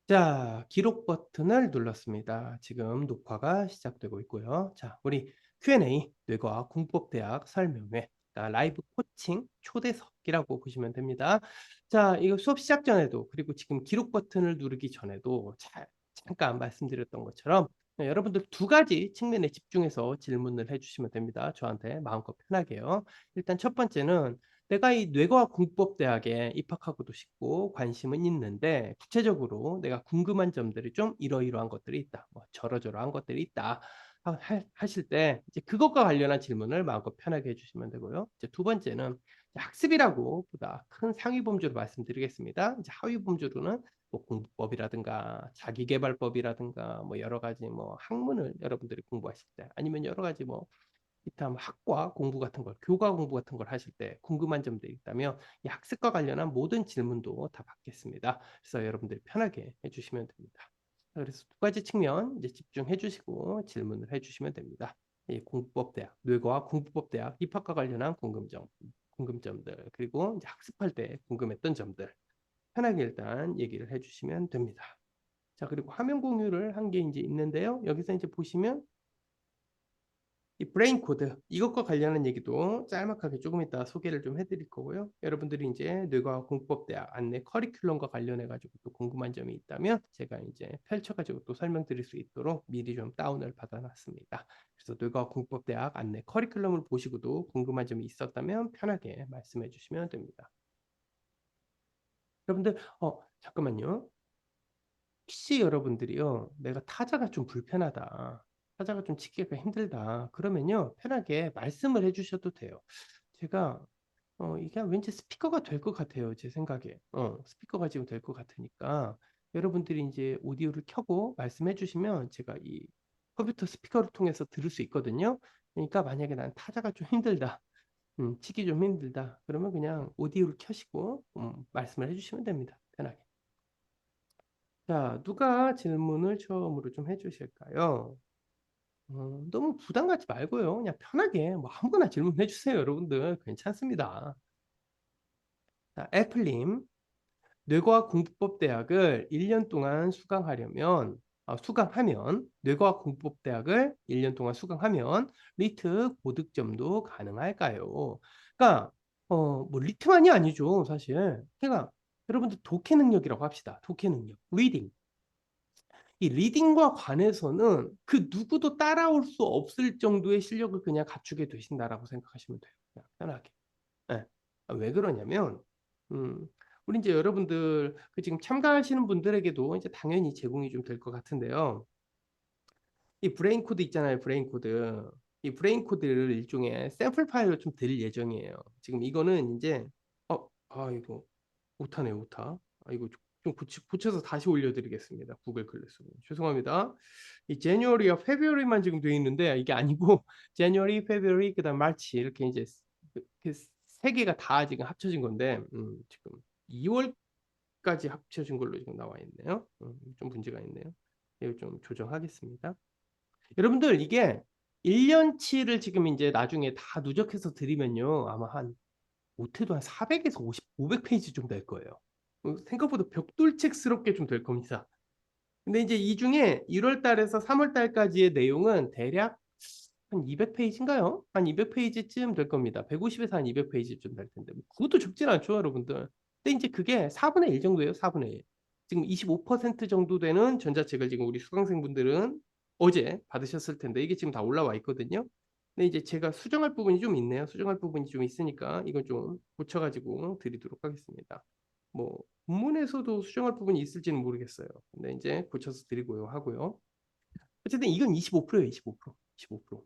자, 기록 버튼을 눌렀습니다. 지금 녹화가 시작되고 있고요. 자, 우리 Q&A 뇌과학 공법대학 설명회, 그러니까 라이브 코칭 초대석이라고 보시면 됩니다. 자, 이거 수업 시작 전에도 그리고 지금 기록 버튼을 누르기 전에도 잠깐 말씀드렸던 것처럼 여러분들 두 가지 측면에 집중해서 질문을 해주시면 됩니다. 저한테 마음껏 편하게요. 일단 첫 번째는 내가 이 뇌과학 공법대학에 입학하고도 싶고 관심은 있는데 구체적으로 내가 궁금한 점들이 좀 이러이러한 것들이 있다. 뭐 저러저러한 것들이 있다. 하실 때 이제 그것과 관련한 질문을 마음껏 편하게 해주시면 되고요. 이제 두 번째는 학습이라고 보다 큰 상위 범주로 말씀드리겠습니다. 이제 하위 범주로는 뭐 공부법이라든가 자기계발법이라든가 뭐 여러 가지 뭐 학문을 여러분들이 공부하실 때 아니면 여러 가지 뭐 기타 뭐 학과 공부 같은 걸, 교과 공부 같은 걸 하실 때 궁금한 점들이 있다면 이 학습과 관련한 모든 질문도 다 받겠습니다. 그래서 여러분들이 편하게 해주시면 됩니다. 그래서 두 가지 측면 이제 집중해 주시고 질문을 해주시면 됩니다. 이 공부법대학, 뇌과학 공부법대학 입학과 관련한 궁금점들, 그리고 이제 학습할 때 궁금했던 점들 편하게 일단 얘기를 해주시면 됩니다. 자, 그리고 화면 공유를 한 게 이제 있는데요. 여기서 이제 보시면 이 브레인 코드 이것과 관련한 얘기도 짤막하게 조금 이따 소개를 좀 해드릴 거고요. 여러분들이 이제 뇌과학 공법대학 안내 커리큘럼과 관련해 가지고 또 궁금한 점이 있다면 제가 이제 펼쳐가지고 또 설명드릴 수 있도록 미리 좀 다운을 받아놨습니다. 그래서 뇌과학 공법대학 안내 커리큘럼을 보시고도 궁금한 점이 있었다면 편하게 말씀해 주시면 됩니다. 여러분들 잠깐만요. 혹시 여러분들이요, 내가 타자가 좀 불편하다, 타자가 좀 치기가 힘들다, 그러면요, 편하게 말씀을 해주셔도 돼요. 제가, 이게 왠지 스피커가 될 것 같아요, 제 생각에. 스피커가 지금 될 것 같으니까, 여러분들이 이제 오디오를 켜고 말씀해 주시면 제가 이 컴퓨터 스피커를 통해서 들을 수 있거든요. 그러니까 만약에 난 타자가 좀 힘들다, 치기 좀 힘들다, 그러면 그냥 오디오를 켜시고, 말씀을 해주시면 됩니다. 편하게. 자, 누가 질문을 처음으로 좀 해주실까요? 너무 부담 갖지 말고요. 그냥 편하게 뭐 아무거나 질문해 주세요, 여러분들. 괜찮습니다. 자, 애플님, 뇌과학 공부법 대학을 1년 동안 수강하면 뇌과학 공부법 대학을 1년 동안 수강하면 리트 고득점도 가능할까요? 그러니까 뭐 리트만이 아니죠, 사실. 그러니까 여러분들 독해 능력이라고 합시다. 독해 능력, 리딩. 이 리딩과 관해서는 그 누구도 따라올 수 없을 정도의 실력을 그냥 갖추게 되신다라고 생각하시면 돼요. 그냥 편하게. 예. 왜 그러냐면, 우리 이제 여러분들, 그 지금 참가하시는 분들에게도 이제 당연히 제공이 좀 될 것 같은데요. 이 브레인 코드 있잖아요, 브레인 코드. 이 브레인 코드를 일종의 샘플 파일로 좀 드릴 예정이에요. 지금 이거는 이제, 이거 오타네요, 오타. 이거 좀 고쳐서 다시 올려드리겠습니다. 구글 클래스룸. 죄송합니다. 이 January와 February만 지금 돼 있는데 이게 아니고 January, February, 그다음 March 이렇게 이제 세 개가 다 지금 합쳐진 건데 지금 2월까지 합쳐진 걸로 지금 나와 있네요. 좀 문제가 있네요. 이거 좀 조정하겠습니다. 여러분들 이게 1년치를 지금 이제 나중에 다 누적해서 드리면요. 아마 한 못해도 한 400에서 500페이지 좀 될 거예요. 생각보다 벽돌책스럽게 좀 될 겁니다. 근데 이제 이 중에 1월 달에서 3월 달까지의 내용은 대략 한 200페이지인가요? 한 200페이지쯤 될 겁니다. 150에서 한 200페이지쯤 될 텐데. 뭐 그것도 적진 않죠, 여러분들. 근데 이제 그게 4분의 1 정도예요, 4분의 1. 지금 25% 정도 되는 전자책을 지금 우리 수강생분들은 어제 받으셨을 텐데 이게 지금 다 올라와 있거든요. 근데 이제 제가 수정할 부분이 좀 있네요. 수정할 부분이 좀 있으니까 이건 좀 고쳐가지고 드리도록 하겠습니다. 뭐 본문에서도 수정할 부분이 있을지는 모르겠어요. 근데 이제 고쳐서 드리고요 하고요. 어쨌든 이건 25%예요, 25%. 25%.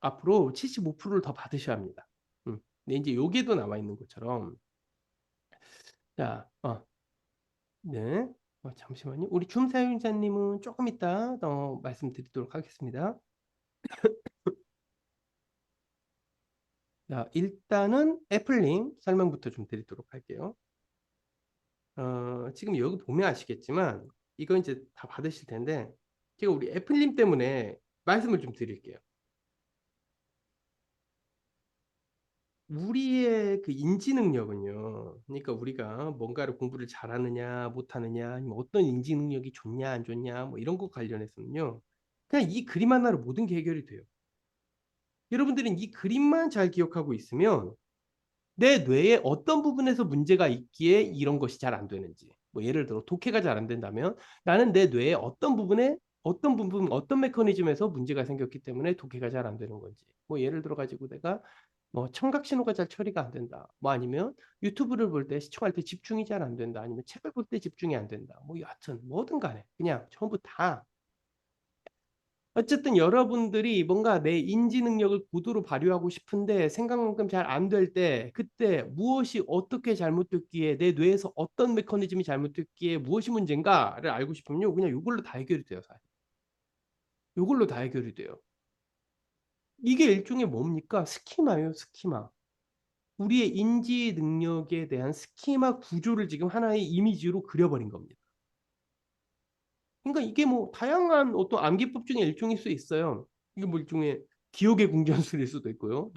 앞으로 75%를 더 받으셔야 합니다. 근데 이제 여기에도 나와 있는 것처럼 자, 네. 잠시만요. 우리 줌 사용자님은 조금 이따 더 말씀드리도록 하겠습니다. 자, 일단은 애플링 설명부터 좀 드리도록 할게요. 지금 여기 보면 아시겠지만 이거 이제 다 받으실 텐데 제가 우리 애플님 때문에 말씀을 좀 드릴게요. 우리의 그 인지 능력은요. 그러니까 우리가 뭔가를 공부를 잘하느냐, 못하느냐, 아니면 어떤 인지 능력이 좋냐, 안 좋냐, 뭐 이런 거 관련해서는요. 그냥 이 그림 하나로 모든 게 해결이 돼요. 여러분들은 이 그림만 잘 기억하고 있으면 내 뇌의 어떤 부분에서 문제가 있기에 이런 것이 잘 안 되는지. 뭐 예를 들어 독해가 잘 안 된다면 나는 내 뇌의 어떤 부분에 어떤 부분, 어떤 메커니즘에서 문제가 생겼기 때문에 독해가 잘 안 되는 건지. 뭐 예를 들어 가지고 내가 뭐 청각 신호가 잘 처리가 안 된다. 뭐 아니면 유튜브를 볼 때 시청할 때 집중이 잘 안 된다. 아니면 책을 볼 때 집중이 안 된다. 뭐 여하튼 뭐든 간에 그냥 전부 다 어쨌든 여러분들이 뭔가 내 인지 능력을 고도로 발휘하고 싶은데 생각만큼 잘 안 될 때 그때 무엇이 어떻게 잘못됐기에 내 뇌에서 어떤 메커니즘이 잘못됐기에 무엇이 문제인가를 알고 싶으면요. 그냥 이걸로 다 해결이 돼요, 사실. 이걸로 다 해결이 돼요. 이게 일종의 뭡니까? 스키마예요, 스키마. 우리의 인지 능력에 대한 스키마 구조를 지금 하나의 이미지로 그려버린 겁니다. 그러니까 이게 뭐 다양한 어떤 암기법 중에 일종일 수 있어요. 이게 뭐 일종의 기억의 궁전술일 수도 있고요.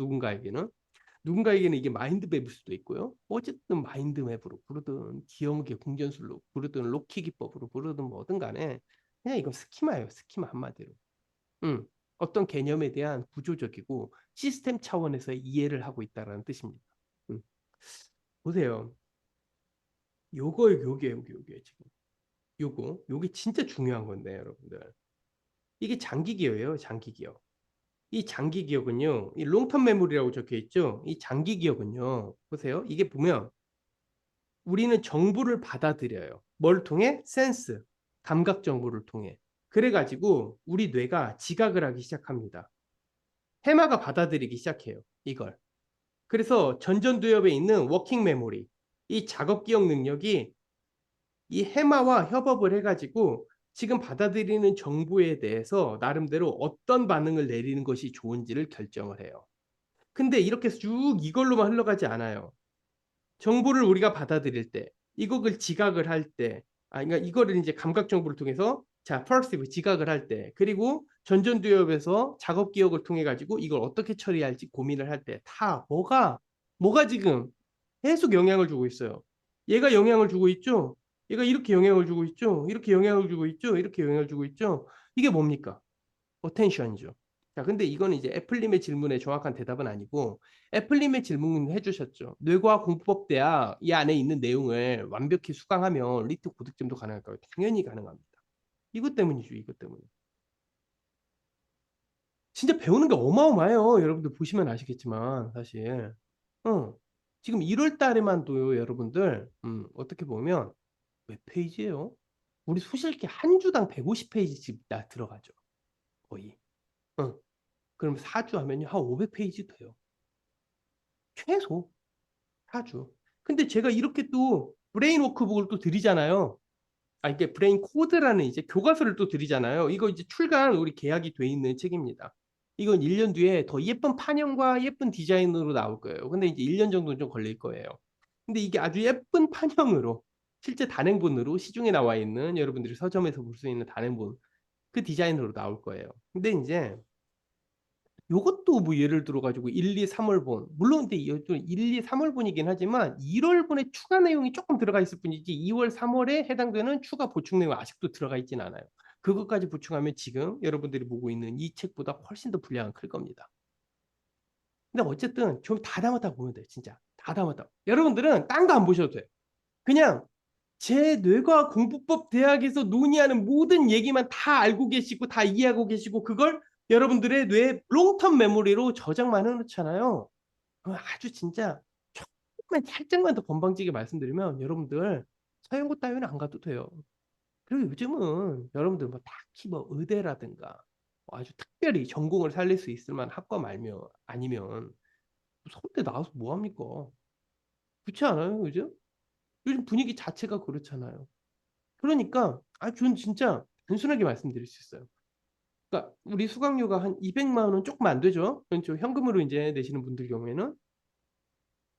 누군가에게는 이게 마인드맵일 수도 있고요. 어쨌든 마인드맵으로 부르든 기억의 궁전술로 부르든 로키 기법으로 부르든 뭐든 간에 그냥 이건 스키마예요. 스키마 한마디로. 음, 어떤 개념에 대한 구조적이고 시스템 차원에서 이해를 하고 있다는 뜻입니다. 음, 보세요. 요게 지금. 요게 진짜 중요한 건데, 여러분들. 이게 장기 기억이에요, 장기 기억. 이 장기 기억은요, 이 롱텀 메모리라고 적혀 있죠? 이 장기 기억은요, 보세요. 이게 보면 우리는 정보를 받아들여요. 뭘 통해? 센스, 감각 정보를 통해. 그래가지고 우리 뇌가 지각을 하기 시작합니다. 해마가 받아들이기 시작해요. 이걸. 그래서 전전두엽에 있는 워킹 메모리, 이 작업 기억 능력이 이 해마와 협업을 해가지고 지금 받아들이는 정보에 대해서 나름대로 어떤 반응을 내리는 것이 좋은지를 결정을 해요. 근데 이렇게 쭉 이걸로만 흘러가지 않아요. 정보를 우리가 받아들일 때, 이걸 지각을 할 때, 그러니까 이거를 이제 감각 정보를 통해서 자, perceive 지각을 할 때, 그리고 전전두엽에서 작업 기억을 통해 가지고 이걸 어떻게 처리할지 고민을 할 때, 다 뭐가 지금 계속 영향을 주고 있어요. 얘가 영향을 주고 있죠. 얘가 이렇게 영향을 주고 있죠. 이렇게 영향을 주고 있죠. 이렇게 영향을 주고 있죠. 이게 뭡니까? 어텐션이죠. 자, 근데 이거는 이제 애플님의 질문에 정확한 대답은 아니고 애플님의 질문 해주셨죠. 뇌과학 공부법 대학 이 안에 있는 내용을 완벽히 수강하면 리트 고득점도 가능할까요? 당연히 가능합니다. 이것 때문이죠. 이것 때문에. 진짜 배우는 게 어마어마해요. 여러분들 보시면 아시겠지만 사실. 어. 지금 1월 달에만도요, 여러분들. 어떻게 보면 몇 페이지예요? 우리 수실기 한 주당 150페이지씩 다 들어가죠. 거의. 어. 그럼 4주 하면요, 한 500페이지 돼요. 최소 4주. 근데 제가 이렇게 또 브레인 워크북을 또 드리잖아요. 이게 브레인 코드라는 이제 교과서를 또 드리잖아요. 이거 이제 출간 우리 계약이 돼 있는 책입니다. 이건 1년 뒤에 더 예쁜 판형과 예쁜 디자인으로 나올 거예요. 근데 이제 1년 정도는 좀 걸릴 거예요. 근데 이게 아주 예쁜 판형으로 실제 단행본으로 시중에 나와 있는 여러분들이 서점에서 볼 수 있는 단행본 그 디자인으로 나올 거예요. 근데 이제 요것도 뭐 예를 들어 가지고 1, 2, 3월본 물론 근데 이것도 1, 2, 3월본이긴 하지만 1월본에 추가 내용이 조금 들어가 있을 뿐이지 2월, 3월에 해당되는 추가 보충 내용 아직도 들어가 있진 않아요. 그것까지 보충하면 지금 여러분들이 보고 있는 이 책보다 훨씬 더 분량은 클 겁니다. 근데 어쨌든 좀 다 담았다 보면 돼요. 진짜 다 담았다. 여러분들은 딴 거 안 보셔도 돼요. 그냥 제 뇌과학 공부법 대학에서 논의하는 모든 얘기만 다 알고 계시고 다 이해하고 계시고 그걸 여러분들의 뇌 롱텀 메모리로 저장만 해놓잖아요. 아주 진짜 조금만 살짝만 더 건방지게 말씀드리면 여러분들 서영고 따위는 안 가도 돼요. 그리고 요즘은 여러분들 뭐 딱히 뭐 의대라든가 뭐 아주 특별히 전공을 살릴 수 있을 만한 학과 말면 아니면 서울대 나와서 뭐 합니까? 그렇지 않아요, 요즘? 요즘 분위기 자체가 그렇잖아요. 그러니까 저는 진짜 단순하게 말씀드릴 수 있어요. 그러니까 우리 수강료가 한 200만 원 조금 안 되죠? 그렇죠? 현금으로 이제 내시는 분들 경우에는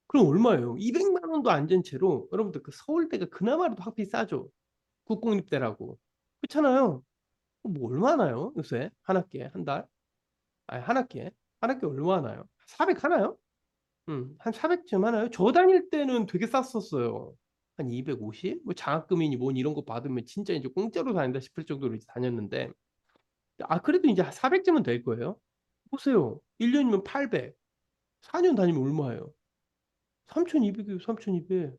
그럼 얼마예요? 200만 원도 안 된 채로 여러분들 그 서울대가 그나마라도 학비 싸죠. 국공립대라고. 그렇잖아요. 뭐 얼마나요? 요새 한 학기에 한 달? 한 학기에 얼마 나요? 400 하나요? 한 400쯤 하나요? 저 다닐 때는 되게 쌌었어요. 한 250? 뭐 장학금이니 뭐니 이런 거 받으면 진짜 이제 공짜로 다닌다 싶을 정도로 이제 다녔는데, 아, 그래도 이제 400쯤은 될 거예요. 보세요. 1년이면 800. 4년 다니면 얼마예요? 3,200이요, 3,200.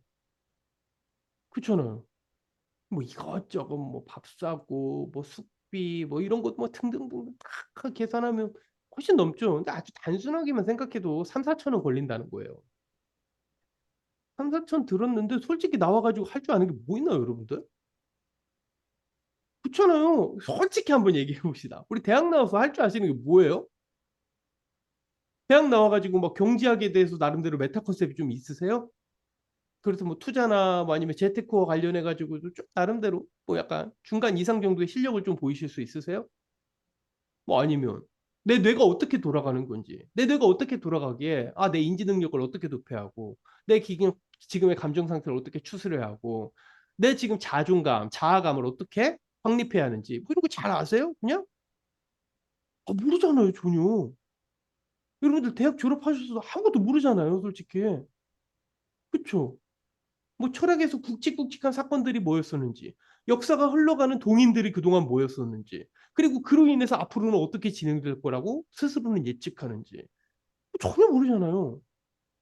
그렇잖아요. 뭐 이것저것 뭐 밥 사고 뭐 숙비 뭐 이런 것 뭐 등등등 다 계산하면 훨씬 넘죠. 근데 아주 단순하게만 생각해도 3, 4천 원 걸린다는 거예요. 3, 4천 들었는데 솔직히 나와가지고 할 줄 아는 게 뭐 있나요, 여러분들? 그렇잖아요. 솔직히 한번 얘기해 봅시다. 우리 대학 나와서 할 줄 아시는 게 뭐예요? 대학 나와가지고 막 경제학에 대해서 나름대로 메타 컨셉이 좀 있으세요? 그래서 뭐 투자나 뭐 아니면 재테크와 관련해 가지고도 좀 나름대로 뭐 약간 중간 이상 정도의 실력을 좀 보이실 수 있으세요? 뭐 아니면 내 뇌가 어떻게 돌아가는 건지, 내 뇌가 어떻게 돌아가기에 내 인지 능력을 어떻게 도표하고, 내 지금의 감정 상태를 어떻게 추스려야 하고, 내 지금 자존감, 자아감을 어떻게 확립해야 하는지 뭐 이런 거 잘 아세요? 그냥 모르잖아요, 전혀. 여러분들 대학 졸업하셔서 아무것도 모르잖아요, 솔직히. 그쵸? 뭐 철학에서 굵직굵직한 사건들이 뭐였었는지, 역사가 흘러가는 동인들이 그동안 뭐였었는지, 그리고 그로 인해서 앞으로는 어떻게 진행될 거라고 스스로는 예측하는지 전혀 모르잖아요.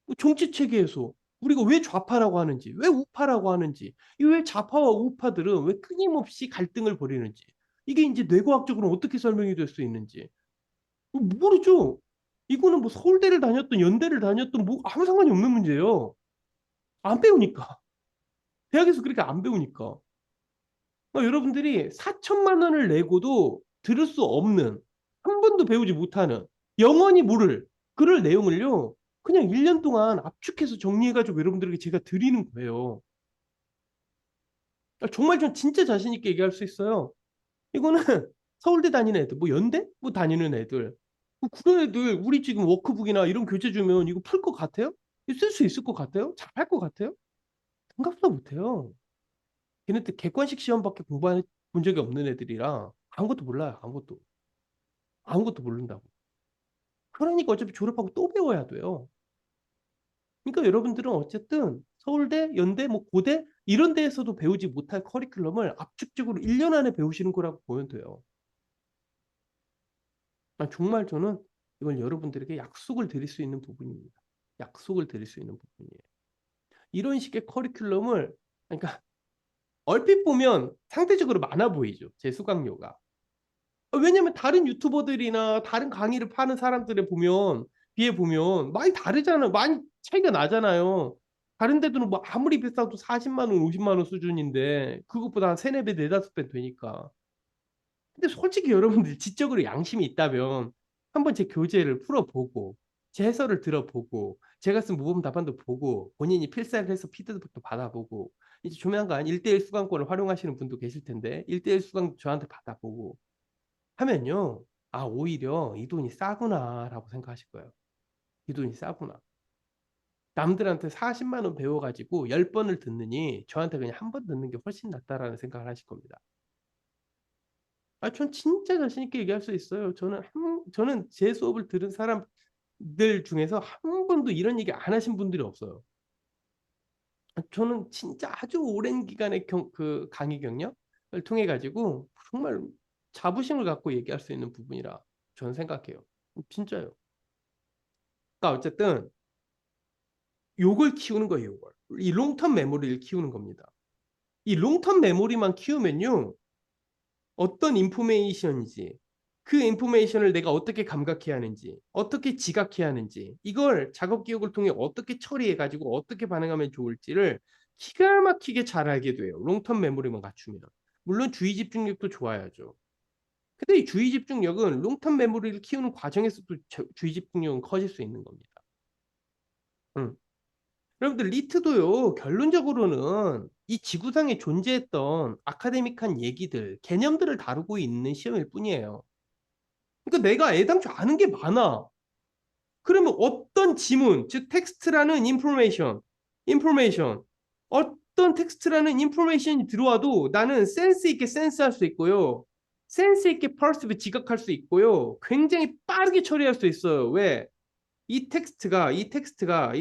뭐 정치 체계에서 우리가 왜 좌파라고 하는지, 왜 우파라고 하는지, 이 왜 좌파와 우파들은 왜 끊임없이 갈등을 벌이는지, 이게 이제 뇌과학적으로 어떻게 설명이 될 수 있는지 모르죠. 이거는 뭐 서울대를 다녔던 연대를 다녔던 뭐 아무 상관이 없는 문제예요. 안 배우니까. 대학에서 그렇게 안 배우니까. 여러분들이 4천만 원을 내고도 들을 수 없는, 한 번도 배우지 못하는, 영원히 모를 그럴 내용을요, 그냥 1년 동안 압축해서 정리해가지고 여러분들에게 제가 드리는 거예요. 정말 전 진짜 자신 있게 얘기할 수 있어요. 이거는 서울대 다니는 애들, 뭐 연대? 뭐 다니는 애들, 뭐 그런 애들 우리 지금 워크북이나 이런 교재 주면 이거 풀 것 같아요? 쓸 수 있을 것 같아요? 잘할 것 같아요? 생각보다 못해요. 걔네들 객관식 시험밖에 공부해 본 적이 없는 애들이라 아무것도 몰라요. 아무것도. 아무것도 모른다고. 그러니까 어차피 졸업하고 또 배워야 돼요. 그러니까 여러분들은 어쨌든 서울대, 연대, 뭐 고대 이런 데에서도 배우지 못할 커리큘럼을 압축적으로 1년 안에 배우시는 거라고 보면 돼요. 정말 저는 이건 여러분들에게 약속을 드릴 수 있는 부분입니다. 약속을 드릴 수 있는 부분이에요. 이런 식의 커리큘럼을, 그러니까 얼핏 보면 상대적으로 많아 보이죠. 제 수강료가. 왜냐면 다른 유튜버들이나 다른 강의를 파는 사람들에 보면, 비해 보면 많이 다르잖아요. 많이 차이가 나잖아요. 다른 데들은 뭐 아무리 비싸도 40만 원, 50만 원 수준인데 그것보다 한 세네 배, 네다섯 배 되니까. 근데 솔직히 여러분들 지적으로 양심이 있다면 한번 제 교재를 풀어보고 제 해설을 들어보고 제가 쓴 모범 답안도 보고 본인이 필사를 해서 피드백도 받아보고, 이제 조만간 1대1 수강권을 활용하시는 분도 계실 텐데 1대1 수강 저한테 받아보고 하면요. 오히려 이 돈이 싸구나라고 생각하실 거예요. 이 돈이 싸구나. 남들한테 40만 원 배워가지고 10번을 듣느니 저한테 그냥 한 번 듣는 게 훨씬 낫다라는 생각을 하실 겁니다. 전 진짜 자신 있게 얘기할 수 있어요. 저는 제 수업을 들은 사람들 중에서 한 번도 이런 얘기 안 하신 분들이 없어요. 저는 진짜 아주 오랜 기간의 그 강의 경력을 통해 가지고 정말 자부심을 갖고 얘기할 수 있는 부분이라 저는 생각해요. 진짜요. 그러니까 어쨌든 요걸 키우는 거예요, 요걸. 이 롱텀 메모리를 키우는 겁니다. 이 롱텀 메모리만 키우면요, 어떤 인포메이션인지, 그 인포메이션을 내가 어떻게 감각해야 하는지, 어떻게 지각해야 하는지, 이걸 작업 기억을 통해 어떻게 처리해가지고 어떻게 반응하면 좋을지를 기가 막히게 잘 알게 돼요. 롱텀 메모리만 갖추면. 물론 주의 집중력도 좋아야죠. 근데 이 주의 집중력은 롱텀 메모리를 키우는 과정에서도 주의 집중력은 커질 수 있는 겁니다. 음. 여러분들 리트도요, 결론적으로는 이 지구상에 존재했던 아카데믹한 얘기들, 개념들을 다루고 있는 시험일 뿐이에요. 그러니까 내가 애당초 아는 게 많아. 그러면 어떤 지문, 즉 텍스트라는 인포메이션, 어떤 텍스트라는 인포메이션이 들어와도 나는 센스 있게 센스할 수 있고요. 센스 있게 퍼스브 지각할 수 있고요. 굉장히 빠르게 처리할 수 있어요. 왜? 이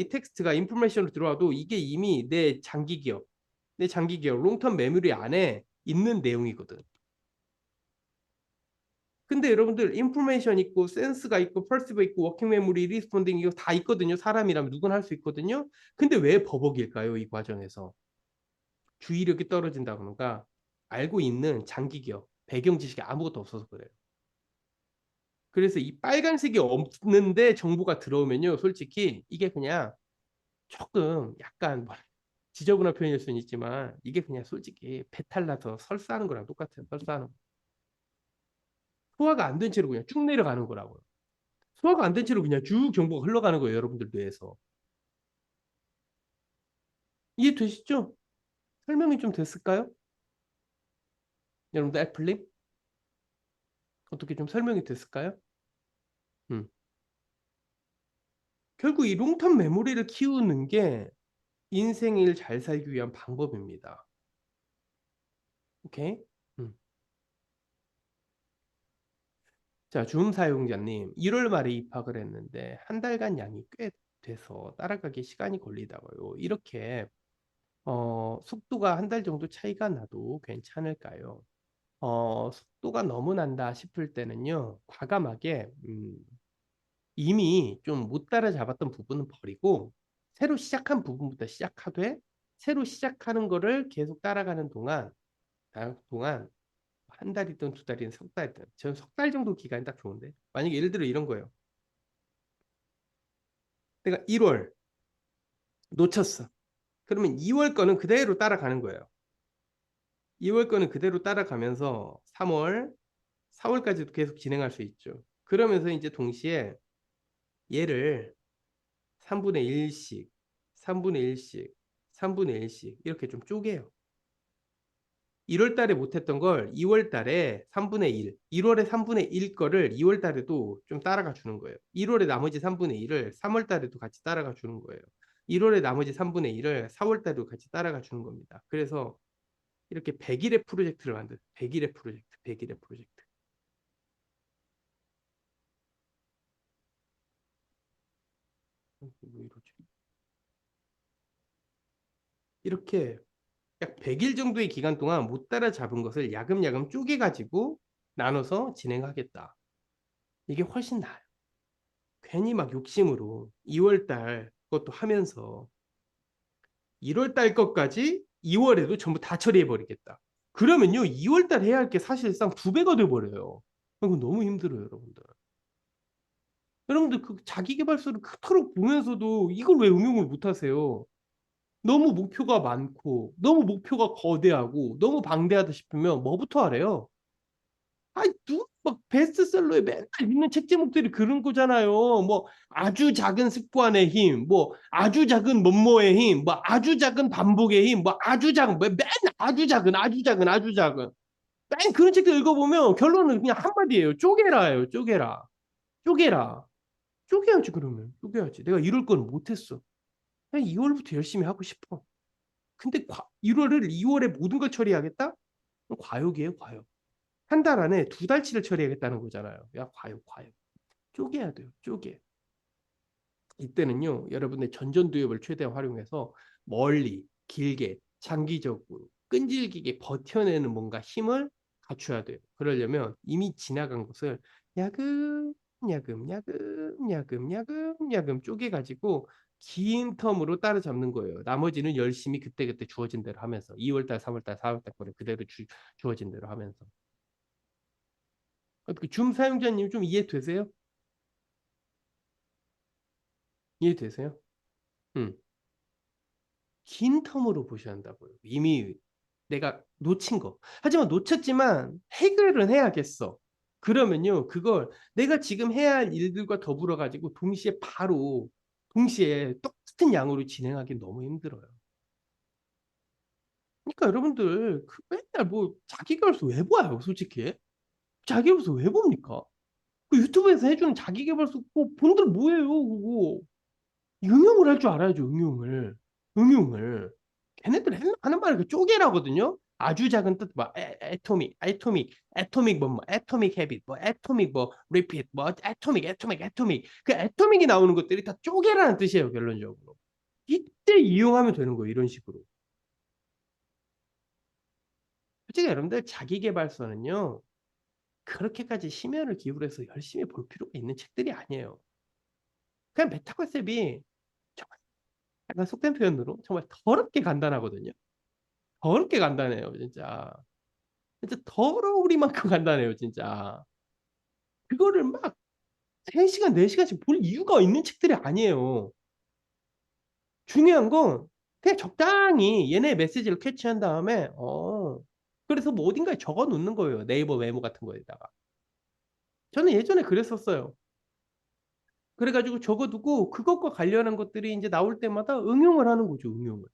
텍스트가 인포메이션으로 들어와도 이게 이미 내 장기 기억, 롱텀 메모리 안에 있는 내용이거든. 근데 여러분들 인포메이션 있고 센스가 있고 펄스가 있고 워킹 메모리 리스폰딩 이거 다 있거든요. 사람이라면 누구나 할 수 있거든요. 근데 왜 버벅일까요? 이 과정에서 주의력이 떨어진다거나 알고 있는 장기 기억, 배경 지식이 아무것도 없어서 그래요. 그래서 이 빨간색이 없는데 정보가 들어오면요, 솔직히 이게 그냥 조금 약간 지저분한 표현일 수는 있지만 이게 그냥 솔직히 배탈 나서 설사하는 거랑 똑같아요. 설사하는 거. 소화가 안 된 채로 그냥 쭉 내려가는 거라고요. 소화가 안 된 채로 그냥 쭉 정보가 흘러가는 거예요, 여러분들 뇌에서. 이해되시죠? 설명이 좀 됐을까요? 여러분들 애플님? 어떻게 좀 설명이 됐을까요? 음. 결국 이 롱텀 메모리를 키우는 게 인생을 잘 살기 위한 방법입니다. 오케이? 음. 자, 줌 사용자님, 1월 말에 입학을 했는데 한 달간 양이 꽤 돼서 따라가기 시간이 걸리다고요. 이렇게 속도가 한 달 정도 차이가 나도 괜찮을까요? 속도가 너무 난다 싶을 때는요, 과감하게 이미 좀 못 따라잡았던 부분은 버리고 새로 시작한 부분부터 시작하되 새로 시작하는 거를 계속 따라가는 동안 한 달이든 두 달이든 석 달이든 저는 석 달 정도 기간이 딱 좋은데 만약에 예를 들어 이런 거예요. 내가 1월 놓쳤어. 그러면 2월 거는 그대로 따라가는 거예요. 2월 거는 그대로 따라가면서 3월, 4월까지도 계속 진행할 수 있죠. 그러면서 이제 동시에 얘를 3분의 1씩, 3분의 1씩, 3분의 1씩 이렇게 좀 쪼개요. 1월 달에 못했던 걸 2월 달에 3분의 1, 1월에 3분의 1 거를 2월 달에도 좀 따라가 주는 거예요. 1월에 나머지 3분의 1을 3월 달에도 같이 따라가 주는 거예요. 1월에 나머지 3분의 1을 4월 달에도 같이 따라가 주는 겁니다. 그래서 이렇게 100일의 프로젝트를 만든 100일의 프로젝트, 100일의 프로젝트. 왜 이러지? 이렇게 약 100일 정도의 기간 동안 못 따라잡은 것을 야금야금 쪼개가지고 나눠서 진행하겠다. 이게 훨씬 나아요. 괜히 막 욕심으로 2월 달 것도 하면서 1월 달 것까지 2월에도 전부 다 처리해버리겠다. 그러면요, 2월 달 해야 할 게 사실상 두 배가 돼버려요. 이거 너무 힘들어요, 여러분들. 여러분들 그 자기계발서를 그토록 보면서도 이걸 왜 응용을 못 하세요? 너무 목표가 많고, 너무 목표가 거대하고, 너무 방대하다 싶으면 뭐부터 하래요? 아니, 막 베스트셀러에 맨날 있는 책 제목들이 그런 거잖아요. 뭐, 아주 작은 습관의 힘, 뭐, 아주 작은 뭐뭐의 힘, 뭐, 아주 작은 반복의 힘, 뭐, 아주 작은, 맨 아주 작은, 아주 작은, 아주 작은. 맨 그런 책들 읽어보면 결론은 그냥 한마디예요. 쪼개라예요, 쪼개라. 쪼개라. 쪼개야지, 그러면. 쪼개야지. 내가 이럴 건 못했어. 그냥 2월부터 열심히 하고 싶어. 근데 1월을 2월에 모든 걸 처리하겠다? 과욕이에요, 과욕. 한 달 안에 두 달치를 처리하겠다는 거잖아요. 야, 과욕, 과욕. 쪼개야 돼요, 쪼개. 이때는요, 여러분의 전전두엽을 최대한 활용해서 멀리, 길게, 장기적으로, 끈질기게 버텨내는 뭔가 힘을 갖춰야 돼요. 그러려면 이미 지나간 것을 야금, 야금, 야금, 야금, 야금, 야금 쪼개가지고 긴 텀으로 따라잡는 거예요. 나머지는 열심히 그때그때 주어진 대로 하면서 2월달, 3월달, 4월달 거를 그대로 주어진 대로 하면서. 어떻게 줌 사용자님 좀 이해되세요? 이해되세요? 음. 긴 텀으로 보셔야 한다고요. 이미 내가 놓친 거. 하지만 놓쳤지만 해결은 해야겠어. 그러면요, 그걸 내가 지금 해야 할 일들과 더불어 가지고 동시에 똑같은 양으로 진행하기 너무 힘들어요. 그러니까 여러분들 그 맨날 뭐 자기계발서 왜 봐요, 솔직히? 자기계발서 왜 봅니까? 그 유튜브에서 해주는 자기계발서 그거 본들 뭐예요, 그거? 응용을 할 줄 알아야죠, 응용을. 응용을. 걔네들 하는 말이 그 쪼개라거든요. 아주 작은 뜻, 뭐, 애토믹, 뭐, 애토믹 헤빗, 뭐, 애토믹, 뭐, 리핏, 뭐, 애토믹. 그 애토믹이 나오는 것들이 다 쪼개라는 뜻이에요, 결론적으로. 이때 이용하면 되는 거예요, 이런 식으로. 솔직히 여러분들 자기계발서는요, 그렇게까지 심혈을 기울여서 열심히 볼 필요가 있는 책들이 아니에요. 그냥 메타컨셉이 정말 약간 속된 표현으로 정말 더럽게 간단하거든요. 더럽게 간단해요, 진짜. 진짜 더러우리만큼 간단해요, 진짜. 그거를 막 3시간, 4시간씩 볼 이유가 있는 책들이 아니에요. 중요한 건 그냥 적당히 얘네 메시지를 캐치한 다음에 그래서 뭐 어딘가에 적어 놓는 거예요. 네이버 메모 같은 거에다가. 저는 예전에 그랬었어요. 그래가지고 적어두고 그것과 관련한 것들이 이제 나올 때마다 응용을 하는 거죠. 응용을.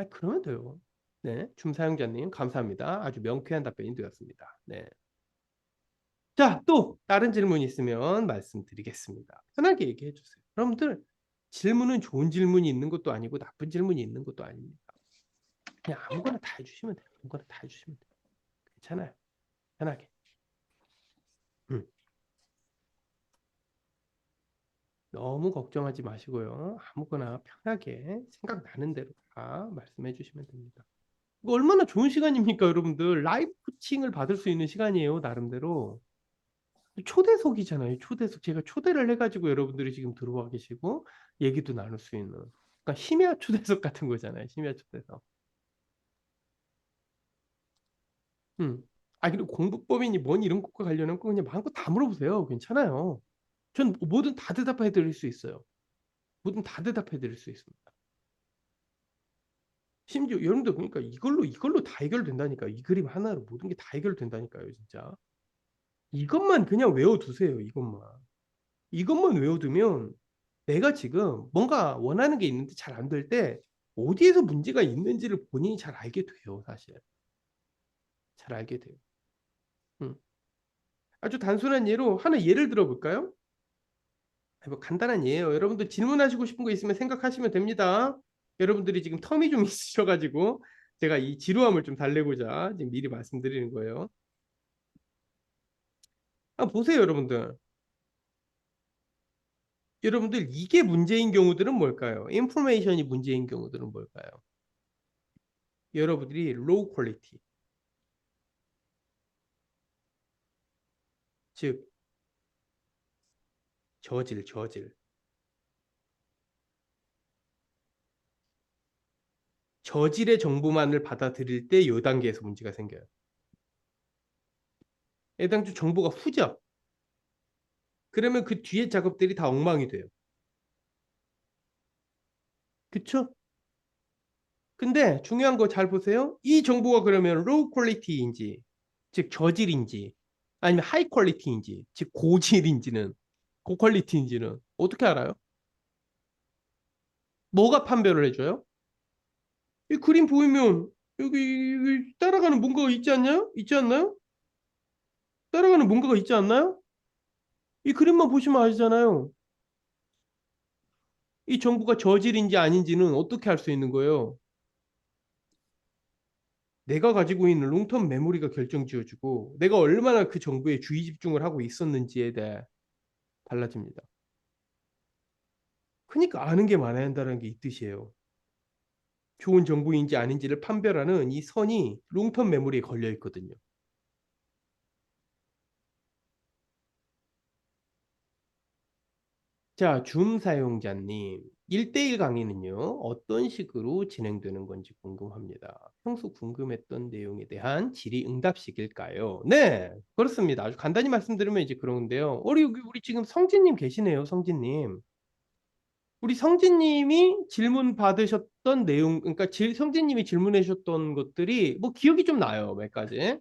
그러면 돼요. 네, 줌사용자님 감사합니다. 아주 명쾌한 답변이 되었습니다. 네. 자, 또 다른 질문 있으면 말씀드리겠습니다. 편하게 얘기해 주세요. 여러분들 질문은 좋은 질문이 있는 것도 아니고 나쁜 질문이 있는 것도 아닙니다. 그냥 아무거나 다 해주시면 돼요. 아무거나 다 해주시면 돼요. 괜찮아요. 편하게. 음. 너무 걱정하지 마시고요. 아무거나 편하게 생각나는 대로 다 말씀해 주시면 됩니다. 이거 얼마나 좋은 시간입니까, 여러분들? 라이브 코칭을 받을 수 있는 시간이에요, 나름대로. 초대석이잖아요, 초대석. 제가 초대를 해가지고 여러분들이 지금 들어와 계시고 얘기도 나눌 수 있는. 그러니까 심야 초대석 같은 거잖아요, 심야 초대석. 음. 그리고 공부법이니 뭐니 이런 것과 관련한 거 그냥 마음껏 다 물어보세요. 괜찮아요. 전 뭐든 다 대답해 드릴 수 있어요. 뭐든 다 대답해 드릴 수 있습니다. 심지어 여러분들 그러니까 이걸로 다 해결된다니까. 이 그림 하나로 모든 게 다 해결된다니까요, 진짜. 이것만 그냥 외워두세요, 이것만 외워두면 내가 지금 뭔가 원하는 게 있는데 잘 안 될 때 어디에서 문제가 있는지를 본인이 잘 알게 돼요, 사실. 잘 알게 돼요. 음. 아주 단순한 예로 하나 예를 들어볼까요? 뭐 간단한 예예요. 여러분들 질문하시고 싶은 거 있으면 생각하시면 됩니다. 여러분들이 지금 텀이 좀 있으셔가지고 제가 이 지루함을 좀 달래고자 지금 미리 말씀드리는 거예요. 보세요, 여러분들. 여러분들 이게 문제인 경우들은 뭘까요? 인포메이션이 문제인 경우들은 뭘까요? 여러분들이 로우 퀄리티, 즉 저질. 저질의 정보만을 받아들일 때 요 단계에서 문제가 생겨요. 애당초 정보가 후져. 그러면 그 뒤에 작업들이 다 엉망이 돼요. 그쵸? 근데 중요한 거 잘 보세요. 이 정보가 그러면 로우 퀄리티인지, 즉 저질인지, 아니면 하이 퀄리티인지, 즉 고질인지는, 고퀄리티인지는 어떻게 알아요? 뭐가 판별을 해줘요? 이 그림 보이면 여기 따라가는 뭔가가 있지 않나요? 있지 않나요? 따라가는 뭔가가 있지 않나요? 이 그림만 보시면 아시잖아요. 이 정보가 저질인지 아닌지는 어떻게 알 수 있는 거예요? 내가 가지고 있는 롱텀 메모리가 결정지어주고 내가 얼마나 그 정보에 주의 집중을 하고 있었는지에 대해 달라집니다. 그러니까 아는 게 많아야 한다는 게 이 뜻이에요. 좋은 정보인지 아닌지를 판별하는 이 선이 롱텀 메모리에 걸려 있거든요. 자, 줌 사용자님. 1대1 강의는요, 어떤 식으로 진행되는 건지 궁금합니다. 평소 궁금했던 내용에 대한 질의응답식일까요? 네, 그렇습니다. 아주 간단히 말씀드리면 이제 그런데요. 우리 지금 성진님 계시네요, 성진님. 우리 성진님이 질문 받으셨던 내용, 그러니까 성진님이 질문해 주셨던 것들이 뭐 기억이 좀 나요, 몇 가지.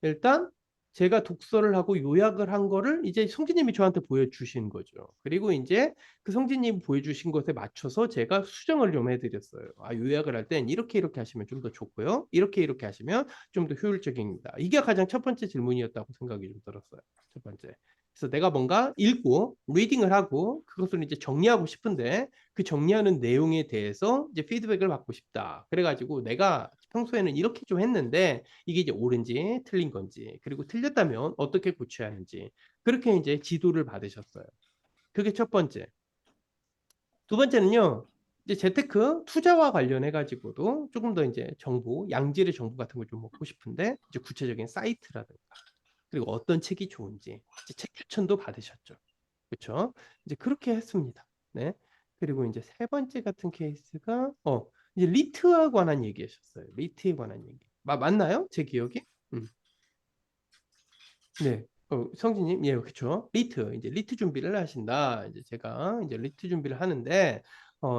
일단 제가 독서를 하고 요약을 한 거를 이제 성진님이 저한테 보여주신 거죠. 그리고 이제 그 성진님이 보여주신 것에 맞춰서 제가 수정을 좀 해드렸어요. 요약을 할 땐 이렇게 하시면 좀 더 좋고요. 이렇게 하시면 좀 더 효율적입니다. 이게 가장 첫 번째 질문이었다고 생각이 좀 들었어요. 첫 번째. 그래서 내가 뭔가 읽고 리딩을 하고 그것을 이제 정리하고 싶은데 그 정리하는 내용에 대해서 이제 피드백을 받고 싶다. 그래가지고 내가 평소에는 이렇게 좀 했는데 이게 이제 옳은지 틀린 건지 그리고 틀렸다면 어떻게 고쳐야 하는지 그렇게 이제 지도를 받으셨어요. 그게 첫 번째. 두 번째는요. 이제 재테크 투자와 관련해 가지고도 조금 더 이제 정보, 양질의 정보 같은 걸 좀 얻고 싶은데 이제 구체적인 사이트라든가 그리고 어떤 책이 좋은지 이제 책 추천도 받으셨죠. 그렇죠? 이제 그렇게 했습니다. 네. 그리고 이제 세 번째 같은 케이스가 이제 리트에 관한 얘기하셨어요. 리트에 관한 얘기. 맞나요? 제 기억이? 음. 네. 성진님, 예, 그렇죠. 이제 리트 준비를 하신다. 이제 제가 이제 리트 준비를 하는데,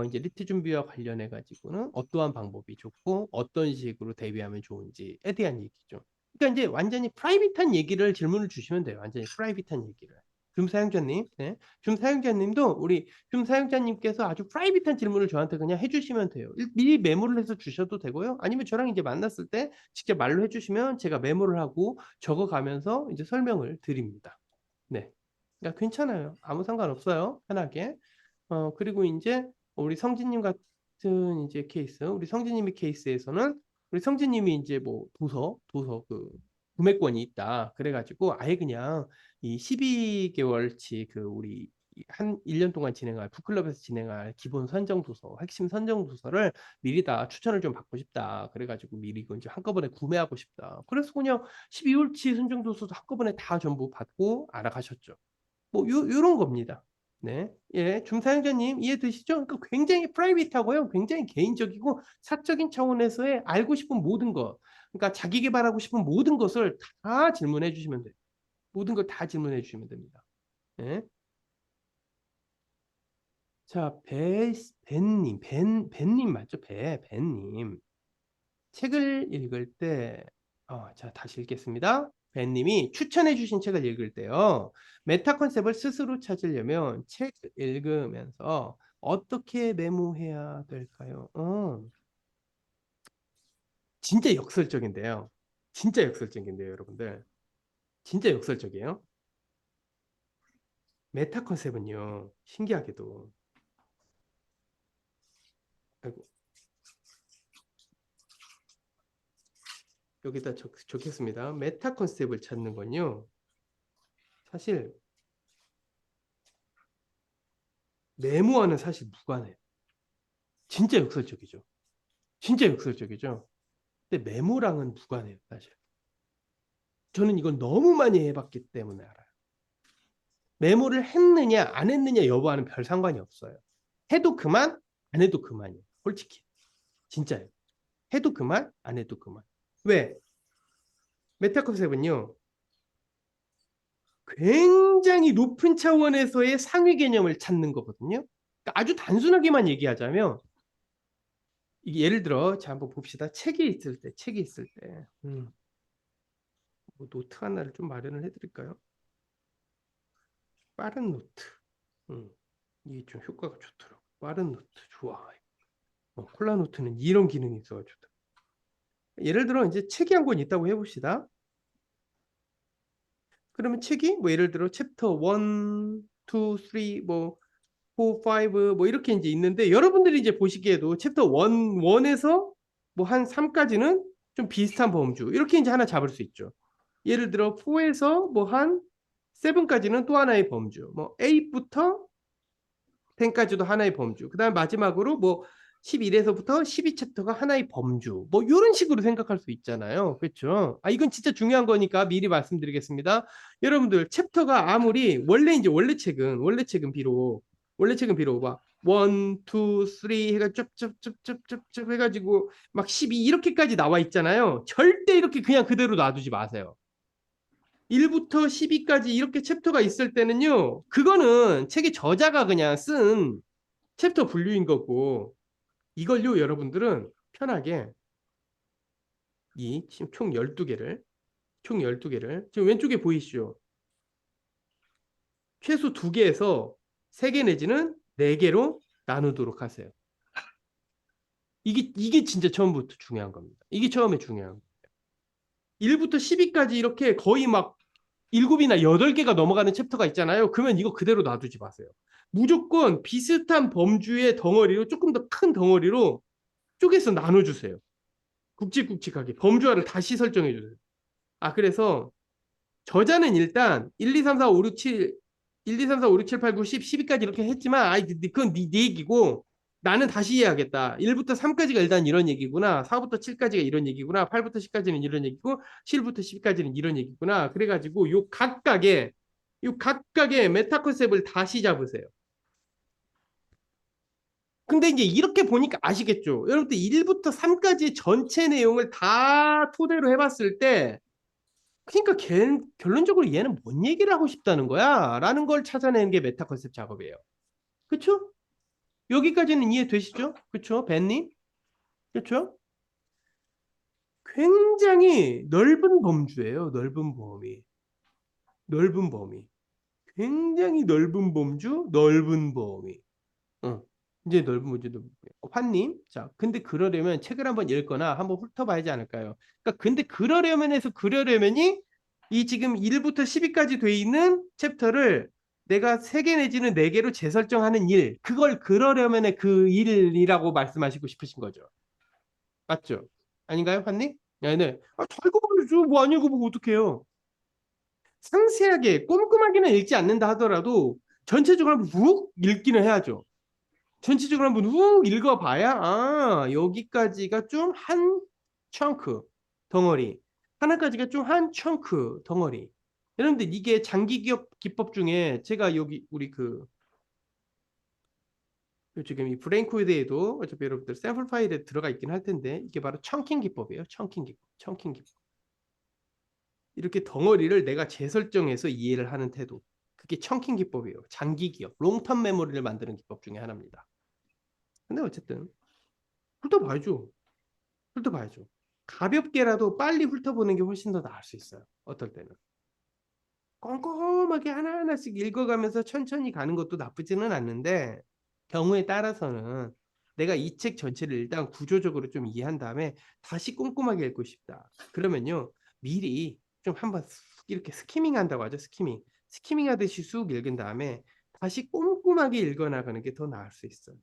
이제 리트 준비와 관련해 가지고는 어떠한 방법이 좋고 어떤 식으로 대비하면 좋은지에 대한 얘기죠. 그러니까 이제 완전히 프라이빗한 얘기를 질문을 주시면 돼요. 완전히 프라이빗한 얘기를. 줌 사용자님, 네. 줌 사용자님도 우리 줌 사용자님께서 아주 프라이빗한 질문을 저한테 그냥 해주시면 돼요. 미리 메모를 해서 주셔도 되고요. 아니면 저랑 이제 만났을 때 직접 말로 해주시면 제가 메모를 하고 적어가면서 이제 설명을 드립니다. 네. 그러니까 괜찮아요. 아무 상관없어요. 편하게. 그리고 이제 우리 성진님 같은 이제 케이스, 우리 성진님의 케이스에서는 우리 성진님이 이제 뭐 도서 그 구매권이 있다. 그래가지고 아예 그냥 이 12개월치 그 우리 한 1년 동안 진행할 북클럽에서 진행할 기본 선정 도서, 핵심 선정 도서를 미리 다 추천을 좀 받고 싶다. 그래가지고 미리 이거 이제 한꺼번에 구매하고 싶다. 그래서 그냥 12월치 선정 도서도 한꺼번에 다 전부 받고 알아가셨죠. 뭐 요런 겁니다. 네. 예, 중사용자님 이해되시죠? 그러니까 굉장히 프라이빗하고요. 굉장히 개인적이고 사적인 차원에서의 알고 싶은 모든 것. 그러니까 자기 개발하고 싶은 모든 것을 다 질문해 주시면 돼요. 모든 걸 다 질문해 주시면 됩니다. 네. 자, 벤님 맞죠? 벤님. 책을 읽을 때, 자, 다시 읽겠습니다. 벤님이 추천해 주신 책을 읽을 때요. 메타 컨셉을 스스로 찾으려면 책 읽으면서 어떻게 메모해야 될까요? 진짜 역설적인데요. 진짜 역설적인데요, 여러분들. 진짜 역설적이에요. 메타 컨셉은요, 신기하게도, 아이고, 여기다 적겠습니다. 메타 컨셉을 찾는 건요, 사실 메모와는 사실 무관해요. 진짜 역설적이죠. 진짜 역설적이죠. 근데 메모랑은 무관해요, 사실. 저는 이건 너무 많이 해봤기 때문에 알아요. 메모를 했느냐, 안 했느냐 여부와는 별 상관이 없어요. 해도 그만, 안 해도 그만이에요. 솔직히. 진짜예요. 해도 그만, 안 해도 그만. 왜? 메타컨셉은요, 굉장히 높은 차원에서의 상위 개념을 찾는 거거든요. 그러니까 아주 단순하게만 얘기하자면, 이게 예를 들어, 자, 한번 봅시다. 책이 있을 때, 뭐 노트 하나를 좀 마련을 해드릴까요? 빠른 노트. 음, 이게 좀 효과가 좋더라고. 빠른 노트 좋아. 콜라 노트는 이런 기능이 있어가지고 좋다. 예를 들어 이제 책이 한 권 있다고 해봅시다. 그러면 책이 뭐 예를 들어 챕터 1, 2, 3, 뭐 4, 5, 뭐 이렇게 이제 있는데 여러분들이 이제 보시기에도 챕터 1에서 뭐 한 3까지는 좀 비슷한 범주 이렇게 이제 하나 잡을 수 있죠. 예를 들어 4에서 뭐 한 7까지는 또 하나의 범주. 뭐 8부터 10까지도 하나의 범주. 그 다음 마지막으로 뭐 11에서부터 12챕터가 하나의 범주. 뭐 이런 식으로 생각할 수 있잖아요. 그렇죠? 이건 진짜 중요한 거니까 미리 말씀드리겠습니다. 여러분들 챕터가 아무리 원래 책은 비록 막 1, 2, 3 해가 쩝쩝쩝쩝쩝 해가지고 막 12 이렇게까지 나와 있잖아요. 절대 이렇게 그냥 그대로 놔두지 마세요. 1부터 12까지 이렇게 챕터가 있을 때는요, 그거는 책의 저자가 그냥 쓴 챕터 분류인 거고, 이걸요, 여러분들은 편하게 이 총 12개를, 지금 왼쪽에 보이시죠? 최소 2개에서 3개 내지는 4개로 나누도록 하세요. 이게 진짜 처음부터 중요한 겁니다. 이게 처음에 중요한 거예요. 1부터 12까지 이렇게 거의 막 7이나 8개가 넘어가는 챕터가 있잖아요. 그러면 이거 그대로 놔두지 마세요. 무조건 비슷한 범주의 덩어리로 조금 더 큰 덩어리로 쪼개서 나눠주세요. 굵직굵직하게 범주화를 다시 설정해 주세요. 아, 그래서 저자는 일단 1, 2, 3, 4, 5, 6, 7 1, 2, 3, 4, 5, 6, 7, 8, 9, 10, 12까지 이렇게 했지만 그건 네 얘기고 나는 다시 이해하겠다. 1부터 3까지가 일단 이런 얘기구나. 4부터 7까지가 이런 얘기구나. 8부터 10까지는 이런 얘기고 7부터 10까지는 이런 얘기구나. 그래가지고 요 각각의 메타 컨셉을 다시 잡으세요. 근데 이제 이렇게 보니까 아시겠죠? 여러분들 1부터 3까지 전체 내용을 다 토대로 해봤을 때 그러니까 결론적으로 얘는 뭔 얘기를 하고 싶다는 거야? 라는 걸 찾아내는 게 메타 컨셉 작업이에요. 그쵸? 여기까지는 이해되시죠? 그쵸? 벤님? 그쵸? 굉장히 넓은 범주예요. 넓은 범위. 넓은 범위. 굉장히 넓은 범주, 넓은 범위. 어. 이제 넓은 범주도 환님. 자, 근데 그러려면 책을 한번 읽거나 한번 훑어봐야지 않을까요? 그러니까 근데 그러려면 해서 그러려면이 이 지금 1부터 12까지 돼 있는 챕터를 내가 3개 내지는 4개로 재설정하는 일, 그걸 그러려면의 그 일이라고 말씀하시고 싶으신 거죠. 맞죠? 아닌가요, 환님? 네, 네. 아, 잘 읽어보죠. 뭐 안 읽어보고 어떡해요. 상세하게 꼼꼼하게는 읽지 않는다 하더라도 전체적으로 한번 훅 읽기는 해야죠. 전체적으로 한번 훅 읽어봐야 여기까지가 좀 한 청크 덩어리, 하나까지가 좀 한 청크 덩어리. 여러분들 이게 장기 기업 기법 중에 제가 여기 우리 지금 이 브레인코드에도 어차피 여러분들 샘플 파일에 들어가 있긴 할 텐데 이게 바로 청킹 기법이에요. 청킹 기법. 청킹 기법. 이렇게 덩어리를 내가 재설정해서 이해를 하는 태도. 그게 청킹 기법이에요. 장기 기업, 롱텀 메모리를 만드는 기법 중에 하나입니다. 근데 어쨌든 훑어봐야죠. 훑어봐야죠. 가볍게라도 빨리 훑어보는 게 훨씬 더 나을 수 있어요. 어떨 때는. 꼼꼼하게 하나하나씩 읽어가면서 천천히 가는 것도 나쁘지는 않는데 경우에 따라서는 내가 이 책 전체를 일단 구조적으로 좀 이해한 다음에 다시 꼼꼼하게 읽고 싶다. 그러면요. 미리 좀 한번 이렇게 스키밍 한다고 하죠. 스키밍. 스키밍 하듯이 쑥 읽은 다음에 다시 꼼꼼하게 읽어나가는 게 더 나을 수 있어요.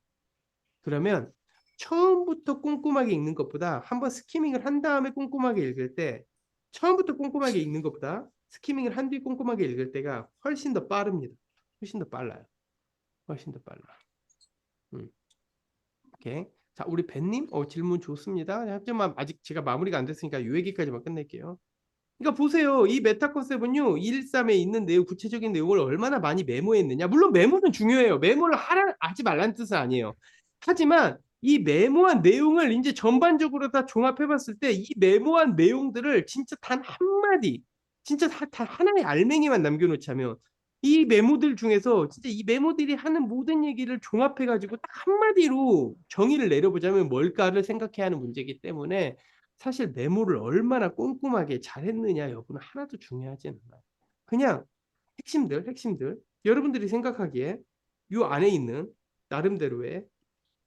그러면 처음부터 꼼꼼하게 읽는 것보다 한번 스키밍을 한 다음에 꼼꼼하게 읽을 때 처음부터 꼼꼼하게 읽는 것보다 스키밍을 한 뒤 꼼꼼하게 읽을 때가 훨씬 더 빠릅니다. 훨씬 더 빨라요. 훨씬 더 빨라. 음, 오케이. 자, 우리 벤님, 질문 좋습니다. 하지만 아직 제가 마무리가 안 됐으니까 이 얘기까지만 끝낼게요. 그러니까 보세요. 이 메타 컨셉은요. 213에 있는 내용, 구체적인 내용을 얼마나 많이 메모했느냐. 물론 메모는 중요해요. 메모를 하지 말라는 뜻은 아니에요. 하지만 이 메모한 내용을 이제 전반적으로 다 종합해 봤을 때 이 메모한 내용들을 진짜 단 한마디, 진짜 단 하나의 알맹이만 남겨놓자면 이 메모들 중에서 진짜 이 메모들이 하는 모든 얘기를 종합해 가지고 딱 한마디로 정의를 내려보자면 뭘까를 생각해야 하는 문제이기 때문에 사실 메모를 얼마나 꼼꼼하게 잘했느냐 여부는 하나도 중요하지 않아요. 그냥 핵심들 여러분들이 생각하기에 이 안에 있는 나름대로의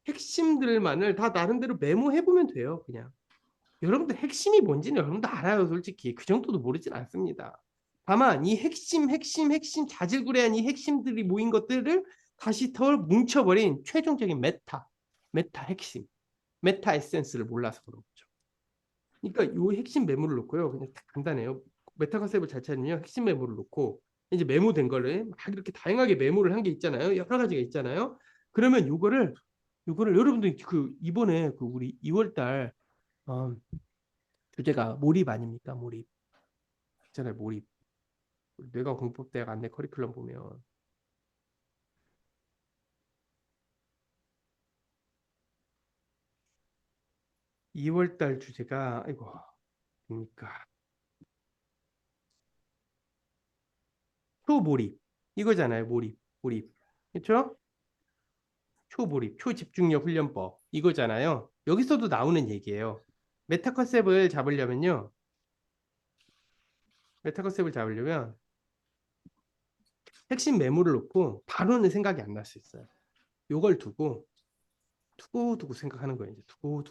핵심들만을 다 나름대로 메모해보면 돼요. 그냥 여러분들 핵심이 뭔지는 여러분도 알아요. 솔직히 그 정도도 모르진 않습니다. 다만 이 핵심 자질구레한 이 핵심들이 모인 것들을 다시 더 뭉쳐버린 최종적인 메타 핵심 메타 에센스를 몰라서 그런 거죠. 그러니까 요 핵심 메모를 놓고요. 그냥 간단해요. 메타 컨셉을 잘 찾으면 핵심 메모를 놓고 이제 메모된 거를 막 이렇게 다양하게 메모를 한 게 있잖아요. 여러 가지가 있잖아요. 그러면 요거를 여러분들 이번에 우리 2월 달 주제가 몰입 아닙니까? 몰입. 있잖아요. 몰입. 뇌과공법대학 안내 커리큘럼 보면 2월 달 주제가 아이고 뭡니까? 초몰입. 이거잖아요. 몰입. 그렇죠? 초몰입, 초집중력 훈련법 이거잖아요. 여기서도 나오는 얘기예요. 메타 컨셉을 잡으려면요. 메타 컨셉을 잡으려면 핵심 메모를 놓고 바로는 생각이 안 날 수 있어요. 요걸 두고 생각하는 거예요. 이제 두고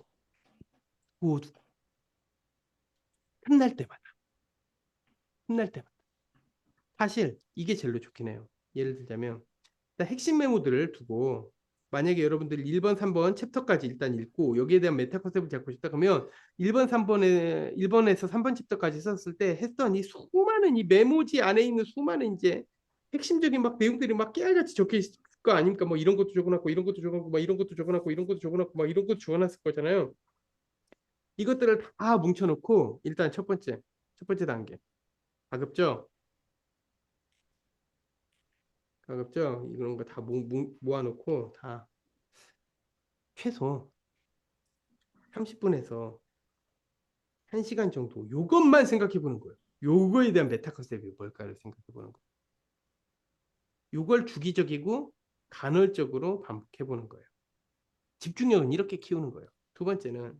끝날 때마다 끝날 때마다 사실 이게 제일 좋긴 해요. 예를 들자면 일단 핵심 메모들을 두고 만약에 여러분들이 1번, 3번 챕터까지 일단 읽고 여기에 대한 메타 컨셉을 잡고 싶다 그러면 1번, 3번에 1번에서 3번 챕터까지 썼을 때 했던 이 수많은 이 메모지 안에 있는 수많은 이제 핵심적인 막 내용들이 막 깨알같이 적혀 있을 거 아닙니까? 뭐 이런 것도 적어놨고 이런 것도 적어놨고 막 이런 것도 적어놨고 이런 것도 적어놨고 막 이런 것도 적어놨을 거잖아요. 이것들을 다 뭉쳐놓고 일단 첫 번째 단계 가급적 가급적 이런 거 다 모아놓고 다 최소 30분에서 1시간 정도 요것만 생각해 보는 거예요. 요거에 대한 메타 컨셉이 뭘까를 생각해 보는 거예요. 요걸 주기적이고 간헐적으로 반복해 보는 거예요. 집중력은 이렇게 키우는 거예요. 두 번째는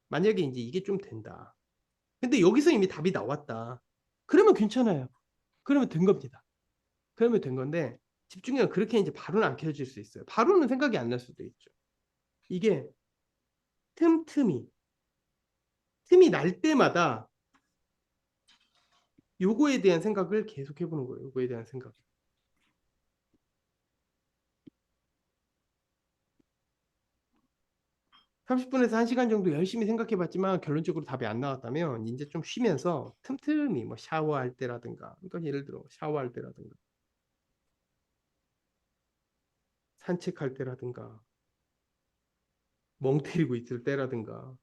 만약에 이제 이게 좀 된다. 근데 여기서 이미 답이 나왔다. 그러면 괜찮아요. 그러면 된 겁니다. 그러면 된 건데 집중력은 그렇게 이제 바로는 안 켜질 수 있어요. 바로는 생각이 안 날 수도 있죠. 이게 틈틈이 틈이 날 때마다 요거에 대한 생각을 계속 해보는 거예요. 요거에 대한 생각. 30분에서 1시간 정도 열심히 생각해봤지만 결론적으로 답이 안 나왔다면 이제 좀 쉬면서 틈틈이 뭐 샤워할 때라든가, 그러니까 예를 들어 샤워할 때라든가, 산책할 때라든가, 멍 때리고 있을 때라든가,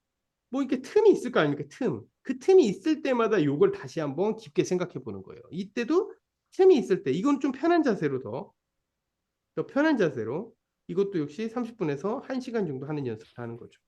뭐 이렇게 틈이 있을 거 아닙니까? 틈. 그 틈이 있을 때마다 요걸 다시 한번 깊게 생각해 보는 거예요. 이때도 틈이 있을 때, 이건 좀 편한 자세로 더 편한 자세로 이것도 역시 30분에서 1시간 정도 하는 연습을 하는 거죠.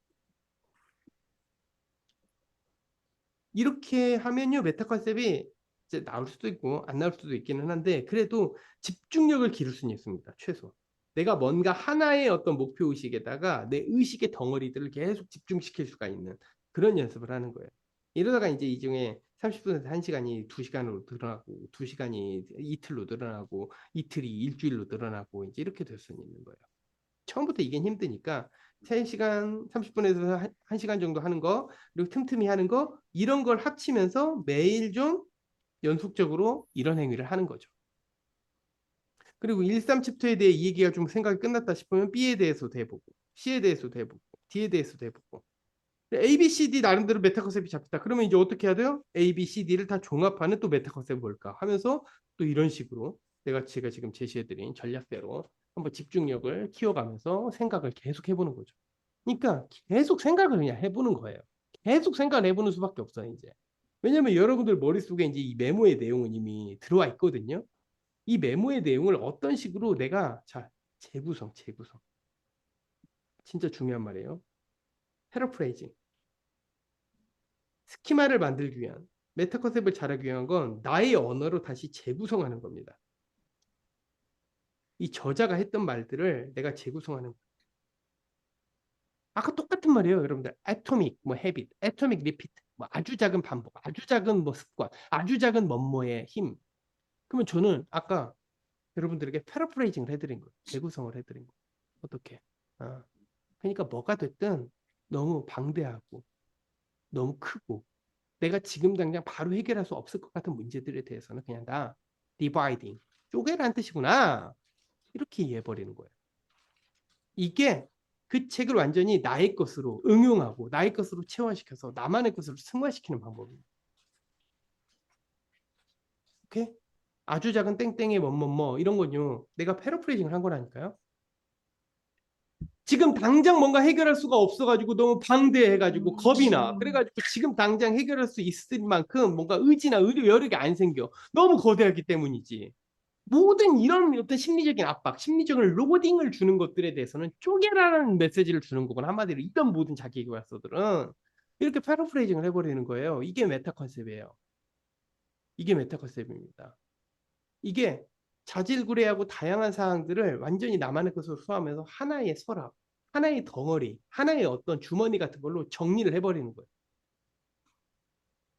이렇게 하면요, 메타 컨셉이 이제 나올 수도 있고 안 나올 수도 있기는 한데 그래도 집중력을 기를 수는 있습니다. 최소. 내가 뭔가 하나의 어떤 목표 의식에다가 내 의식의 덩어리들을 계속 집중시킬 수가 있는 그런 연습을 하는 거예요. 이러다가 이제 이 중에 30분에서 1시간이 2시간으로 늘어나고 2시간이 이틀로 늘어나고 이틀이 일주일로 늘어나고 이제 이렇게 될 수는 있는 거예요. 처음부터 이게 힘드니까 3시간 30분에서 1시간 정도 하는 거 그리고 틈틈이 하는 거 이런 걸 합치면서 매일 좀 연속적으로 이런 행위를 하는 거죠. 그리고 1, 3챕터에 대해 이 얘기가 좀 생각이 끝났다 싶으면 B에 대해서도 해보고 C에 대해서도 해보고 D에 대해서도 해보고 A, B, C, D 나름대로 메타 컨셉이 잡혔다. 그러면 이제 어떻게 해야 돼요? A, B, C, D를 다 종합하는 또 메타 컨셉이 뭘까 하면서 또 이런 식으로 제가 지금 제시해드린 전략대로 한번 집중력을 키워가면서 생각을 계속 해보는 거죠. 그러니까 계속 생각을 그냥 해보는 거예요. 계속 생각을 해보는 수밖에 없어요, 이제. 왜냐면 여러분들 머릿속에 이제 이 메모의 내용은 이미 들어와 있거든요. 이 메모의 내용을 어떤 식으로 내가, 자, 재구성. 진짜 중요한 말이에요. 패러프레이징. 스키마를 만들기 위한, 메타 컨셉을 잘하기 위한 건 나의 언어로 다시 재구성하는 겁니다. 이 저자가 했던 말들을 내가 재구성하는 거예요. 아까 똑같은 말이에요, 여러분들. 애토믹, 뭐 헤빗, 애토믹 리피트, 뭐 아주 작은 반복, 아주 작은 뭐 습관, 아주 작은 뭐뭐의 힘. 그러면 저는 아까 여러분들에게 패러프레이징을 해드린 거예요. 재구성을 해드린 거예요. 어떻게? 아, 그러니까 뭐가 됐든 너무 방대하고 너무 크고 내가 지금 당장 바로 해결할 수 없을 것 같은 문제들에 대해서는 그냥 다 디바이딩, 쪼개라는 뜻이구나. 이렇게 이해해버리는 거예요. 이게 그 책을 완전히 나의 것으로 응용하고 나의 것으로 체화시켜서 나만의 것으로 승화시키는 방법입니다. 오케이? 아주 작은 땡땡의 뭐뭐뭐 이런 건요. 내가 패러프레이징을 한 거라니까요. 지금 당장 뭔가 해결할 수가 없어가지고 너무 방대해가지고 겁이 나. 그래가지고 지금 당장 해결할 수 있을 만큼 뭔가 의지나 여력이 안 생겨. 너무 거대하기 때문이지. 모든 이런 어떤 심리적인 압박, 심리적인 로딩을 주는 것들에 대해서는 쪼개라는 메시지를 주는 거건 한마디로 이런 모든 자기계발서들은 이렇게 패러프레이징을 해버리는 거예요. 이게 메타 컨셉이에요. 이게 메타 컨셉입니다. 이게 자질구레하고 다양한 사항들을 완전히 나만의 것으로 수하면서 하나의 서랍, 하나의 덩어리, 하나의 어떤 주머니 같은 걸로 정리를 해버리는 거예요.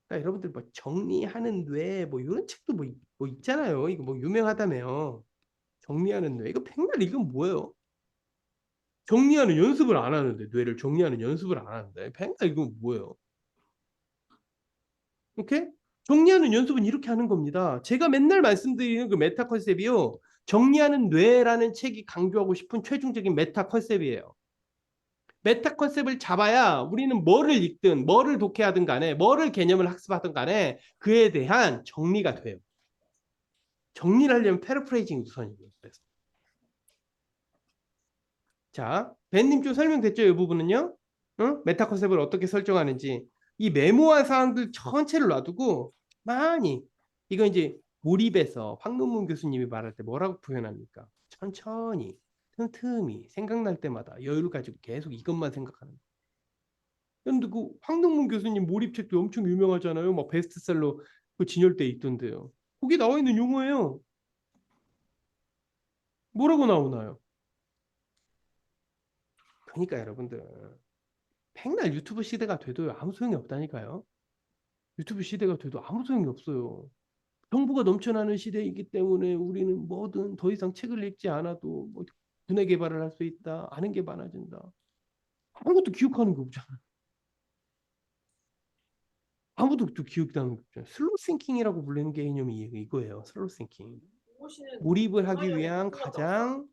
그러니까 여러분들 뭐 정리하는 뇌 뭐 이런 책도 뭐 있잖아요. 이거 뭐 유명하다며요. 정리하는 뇌. 이거 백날 이건 뭐예요? 정리하는 연습을 안 하는데 뇌를 정리하는 연습을 안 하는데 백날 이건 뭐예요? 오케이? 정리하는 연습은 이렇게 하는 겁니다. 제가 맨날 말씀드리는 그 메타 컨셉이요. 정리하는 뇌라는 책이 강조하고 싶은 최종적인 메타 컨셉이에요. 메타 컨셉을 잡아야 우리는 뭐를 읽든 뭐를 독해하든 간에 뭐를 개념을 학습하든 간에 그에 대한 정리가 돼요. 정리를 하려면 패러프레이징이 우선이에요. 그래서. 자, 벤님 좀 설명됐죠? 이 부분은요. 응? 메타 컨셉을 어떻게 설정하는지. 이 메모한 사항들 전체를 놔두고 많이 이거 이제 몰입해서 황문문 교수님이 말할 때 뭐라고 표현합니까? 천천히 틈틈이 생각날 때마다 여유를 가지고 계속 이것만 생각하는 거예요. 근데 그 황능문 교수님 몰입책도 엄청 유명하잖아요. 막 베스트셀러 그 진열대에 있던데요. 거기 나와 있는 용어예요. 뭐라고 나오나요? 그러니까 여러분들 백날 유튜브 시대가 돼도 아무 소용이 없다니까요. 유튜브 시대가 돼도 아무 소용이 없어요. 정보가 넘쳐나는 시대이기 때문에 우리는 뭐든 더 이상 책을 읽지 않아도 뭐 두뇌 개발을 할 수 있다. 아는 게 많아진다. 아무것도 기억하는 게 없잖아. 아무도 또 기억나는 게 없잖아. 슬로우 싱킹이라고 불리는 개념이 이거예요. 슬로우 싱킹. 몰입을 하기 위한 가장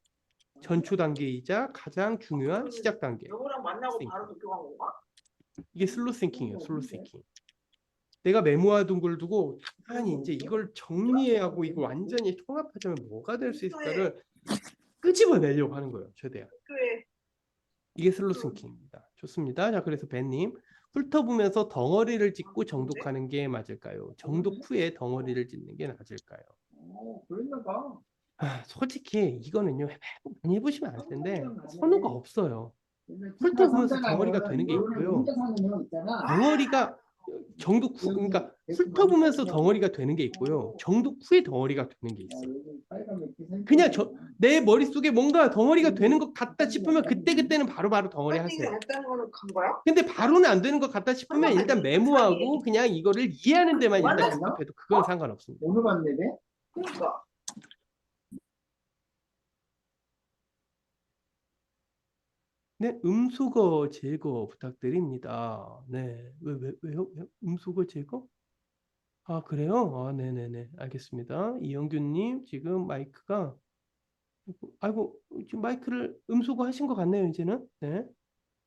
전초 단계이자 가장 중요한 시작 단계. 영호랑 만나고 바로 도쿄 간 건가? 이게 슬로우 싱킹이에요. 슬로우 싱킹. 내가 메모해둔 걸 두고 아니 이제 이걸 정리해야 하고 이거 완전히 통합하자면 뭐가 될 수 있을까를 끄집어내려고 하는 거예요. 최대한. 이게 슬로우 싱킹입니다. 좋습니다. 자, 그래서 벤님 훑어보면서 덩어리를 짓고 정독하는 게 맞을까요? 정독 후에 덩어리를 짓는 게 맞을까요? 그랬나봐. 솔직히 이거는요 많이 해보시면 알 텐데 선호가 없어요. 훑어보면서 덩어리가 되는 게 있고요. 덩어리가 정독 후, 그러니까 훑어보면서 덩어리가 되는 게 있고요. 정독 후에 덩어리가 되는 게 있어요. 그냥 내 머릿속에 뭔가 덩어리가 되는 것 같다 싶으면 그때는 바로바로 덩어리 하세요. 근데 바로는 안 되는 것 같다 싶으면 일단 메모하고 그냥 이거를 이해하는 데만 일단 집중해도 그건 상관없습니다. 오늘 봤네. 그러니까. 네, 음수거 제거 부탁드립니다. 네, 왜요? 음수거 제거? 아, 그래요? 아, 네네네. 알겠습니다. 이영규님, 지금 마이크가, 아이고, 지금 마이크를 음수거 하신 것 같네요, 이제는. 네,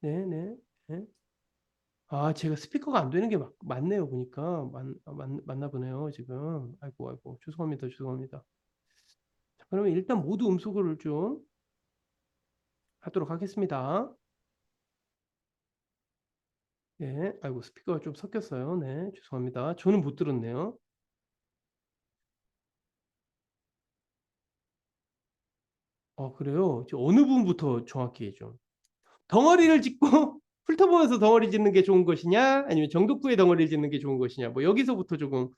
네네. 네. 아, 제가 스피커가 안 되는 게 맞네요, 보니까. 맞나 보네요, 지금. 아이고, 아이고. 죄송합니다, 죄송합니다. 자, 그러면 일단 모두 음수거를 좀 하도록 하겠습니다. 네, 아이고, 스피커가 좀 섞였어요. 네, 죄송합니다. 저는 못 들었네요. 그래요? 어느 부분부터 정확히 좀. 덩어리를 짓고 훑어보면서 덩어리 짓는 게 좋은 것이냐? 아니면 정독후에 덩어리 짓는 게 좋은 것이냐? 뭐 여기서부터 조금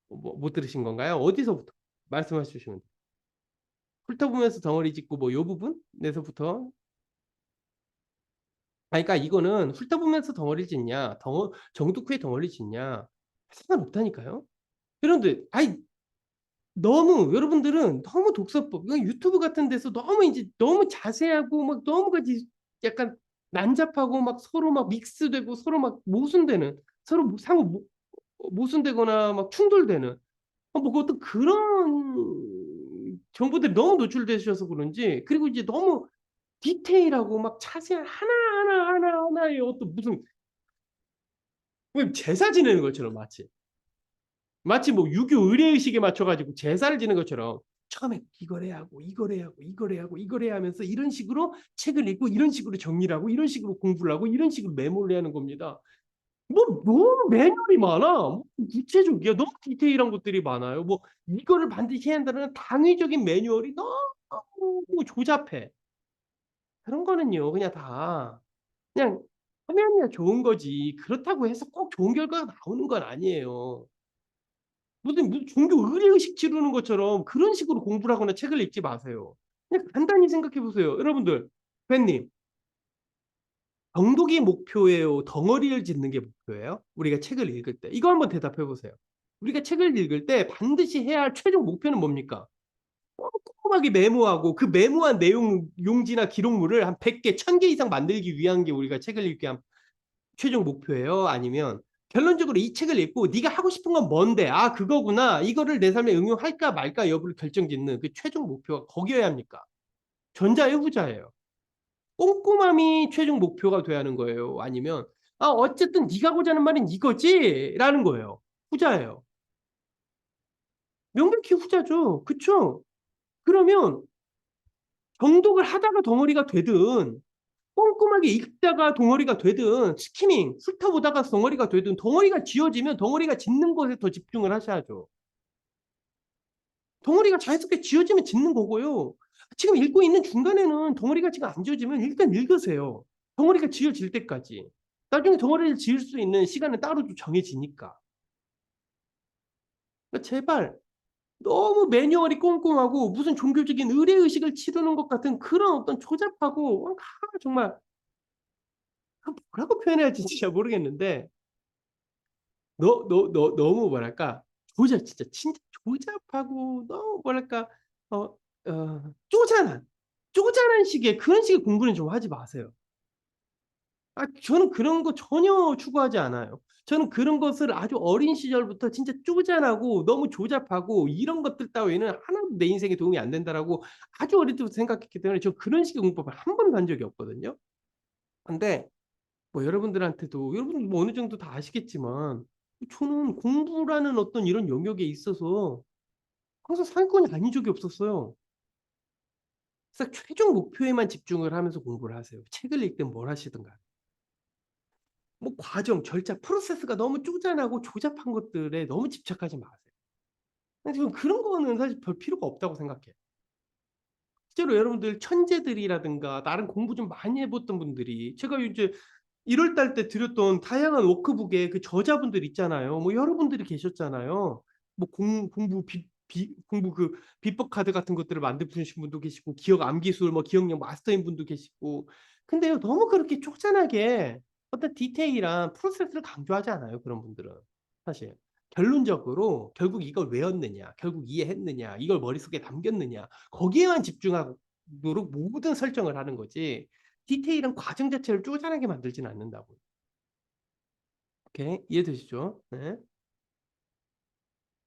못 들으신 건가요? 어디서부터 말씀해 주시면 돼요. 훑어보면서 덩어리 짓고 뭐 요 부분에서부터 그러니까 이거는 훑어보면서 덩어리 짓냐, 정독후에 덩어리 짓냐 상관없다니까요. 그런데 너무 여러분들은 너무 독서법, 유튜브 같은 데서 너무 이제 너무 자세하고 막 너무 가지 약간 난잡하고 막 서로 막 믹스되고 서로 막 모순되는 서로 상호 모순되거나 막 충돌되는 뭐 어떤 그런 정보들이 너무 노출되셔서 그런지 그리고 이제 너무 디테일하고 막 자세한 하나하나의 어떤 무슨 제사 지내는 것처럼 마치 뭐 유교 의례의식에 맞춰가지고 제사를 지는 것처럼 처음에 이걸 해야 하고 이걸 해야 하고 이걸 해야 하고 이걸 해야 하면서 이런 식으로 책을 읽고 이런 식으로 정리를 하고 이런 식으로 공부를 하고 이런 식으로 메모를 해야 하는 겁니다. 뭐 너무 매뉴얼이 많아. 뭐 구체적이야. 너무 디테일한 것들이 많아요. 뭐 이거를 반드시 해야 한다는 당위적인 매뉴얼이 너무 조잡해. 그런 거는요. 그냥 다 그냥 하면야 좋은 거지. 그렇다고 해서 꼭 좋은 결과가 나오는 건 아니에요. 무슨 종교 의례의식 치르는 것처럼 그런 식으로 공부를 하거나 책을 읽지 마세요. 그냥 간단히 생각해 보세요. 여러분들, 팬님, 정독이 목표예요? 덩어리를 짓는 게 목표예요? 우리가 책을 읽을 때. 이거 한번 대답해 보세요. 우리가 책을 읽을 때 반드시 해야 할 최종 목표는 뭡니까? 꼼꼼하게 메모하고 그 메모한 내용 용지나 기록물을 한 100개, 1000개 이상 만들기 위한 게 우리가 책을 읽기 위한 최종 목표예요? 아니면 결론적으로 이 책을 읽고 네가 하고 싶은 건 뭔데? 아, 그거구나. 이거를 내 삶에 응용할까 말까 여부를 결정짓는 그 최종 목표가 거기여야 합니까? 전자예요, 후자예요? 꼼꼼함이 최종 목표가 돼야 하는 거예요? 아니면 아, 어쨌든 네가 하고자 하는 말은 이거지? 라는 거예요. 후자예요. 명백히 후자죠. 그쵸? 그러면 정독을 하다가 덩어리가 되든 꼼꼼하게 읽다가 덩어리가 되든 스키밍, 훑어보다가 덩어리가 되든 덩어리가 지어지면 덩어리가 짓는 것에 더 집중을 하셔야죠. 덩어리가 자연스럽게 지어지면 짓는 거고요. 지금 읽고 있는 중간에는 덩어리가 지금 안 지어지면 일단 읽으세요. 덩어리가 지어질 때까지. 나중에 덩어리를 지을 수 있는 시간은 따로 좀 정해지니까. 그러니까 제발 너무 매뉴얼이 꼼꼼하고 무슨 종교적인 의례의식을 치르는 것 같은 그런 어떤 조잡하고 정말 뭐라고 표현해야 할지 진짜 모르겠는데 너무 뭐랄까 진짜 조잡하고 너무 뭐랄까 어, 쪼잔한 식의 그런 식의 공부는 좀 하지 마세요. 아, 저는 그런 거 전혀 추구하지 않아요. 저는 그런 것을 아주 어린 시절부터 진짜 쪼잔하고 너무 조잡하고 이런 것들 따위는 하나도 내 인생에 도움이 안 된다라고 아주 어릴 때부터 생각했기 때문에 저 그런 식의 공법을 한 번도 한 적이 없거든요. 근데 뭐 여러분들한테도 여러분 뭐 어느 정도 다 아시겠지만 저는 공부라는 어떤 이런 영역에 있어서 항상 상위권이 아닌 적이 없었어요. 그래서 최종 목표에만 집중을 하면서 공부를 하세요. 책을 읽든 뭘 하시든가. 뭐 과정, 절차, 프로세스가 너무 쪼잔하고 조잡한 것들에 너무 집착하지 마세요. 지금 그런 거는 사실 별 필요가 없다고 생각해요. 실제로 여러분들 천재들이라든가 나름 공부 좀 많이 해봤던 분들이 제가 이제 1월 달 때 드렸던 다양한 워크북에 그 저자분들 있잖아요. 뭐 여러분들이 계셨잖아요. 뭐 공부 그 비법 카드 같은 것들을 만드신 분도 계시고 기억 암기술 뭐 기억력 마스터인 분도 계시고 근데요 너무 그렇게 쪼잔하게 어떤 디테일한 프로세스를 강조하지 않아요. 그런 분들은 사실 결론적으로 결국 이걸 외웠느냐 결국 이해했느냐 이걸 머릿속에 남겼느냐 거기에만 집중하도록 모든 설정을 하는 거지 디테일한 과정 자체를 쪼잔하게 만들지는 않는다고. 오케이, 이해되시죠? 네.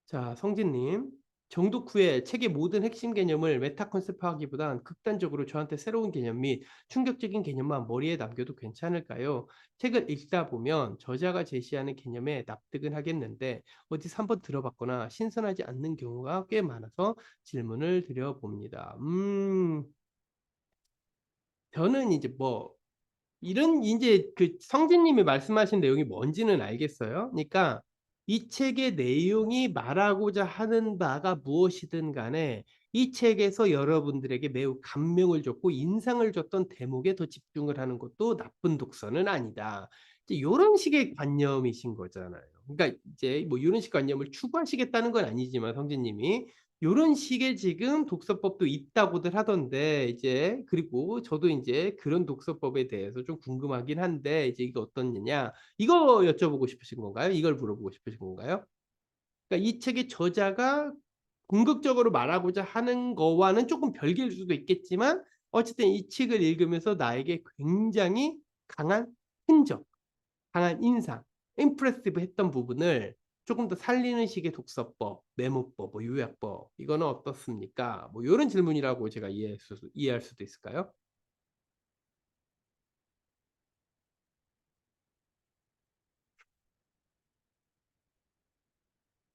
자, 성진님. 정독 후에 책의 모든 핵심 개념을 메타 컨셉화하기보단 극단적으로 저한테 새로운 개념 및 충격적인 개념만 머리에 남겨도 괜찮을까요? 책을 읽다 보면 저자가 제시하는 개념에 납득은 하겠는데 어디서 한번 들어봤거나 신선하지 않는 경우가 꽤 많아서 질문을 드려봅니다. 저는 이제 뭐 이런 이제 그 성진님이 말씀하신 내용이 뭔지는 알겠어요. 그러니까 이 책의 내용이 말하고자 하는 바가 무엇이든 간에 이 책에서 여러분들에게 매우 감명을 줬고 인상을 줬던 대목에 더 집중을 하는 것도 나쁜 독서는 아니다. 이제 이런 식의 관념이신 거잖아요. 그러니까 이제 뭐 이런 식 관념을 추구하시겠다는 건 아니지만 성진님이 요런 식의 지금 독서법도 있다고들 하던데 이제 그리고 저도 이제 그런 독서법에 대해서 좀 궁금하긴 한데 이제 이게 어떻느냐 이거 여쭤보고 싶으신 건가요? 이걸 물어보고 싶으신 건가요? 그러니까 이 책의 저자가 궁극적으로 말하고자 하는 거와는 조금 별개일 수도 있겠지만 어쨌든 이 책을 읽으면서 나에게 굉장히 강한 흔적 강한 인상, 임프레시브 했던 부분을 조금 더 살리는 식의 독서법, 메모법, 뭐 요약법 이거는 어떻습니까? 뭐 이런 질문이라고 제가 이해할 수도 있을까요?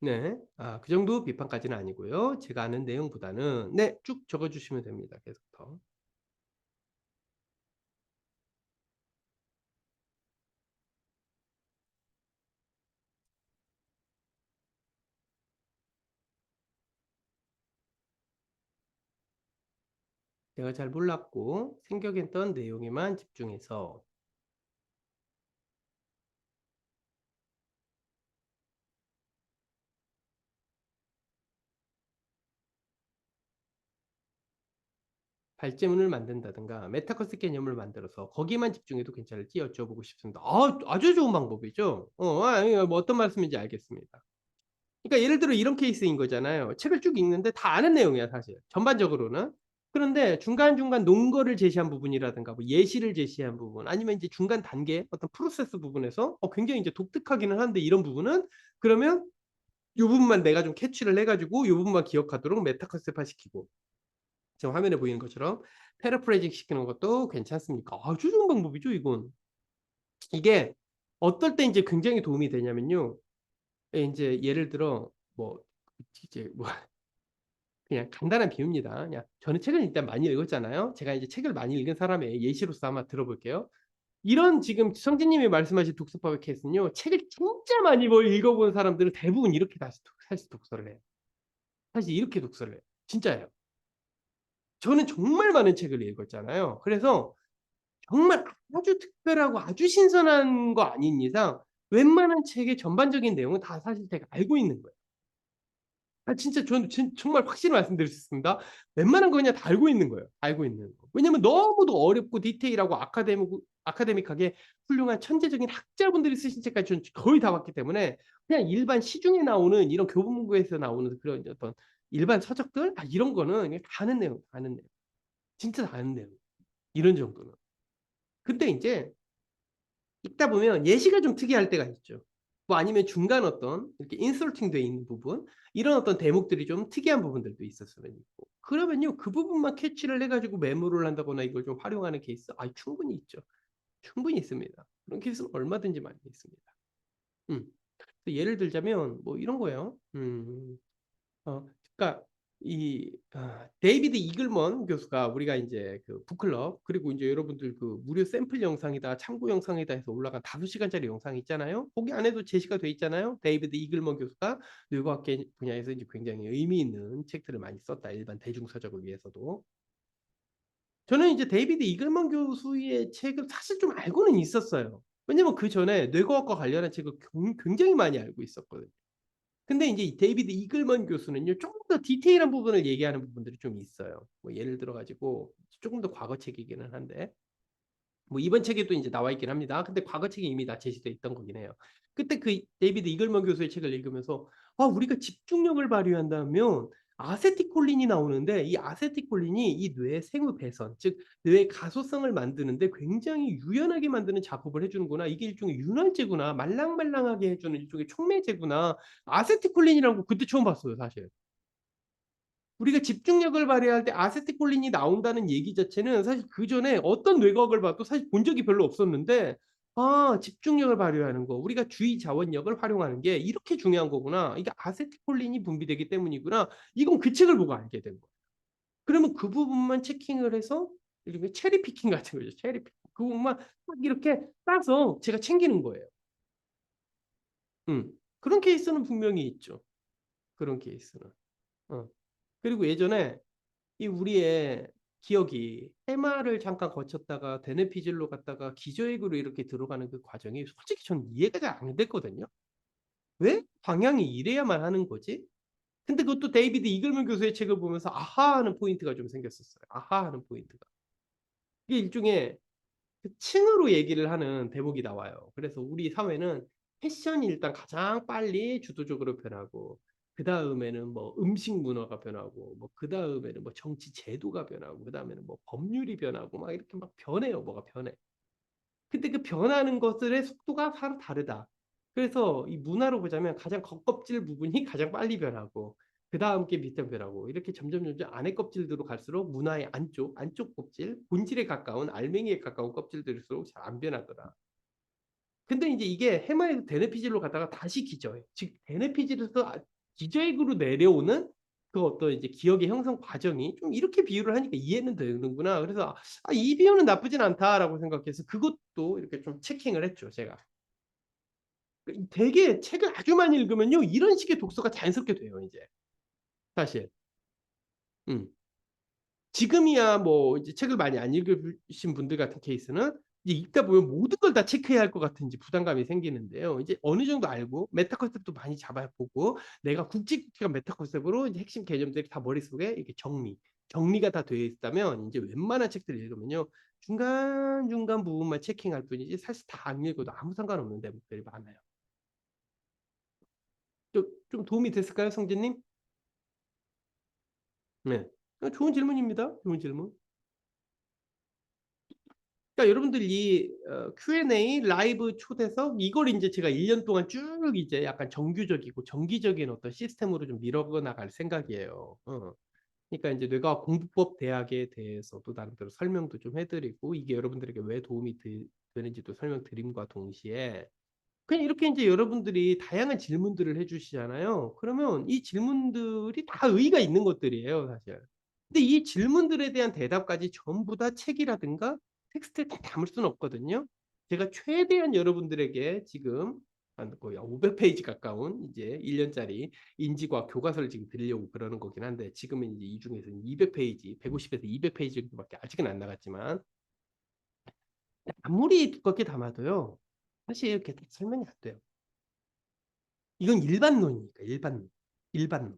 네, 아, 그 정도 비판까지는 아니고요. 제가 아는 내용보다는 네, 쭉 적어주시면 됩니다. 계속 더. 내가 잘 몰랐고 생각했던 내용에만 집중해서 발제문을 만든다든가 메타커스 개념을 만들어서 거기만 집중해도 괜찮을지 여쭤보고 싶습니다. 아, 아주 좋은 방법이죠. 뭐 어떤 말씀인지 알겠습니다. 그러니까 예를 들어 이런 케이스인 거잖아요. 책을 쭉 읽는데 다 아는 내용이야, 사실. 전반적으로는. 그런데 중간중간 논거를 제시한 부분이라든가 뭐 예시를 제시한 부분 아니면 이제 중간 단계 어떤 프로세스 부분에서 굉장히 이제 독특하기는 한데 이런 부분은 그러면 요 부분만 내가 좀 캐치를 해가지고 요 부분만 기억하도록 메타컨셉화 시키고 지금 화면에 보이는 것처럼 패러프레이징 시키는 것도 괜찮습니까? 아주 좋은 방법이죠, 이건. 이게 어떨 때 이제 굉장히 도움이 되냐면요. 이제 예를 들어 뭐 이제 뭐 그냥 간단한 비유입니다. 그냥 저는 책을 일단 많이 읽었잖아요. 제가 이제 책을 많이 읽은 사람의 예시로서 한번 들어볼게요. 이런 지금 성진님이 말씀하신 독서법의 케이스는요. 책을 진짜 많이 읽어본 사람들은 대부분 이렇게 다시 사실 독서를 해요. 사실 이렇게 독서를 해요. 진짜예요. 저는 정말 많은 책을 읽었잖아요. 그래서 정말 아주 특별하고 아주 신선한 거 아닌 이상 웬만한 책의 전반적인 내용은 다 사실 제가 알고 있는 거예요. 진짜 저는 정말 확실히 말씀드릴 수 있습니다. 웬만한 거 그냥 다 알고 있는 거예요. 알고 있는 거. 왜냐면 너무도 어렵고 디테일하고 아카데믹하게 훌륭한 천재적인 학자분들이 쓰신 책까지 저는 거의 다 봤기 때문에 그냥 일반 시중에 나오는 이런 교보문고에서 나오는 그런 어떤 일반 서적들 이런 거는 그냥 다 아는 내용, 다 아는 내용. 진짜 다 아는 내용. 이런 정도는. 근데 이제 읽다 보면 예시가 좀 특이할 때가 있죠. 뭐 아니면 중간 어떤 이렇게 인설팅 돼 있는 부분 이런 어떤 대목들이 좀 특이한 부분들도 있을 수는 있고 그러면요 그 부분만 캐치를 해가지고 메모를 한다거나 이걸 좀 활용하는 케이스 충분히 있죠. 충분히 있습니다. 그런 케이스는 얼마든지 많이 있습니다. 음. 예를 들자면 뭐 이런 거예요. 그러니까 데이비드 이글먼 교수가 우리가 이제 그 북클럽 그리고 이제 여러분들 그 무료 샘플 영상이다 참고 영상이다 해서 올라간 5시간짜리 영상 있잖아요. 거기 안에도 제시가 돼 있잖아요. 데이비드 이글먼 교수가 뇌과학계 분야에서 이제 굉장히 의미 있는 책들을 많이 썼다. 일반 대중서적을 위해서도. 저는 이제 데이비드 이글먼 교수의 책을 사실 좀 알고는 있었어요. 왜냐면 그 전에 뇌과학과 관련한 책을 굉장히 많이 알고 있었거든요. 근데 이제 이 데이비드 이글먼 교수는요, 조금 더 디테일한 부분을 얘기하는 부분들이 좀 있어요. 뭐 예를 들어 가지고 조금 더 과거 책이기는 한데 뭐 이번 책에도 이제 나와 있긴 합니다. 근데 과거 책에 이미 다 제시돼 있던 거긴 해요. 그때 그 데이비드 이글먼 교수의 책을 읽으면서 우리가 집중력을 발휘한다면 아세틸콜린이 나오는데 이 아세틸콜린이 이 뇌의 생후 배선, 즉 뇌의 가소성을 만드는데 굉장히 유연하게 만드는 작업을 해주는구나. 이게 일종의 윤활제구나. 말랑말랑하게 해주는 일종의 촉매제구나. 아세틸콜린이라는 거 그때 처음 봤어요, 사실. 우리가 집중력을 발휘할 때 아세틸콜린이 나온다는 얘기 자체는 사실 그 전에 어떤 뇌과학을 봐도 사실 본 적이 별로 없었는데 집중력을 발휘하는 거 우리가 주의 자원력을 활용하는 게 이렇게 중요한 거구나. 이게 아세틸콜린이 분비되기 때문이구나. 이건 그 책을 보고 알게 된 거예요. 그러면 그 부분만 체킹을 해서 이렇게 체리 피킹 같은 거죠. 체리 피킹. 그 부분만 딱 이렇게 따서 제가 챙기는 거예요. 그런 케이스는 분명히 있죠. 그런 케이스는. 어. 그리고 예전에 이 우리의 기억이 해마를 잠깐 거쳤다가 데네피질로 갔다가 기저액으로 이렇게 들어가는 그 과정이 솔직히 저는 이해가 잘 안 됐거든요. 왜 방향이 이래야만 하는 거지? 근데 그것도 데이비드 이글먼 교수의 책을 보면서 아하 하는 포인트가 좀 생겼었어요. 아하 하는 포인트가. 이게 일종의 그 층으로 얘기를 하는 대목이 나와요. 그래서 우리 사회는 패션이 일단 가장 빨리 주도적으로 변하고 그 다음에는 뭐 음식 문화가 변하고 뭐 그 다음에는 뭐 정치 제도가 변하고 그 다음에는 뭐 법률이 변하고 막 이렇게 막 변해요. 뭐가 변해. 근데 그 변하는 것들의 속도가 서로 다르다. 그래서 이 문화로 보자면 가장 겉껍질 부분이 가장 빨리 변하고 그 다음 게 밑에 변하고 이렇게 점점 안에 껍질들로 갈수록 문화의 안쪽 껍질 본질에 가까운 알맹이에 가까운 껍질들일수록 잘 안 변하더라. 근데 이제 이게 해마에서 데네피질로 가다가 다시 기저액 즉 데네피질에서 기저액으로 내려오는 그 어떤 이제 기억의 형성 과정이 좀 이렇게 비유를 하니까 이해는 되는구나. 그래서 이 비유는 나쁘진 않다라고 생각해서 그것도 이렇게 좀 체킹을 했죠, 제가. 되게 책을 아주 많이 읽으면요. 이런 식의 독서가 자연스럽게 돼요, 이제. 사실. 음. 지금이야 뭐 이제 책을 많이 안 읽으신 분들 같은 케이스는 이제 읽다 보면 모든 걸 다 체크해야 할 것 같은 이제 부담감이 생기는데요. 이제 어느 정도 알고 메타 컨셉도 많이 잡아보고 내가 굵직굵직한 메타 컨셉으로 이제 핵심 개념들이 다 머릿속에 이렇게 정리가 다 되어 있다면 이제 웬만한 책들을 읽으면요. 중간중간 부분만 체킹할 뿐이지 사실 다 안 읽어도 아무 상관없는 대목들이 많아요. 좀 도움이 됐을까요, 성진님? 네. 좋은 질문입니다. 좋은 질문. 그러니까 여러분들 이 Q&A 라이브 초대석 이걸 이제 제가 1년 동안 쭉 이제 약간 정규적이고 정기적인 어떤 시스템으로 좀 밀어 나갈 생각이에요. 그러니까 이제 뇌과학 공부법 대학에 대해서도 나름대로 설명도 좀 해드리고 이게 여러분들에게 왜 도움이 되는지도 설명드림과 동시에 그냥 이렇게 이제 여러분들이 다양한 질문들을 해주시잖아요. 그러면 이 질문들이 다 의의가 있는 것들이에요, 사실. 근데 이 질문들에 대한 대답까지 전부 다 책이라든가 텍스트에 다 담을 수는 없거든요. 제가 최대한 여러분들에게 지금 한 거의 500페이지 가까운 이제 1년짜리 인지과학 교과서를 지금 드리려고 그러는 거긴 한데 지금은 이제 이 중에서는 200페이지, 150에서 200페이지 정도밖에 아직은 안 나갔지만 아무리 두껍게 담아도요. 사실 이렇게 다 설명이 안 돼요. 이건 일반론이니까 일반론. 일반론.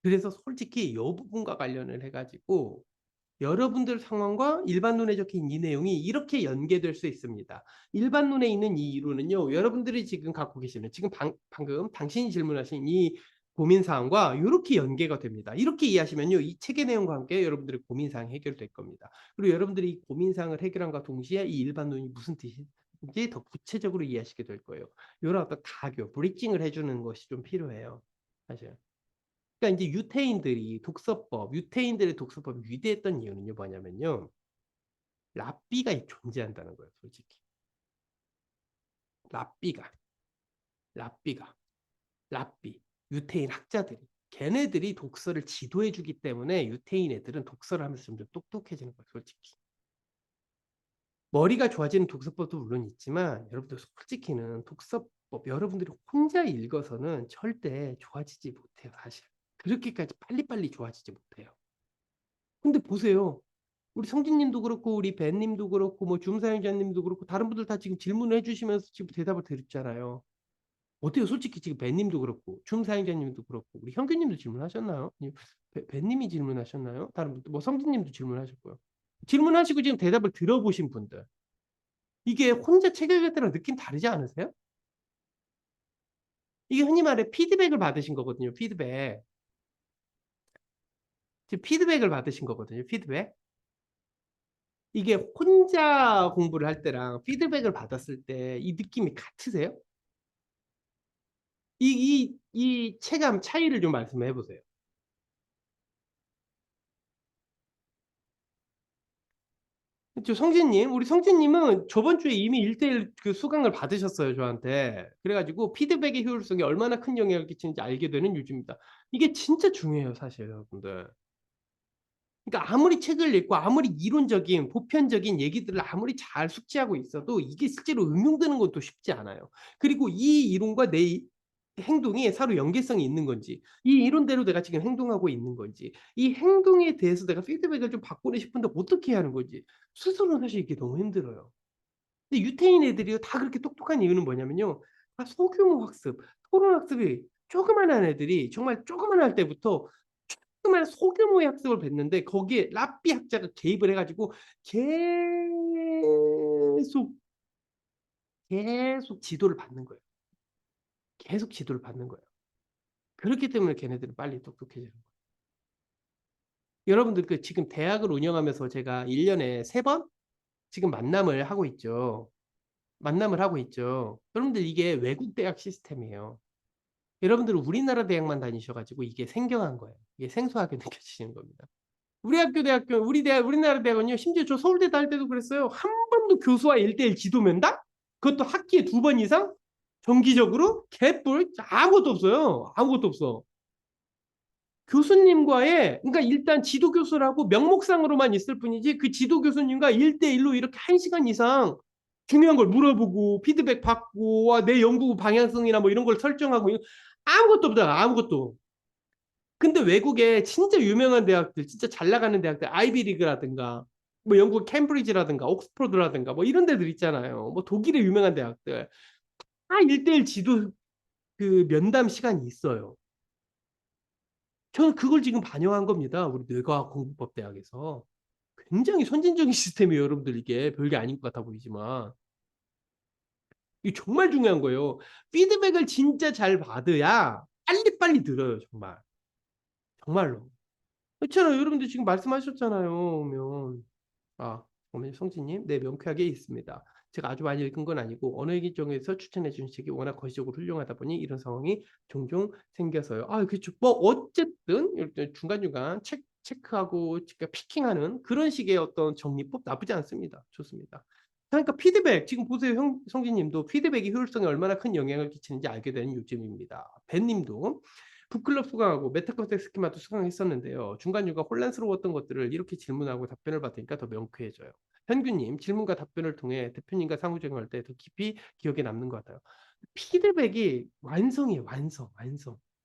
그래서 솔직히 이 부분과 관련을 해가지고 여러분들 상황과 일반론에 적힌 이 내용이 이렇게 연계될 수 있습니다. 일반론에 있는 이 이론은요. 여러분들이 지금 갖고 계시는 지금 방금 당신이 질문하신 이 고민사항과 이렇게 연계가 됩니다. 이렇게 이해하시면요. 이 책의 내용과 함께 여러분들의 고민사항이 해결될 겁니다. 그리고 여러분들이 이 고민사항을 해결함과 동시에 이 일반론이 무슨 뜻인지 더 구체적으로 이해하시게 될 거예요. 이런 어떤 가교, 브리징을 해주는 것이 좀 필요해요. 사실. 그러니까 이제 유태인들의 독서법이 위대했던 이유는요, 뭐냐면요. 랍비가 존재한다는 거예요, 솔직히. 랍비가, 랍비가, 랍비, 유태인 학자들이. 걔네들이 독서를 지도해주기 때문에 유태인 애들은 독서를 하면서 점점 똑똑해지는 거예요, 솔직히. 머리가 좋아지는 독서법도 물론 있지만 여러분들 솔직히는 독서법 여러분들이 혼자 읽어서는 절대 좋아지지 못해요, 사실. 그렇게까지 빨리빨리 좋아지지 못해요. 근데 보세요. 우리 성진님도 그렇고 우리 벤님도 그렇고 뭐 줌사용자님도 그렇고 다른 분들 다 지금 질문을 해주시면서 지금 대답을 드렸잖아요. 어때요? 솔직히 지금 벤님도 그렇고 줌사용자님도 그렇고 우리 현규님도 질문하셨나요? 벤님이 질문하셨나요? 다른 분들 뭐 성진님도 질문하셨고요. 질문하시고 지금 대답을 들어보신 분들 이게 혼자 책 읽을 때랑 느낌 다르지 않으세요? 이게 흔히 말해 피드백을 받으신 거거든요. 피드백. 지금 피드백을 받으신 거거든요. 피드백. 이게 혼자 공부를 할 때랑 피드백을 받았을 때 이 느낌이 같으세요? 이 체감 차이를 좀 말씀해 보세요. 그렇죠, 성진님. 우리 성진님은 저번 주에 이미 1대1 그 수강을 받으셨어요, 저한테. 그래가지고 피드백의 효율성이 얼마나 큰 영향을 끼치는지 알게 되는 요즘입니다. 이게 진짜 중요해요, 사실, 여러분들. 그러니까 아무리 책을 읽고 아무리 이론적인 보편적인 얘기들을 아무리 잘 숙지하고 있어도 이게 실제로 응용되는 것도 쉽지 않아요. 그리고 이 이론과 내 행동이 서로 연계성이 있는 건지 이 이론대로 내가 지금 행동하고 있는 건지 이 행동에 대해서 내가 피드백을 좀 받고는 싶은데 어떻게 해야 하는 건지 스스로는 사실 이게 너무 힘들어요. 근데 유태인 애들이요 다 그렇게 똑똑한 이유는 뭐냐면요. 다 소규모 학습, 토론 학습이 조그만한 애들이 정말 조그만할 때부터 조그만 소규모의 학습을 뱉는데 거기에 랍비 학자가 개입을 해가지고 계속 계속 지도를 받는 거예요. 계속 지도를 받는 거예요. 그렇기 때문에 걔네들은 빨리 똑똑해지는 거예요. 여러분들 그 지금 대학을 운영하면서 제가 1년에 3번 지금 만남을 하고 있죠. 만남을 하고 있죠. 여러분들 이게 외국 대학 시스템이에요. 여러분들은 우리나라 대학만 다니셔가지고 이게 생경한 거예요. 이게 생소하게 느껴지시는 겁니다. 우리나라 대학은요, 심지어 저 서울대 다닐 때도 그랬어요. 한 번도 교수와 1대1 지도 면담? 그것도 학기에 2번 이상? 정기적으로? 개뿔? 아무것도 없어요. 아무것도 없어. 교수님과의, 그러니까 일단 지도 교수라고 명목상으로만 있을 뿐이지 그 지도 교수님과 1대1로 이렇게 1시간 이상 중요한 걸 물어보고 피드백 받고 내 연구 방향성이나 뭐 이런 걸 설정하고 아무것도 없다. 아무것도. 근데 외국에 진짜 유명한 대학들, 진짜 잘 나가는 대학들, 아이비리그라든가, 뭐 영국 캠브리지라든가, 옥스퍼드라든가, 뭐 이런 데들 있잖아요. 뭐 독일의 유명한 대학들. 다 1대1 지도 그 면담 시간이 있어요. 저는 그걸 지금 반영한 겁니다. 우리 뇌과학 공부법 대학에서. 굉장히 선진적인 시스템이에요, 여러분들. 이게 별게 아닌 것 같아 보이지만. 이게 정말 중요한 거예요. 피드백을 진짜 잘 받아야 빨리빨리 들어요, 정말. 정말로. 그렇잖아요. 여러분들 지금 말씀하셨잖아요. 그러면 어머니 성진님, 네, 명쾌하게 있습니다. 제가 아주 많이 읽은 건 아니고 언어 기종에서 추천해 주신 책이 워낙 거시적으로 훌륭하다 보니 이런 상황이 종종 생겨서요. 그렇죠. 뭐 어쨌든 이렇게 중간중간 체크하고 그러니까 피킹하는 그런 식의 어떤 정리법 나쁘지 않습니다. 좋습니다. 그러니까 피드백 지금 보세요. 성진님도 피드백이 효율성에 얼마나 큰 영향을 끼치는지 알게 되는 요즘입니다. 벤님도 북클럽 수강하고 메타컨텍 스키마도 수강했었는데요. 중간중간 혼란스러웠던 것들을 이렇게 질문하고 답변을 받으니까 더 명쾌해져요. 현규님, 질문과 답변을 통해 대표님과 상호작용할 때 더 깊이 기억에 남는 것 같아요. 피드백이 완성이에요. 완성.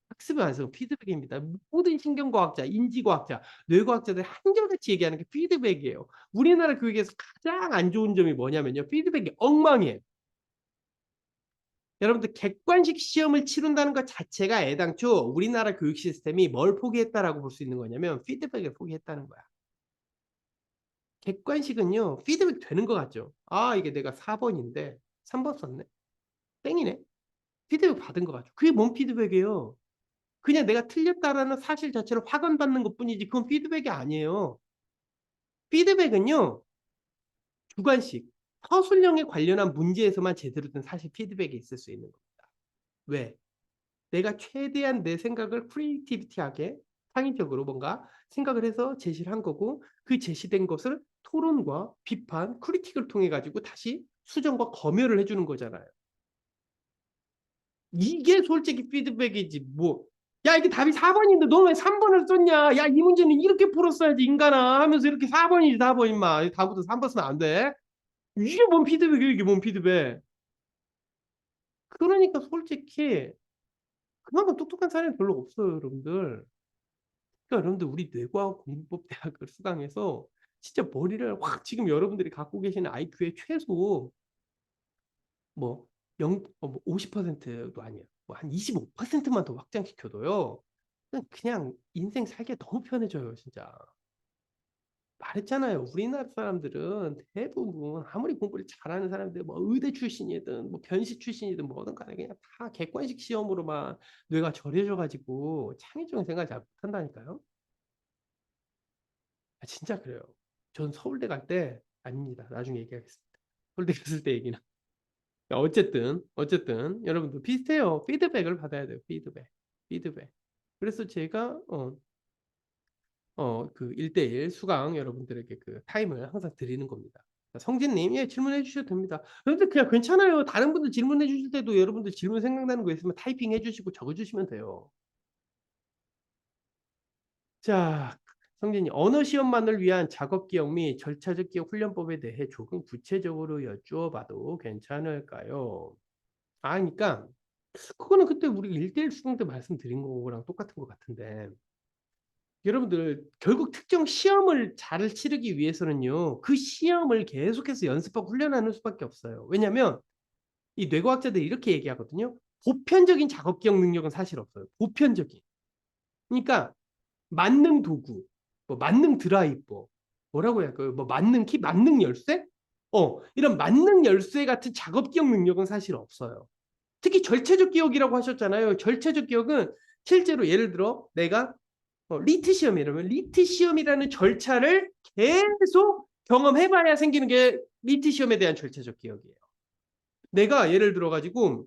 학습의 완성, 피드백입니다. 모든 신경과학자, 인지과학자, 뇌과학자들 한결같이 얘기하는 게 피드백이에요. 우리나라 교육에서 가장 안 좋은 점이 뭐냐면요. 피드백이 엉망이에요. 여러분들 객관식 시험을 치른다는 것 자체가 애당초 우리나라 교육 시스템이 뭘 포기했다라고 볼 수 있는 거냐면 피드백을 포기했다는 거야. 객관식은요. 피드백 되는 것 같죠. 이게 내가 4번인데 3번 썼네. 땡이네. 피드백 받은 것 같죠. 그게 뭔 피드백이에요. 그냥 내가 틀렸다라는 사실 자체를 확언받는 것뿐이지 그건 피드백이 아니에요. 피드백은요. 주관식, 서술형에 관련한 문제에서만 제대로 된 사실 피드백이 있을 수 있는 겁니다. 왜? 내가 최대한 내 생각을 크리에이티비티하게 창의적으로 뭔가 생각을 해서 제시를 한 거고 그 제시된 것을 토론과 비판, 크리틱을 통해 가지고 다시 수정과 검열을 해주는 거잖아요. 이게 솔직히 피드백이지 뭐. 야 이게 답이 4번인데 너 왜 3번을 썼냐. 야 이 문제는 이렇게 풀었어야지 인간아 하면서 이렇게 4번이지 4번 임마. 답부터 3번 쓰면 안 돼. 이게 뭔 피드백이야 이게 뭔 피드백. 그러니까 솔직히 그만큼 똑똑한 사람이 별로 없어요 여러분들. 그러니까 여러분들 우리 뇌과학 공부법 대학을 수강해서 진짜 머리를 확 지금 여러분들이 갖고 계시는 IQ의 최소 뭐 50%도 아니야. 뭐 한 25%만 더 확장시켜도요. 그냥 인생 살기 너무 편해져요, 진짜. 말했잖아요. 우리나라 사람들은 대부분 아무리 공부를 잘하는 사람들 뭐 의대 출신이든 뭐 변시 출신이든 뭐든 간에 그냥 다 객관식 시험으로만 뇌가 절여져 가지고 창의적인 생각을 잘 못한다니까요. 진짜 그래요. 전 서울대 갈 때 아닙니다. 나중에 얘기하겠습니다. 서울대 갔을 때 얘기는. 어쨌든 여러분들 비슷해요. 피드백을 받아야 돼요. 피드백. 그래서 제가 그 1대1 수강 여러분들에게 그 타임을 항상 드리는 겁니다. 성진님, 예, 질문해 주셔도 됩니다. 그런데 그냥 괜찮아요. 다른 분들 질문해 주실 때도 여러분들 질문 생각나는 거 있으면 타이핑 해주시고 적어주시면 돼요. 자, 성진이 언어 시험만을 위한 작업 기억 및 절차적 기억 훈련법에 대해 조금 구체적으로 여쭈어봐도 괜찮을까요? 그러니까 그거는 그때 우리 1대1 수강 때 말씀드린 거랑 똑같은 것 같은데 여러분들 결국 특정 시험을 잘 치르기 위해서는요. 그 시험을 계속해서 연습하고 훈련하는 수밖에 없어요. 왜냐하면 이 뇌과학자들이 이렇게 얘기하거든요. 보편적인 작업 기억 능력은 사실 없어요. 보편적인. 그러니까 만능 도구, 뭐 만능 드라이버, 뭐라고 해야 할까요? 뭐 만능 키, 만능 열쇠? 이런 만능 열쇠 같은 작업 기억 능력은 사실 없어요. 특히 절차적 기억이라고 하셨잖아요. 절차적 기억은 실제로 예를 들어 내가 리트 시험이라면 리트 시험이라는 절차를 계속 경험해봐야 생기는 게 리트 시험에 대한 절차적 기억이에요. 내가 예를 들어 가지고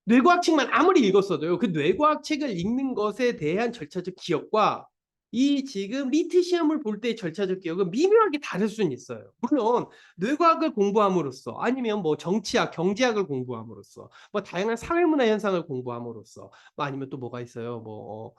뇌과학 책만 아무리 읽었어도요. 그 뇌과학 책을 읽는 것에 대한 절차적 기억과 이 지금 리트 시험을 볼 때의 절차적 기억은 미묘하게 다를 수는 있어요. 물론 뇌과학을 공부함으로써 아니면 뭐 정치학, 경제학을 공부함으로써 뭐 다양한 사회문화 현상을 공부함으로써 뭐 아니면 또 뭐가 있어요. 뭐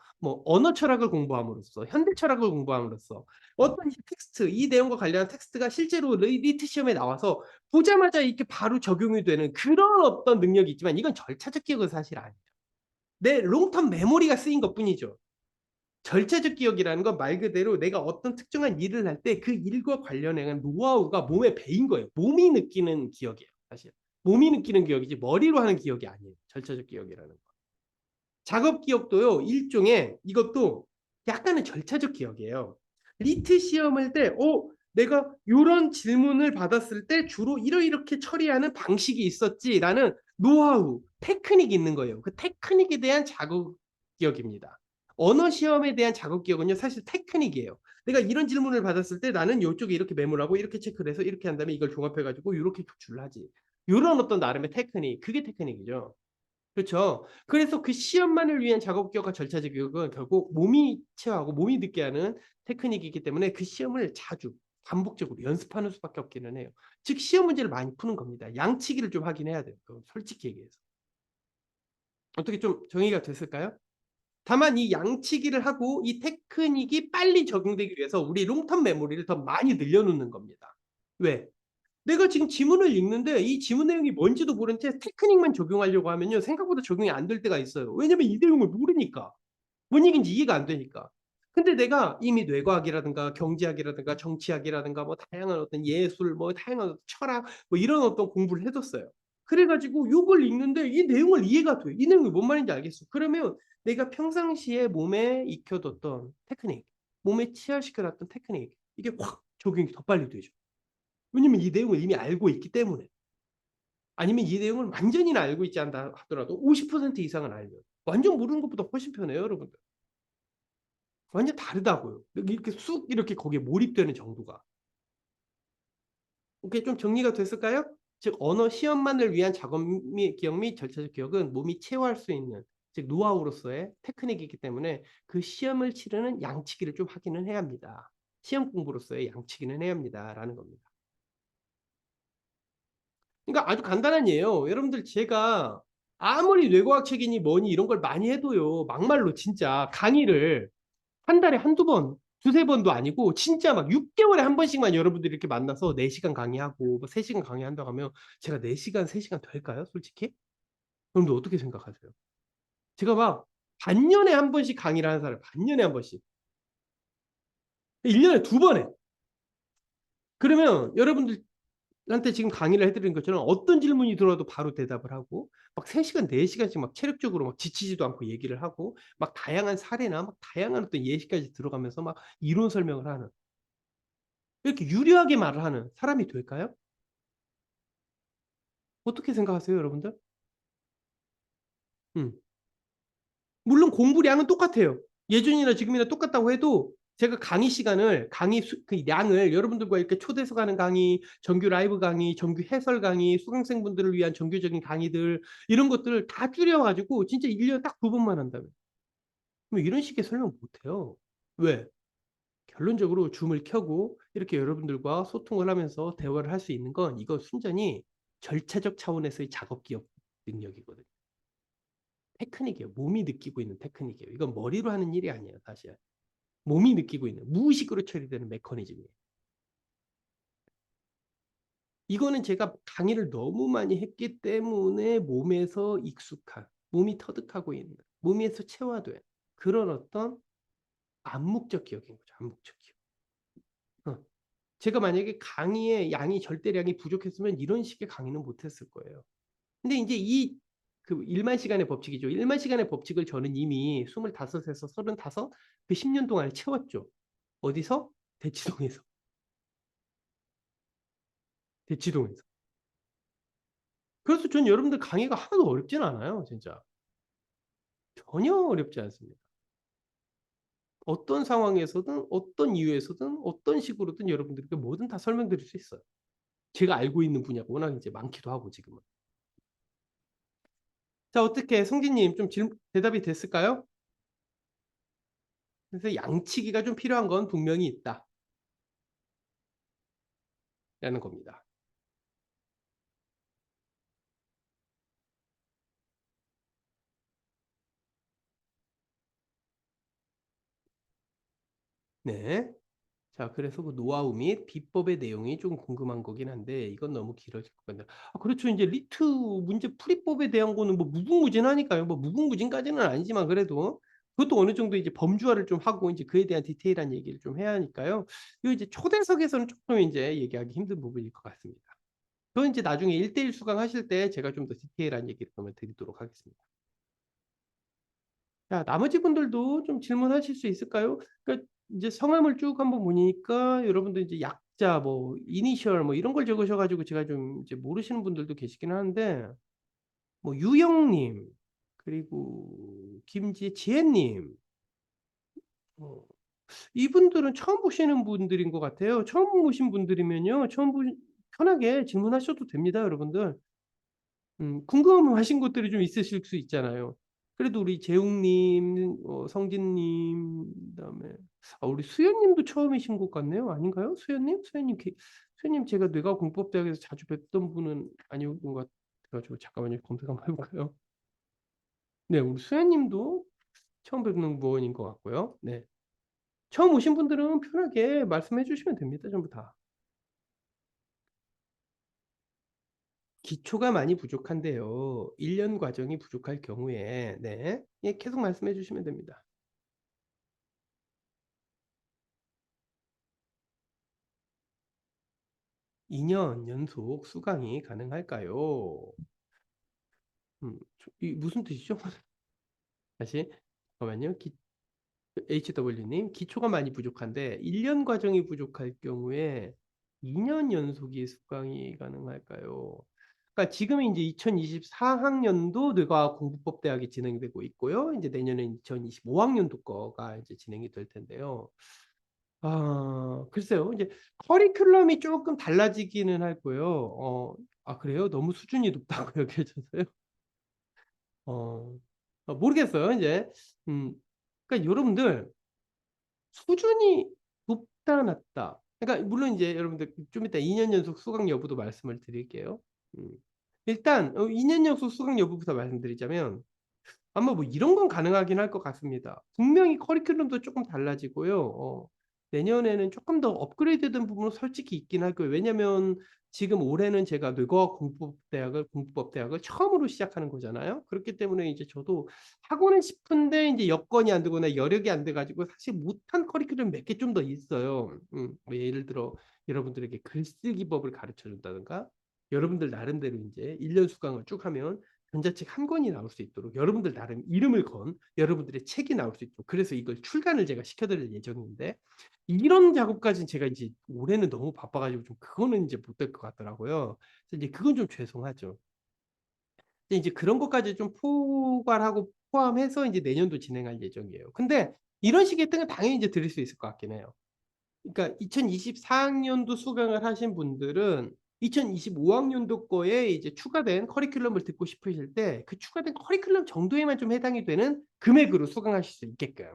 언어 철학을 공부함으로써 현대 철학을 공부함으로써 어떤 텍스트 이 내용과 관련한 텍스트가 실제로 리트 시험에 나와서 보자마자 이렇게 바로 적용이 되는 그런 어떤 능력이 있지만 이건 절차적 기억은 사실 아니에요. 내 롱텀 메모리가 쓰인 것뿐이죠. 절차적 기억이라는 건 말 그대로 내가 어떤 특정한 일을 할 때 그 일과 관련한 노하우가 몸에 배인 거예요. 몸이 느끼는 기억이에요. 사실. 몸이 느끼는 기억이지 머리로 하는 기억이 아니에요. 절차적 기억이라는 거. 작업 기억도요. 일종의 이것도 약간의 절차적 기억이에요. 리트 시험을 때 내가 이런 질문을 받았을 때 주로 이렇게 처리하는 방식이 있었지라는 노하우, 테크닉이 있는 거예요. 그 테크닉에 대한 작업 기억입니다. 언어 시험에 대한 작업 기억은요, 사실 테크닉이에요. 내가 이런 질문을 받았을 때 나는 이쪽에 이렇게 메모를 하고 이렇게 체크를 해서 이렇게 한 다음에 이걸 종합해가지고 이렇게 교출을 하지. 이런 어떤 나름의 테크닉, 그게 테크닉이죠. 그렇죠. 그래서 그 시험만을 위한 작업 기억과 절차적 기억은 결국 몸이 체화하고 몸이 느끼게 하는 테크닉이기 때문에 그 시험을 자주 반복적으로 연습하는 수밖에 없기는 해요. 즉 시험 문제를 많이 푸는 겁니다. 양치기를 좀 하긴 해야 돼요. 솔직히 얘기해서. 어떻게 좀 정의가 됐을까요? 다만 이 양치기를 하고 이 테크닉이 빨리 적용되기 위해서 우리 롱텀 메모리를 더 많이 늘려놓는 겁니다. 왜? 내가 지금 지문을 읽는데 이 지문 내용이 뭔지도 모른 채 테크닉만 적용하려고 하면요, 생각보다 적용이 안 될 때가 있어요. 왜냐면 이 내용을 모르니까. 뭔 얘기인지 이해가 안 되니까. 근데 내가 이미 뇌과학이라든가 경제학이라든가 정치학이라든가 뭐 다양한 어떤 예술, 뭐 다양한 철학, 뭐 이런 어떤 공부를 해뒀어요. 그래가지고 요걸 읽는데 이 내용을 이해가 돼. 이 내용이 뭔 말인지 알겠어. 그러면 내가 평상시에 몸에 익혀뒀던 테크닉, 몸에 치열시켜놨던 테크닉, 이게 확 적용이 더 빨리 되죠. 왜냐면 이 내용을 이미 알고 있기 때문에. 아니면 이 내용을 완전히 알고 있지 않다 하더라도 50% 이상은 알면. 완전 모르는 것보다 훨씬 편해요, 여러분들. 완전 다르다고요. 이렇게 쑥 이렇게 거기에 몰입되는 정도가. 이게 좀 정리가 됐을까요? 즉 언어 시험만을 위한 작업 및 기억 및 절차적 기억은 몸이 체화할 수 있는, 즉 노하우로서의 테크닉이기 때문에 그 시험을 치르는 양치기를 좀 하기는 해야 합니다. 시험 공부로서의 양치기는 해야 합니다라는 겁니다. 그러니까 아주 간단한 예요. 여러분들 제가 아무리 뇌과학 책이니 뭐니 이런 걸 많이 해도요, 막말로 진짜 강의를 한 달에 한두 번, 두세 번도 아니고 진짜 막 6개월에 한 번씩만 여러분들이 이렇게 만나서 4시간 강의하고 뭐 3시간 강의한다고 하면 제가 4시간, 3시간 될까요? 솔직히? 여러분들 어떻게 생각하세요? 제가 막 반년에 한 번씩 강의를 하는 사람, 반년에 한 번씩. 1년에 두 번 해. 그러면 여러분들한테 지금 강의를 해드린 것처럼 어떤 질문이 들어와도 바로 대답을 하고 막 3시간, 4시간씩 막 체력적으로 막 지치지도 않고 얘기를 하고 막 다양한 사례나 막 다양한 어떤 예시까지 들어가면서 막 이론 설명을 하는, 이렇게 유려하게 말을 하는 사람이 될까요? 어떻게 생각하세요, 여러분들? 음. 물론 공부량은 똑같아요. 예전이나 지금이나 똑같다고 해도 제가 강의 시간을, 그 양을 여러분들과 이렇게 초대석 하는 강의, 정규 라이브 강의, 정규 해설 강의, 수강생분들을 위한 정규적인 강의들, 이런 것들을 다 줄여가지고 진짜 1년에 딱 두 번만 한다면. 그럼 이런 식의 설명 못해요. 왜? 결론적으로 줌을 켜고 이렇게 여러분들과 소통을 하면서 대화를 할 수 있는 건 이거 순전히 절차적 차원에서의 작업 기억 능력이거든요. 테크닉이에요. 몸이 느끼고 있는 테크닉이에요. 이건 머리로 하는 일이 아니에요, 사실. 몸이 느끼고 있는, 무의식으로 처리되는 메커니즘이에요. 이거는 제가 강의를 너무 많이 했기 때문에 몸에서 익숙한, 몸이 터득하고 있는, 몸에서 체화된 그런 어떤 암묵적 기억인 거죠. 암묵적 기억. 제가 만약에 강의의 양이, 절대량이 부족했으면 이런 식의 강의는 못했을 거예요. 근데 이제 그 1만 시간의 법칙이죠. 1만 시간의 법칙을 저는 이미 25에서 35, 그 10년 동안에 채웠죠. 어디서? 대치동에서. 대치동에서. 그래서 전 여러분들 강의가 하나도 어렵진 않아요, 진짜. 전혀 어렵지 않습니다. 어떤 상황에서든, 어떤 이유에서든, 어떤 식으로든 여러분들께 뭐든 다 설명드릴 수 있어요. 제가 알고 있는 분야가 워낙 이제 많기도 하고, 지금은. 자, 어떻게, 성진님, 좀 대답이 됐을까요? 그래서 양치기가 좀 필요한 건 분명히 있다. 라는 겁니다. 네. 자, 그래서 그 노하우 및 비법의 내용이 좀 궁금한 거긴 한데, 이건 너무 길어질 것 같네요. 그렇죠. 이제 리트 문제 풀이법에 대한 거는 뭐 무궁무진하니까요. 뭐 무궁무진까지는 아니지만 그래도 그것도 어느 정도 이제 범주화를 좀 하고 이제 그에 대한 디테일한 얘기를 좀 해야 하니까요. 이거 이제 초대석에서는 조금 이제 얘기하기 힘든 부분일 것 같습니다. 그건 이제 나중에 1대1 수강하실 때 제가 좀 더 디테일한 얘기를 그러면 드리도록 하겠습니다. 자, 나머지 분들도 좀 질문하실 수 있을까요? 그러니까 이제 성함을 쭉 한번 보니까 여러분들 이제 약자, 뭐 이니셜 뭐 이런 걸 적으셔가지고 제가 좀 이제 모르시는 분들도 계시긴 하는데, 뭐 유영님, 그리고 지혜님, 어, 이분들은 처음 보시는 분들인 것 같아요. 처음 보신 분들이면요. 편하게 질문하셔도 됩니다, 여러분들. 궁금하신 것들이 좀 있으실 수 있잖아요. 그래도 우리 재웅님, 성진님, 그다음에 우리 수연님도 처음이신 것 같네요. 아닌가요? 수연님? 수연님 제가 뇌과공법대학에서 자주 뵙던 분은 아니었던 것 같아가지고 잠깐만요. 검색 한번 해볼까요? 네, 우리 수연님도 처음 뵙는 분인 것 같고요. 네. 처음 오신 분들은 편하게 말씀해 주시면 됩니다. 전부 다. 기초가 많이 부족한데요. 1년 과정이 부족할 경우에, 네. 예, 계속 말씀해 주시면 됩니다. 2년 연속 수강이 가능할까요? 무슨 뜻이죠? 다시, 잠깐만요. HW님, 기초가 많이 부족한데 1년 과정이 부족할 경우에 2년 연속이 수강이 가능할까요? 그러니까 지금은 이제 2024학년도 뇌과학공부법대학이 진행되고 있고요. 이제 내년에 2025학년도 거가 이제 진행이 될 텐데요. 글쎄요. 이제 커리큘럼이 조금 달라지기는 할 거예요. 그래요? 너무 수준이 높다고 여겨져서요? 어, 모르겠어요. 이제, 음, 그러니까 여러분들 수준이 높다, 낮다. 그러니까 물론 이제 여러분들 좀 이따 2년 연속 수강 여부도 말씀을 드릴게요. 음. 일단 2년 연속 수강 여부부터 말씀드리자면 아마 뭐 이런 건 가능하긴 할 것 같습니다. 분명히 커리큘럼도 조금 달라지고요. 내년에는 조금 더 업그레이드된 부분은 솔직히 있긴 할 거예요. 왜냐면 지금 올해는 제가 뇌과학 공부법대학을 처음으로 시작하는 거잖아요. 그렇기 때문에 이제 저도 하고는 싶은데 이제 여건이 안 되거나 여력이 안 돼가지고 사실 못한 커리큘럼 몇 개 좀 더 있어요. 뭐 예를 들어 여러분들에게 글쓰기법을 가르쳐 준다든가 여러분들 나름대로 이제 1년 수강을 쭉 하면 전자책 한 권이 나올 수 있도록 여러분들 나름 이름을 건 여러분들의 책이 나올 수 있도록 그래서 이걸 출간을 제가 시켜드릴 예정인데 이런 작업까지는 제가 이제 올해는 너무 바빠가지고 좀 그거는 이제 못 될 것 같더라고요. 그래서 이제 그건 좀 죄송하죠. 근데 이제 그런 것까지 좀 포괄하고 포함해서 이제 내년도 진행할 예정이에요. 근데 이런 식의 혜택은 당연히 이제 드릴 수 있을 것 같긴 해요. 그러니까 2024학년도 수강을 하신 분들은 2025학년도 거에 이제 추가된 커리큘럼을 듣고 싶으실 때 그 추가된 커리큘럼 정도에만 좀 해당이 되는 금액으로 수강하실 수 있게끔.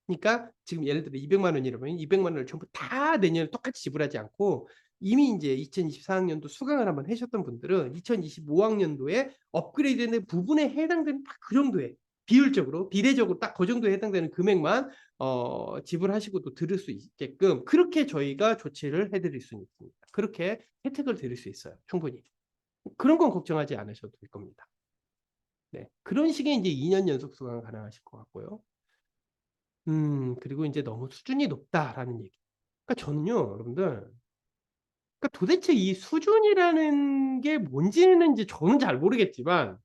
그러니까 지금 예를 들어 200만 원이라면 200만 원을 전부 다 내년에 똑같이 지불하지 않고 이미 이제 2024학년도 수강을 한번 하셨던 분들은 2025학년도에 업그레이드된 부분에 해당되는 딱 그 정도의 비율적으로 비례적으로 딱 그 정도에 해당되는 금액만 지불하시고 또 들을 수 있게끔 그렇게 저희가 조치를 해드릴 수 있습니다. 그렇게 혜택을 드릴 수 있어요. 충분히. 그런 건 걱정하지 않으셔도 될 겁니다. 네. 그런 식의 이제 2년 연속 수강 가능하실 것 같고요. 그리고 이제 너무 수준이 높다라는 얘기. 그러니까 저는요, 여러분들, 그러니까 도대체 이 수준이라는 게 뭔지는 이제 저는 잘 모르겠지만,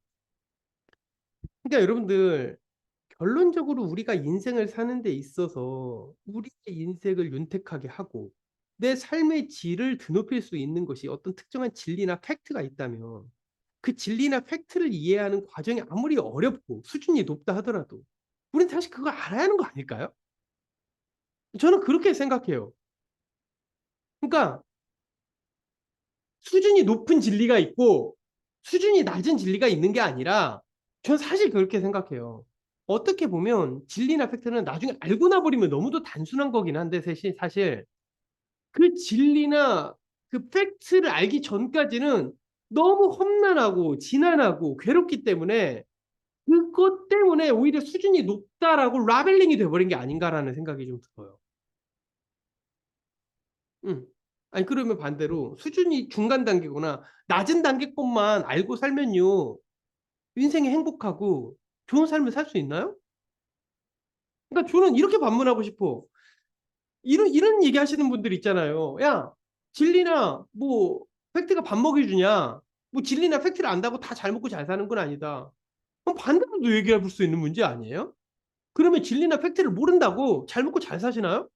그러니까 여러분들, 결론적으로 우리가 인생을 사는 데 있어서 우리의 인생을 윤택하게 하고 내 삶의 질을 드높일 수 있는 것이 어떤 특정한 진리나 팩트가 있다면 그 진리나 팩트를 이해하는 과정이 아무리 어렵고 수준이 높다 하더라도 우리는 사실 그거 알아야 하는 거 아닐까요? 저는 그렇게 생각해요. 그러니까 수준이 높은 진리가 있고 수준이 낮은 진리가 있는 게 아니라 전 사실 그렇게 생각해요. 어떻게 보면 진리나 팩트는 나중에 알고 나버리면 너무도 단순한 거긴 한데 사실 그 진리나 그 팩트를 알기 전까지는 너무 험난하고 지난하고 괴롭기 때문에 그것 때문에 오히려 수준이 높다라고 라벨링이 돼버린 게 아닌가라는 생각이 좀 들어요. 음. 아니 그러면 반대로 수준이 중간 단계거나 낮은 단계 것만 알고 살면요 인생이 행복하고 좋은 삶을 살 수 있나요? 그러니까 저는 이렇게 반문하고 싶어. 이런 얘기 하시는 분들 있잖아요. 야, 진리나 뭐 팩트가 밥 먹여주냐? 뭐 진리나 팩트를 안다고 다 잘 먹고 잘 사는 건 아니다. 그럼 반대로도 얘기해 볼 수 있는 문제 아니에요? 그러면 진리나 팩트를 모른다고 잘 먹고 잘 사시나요?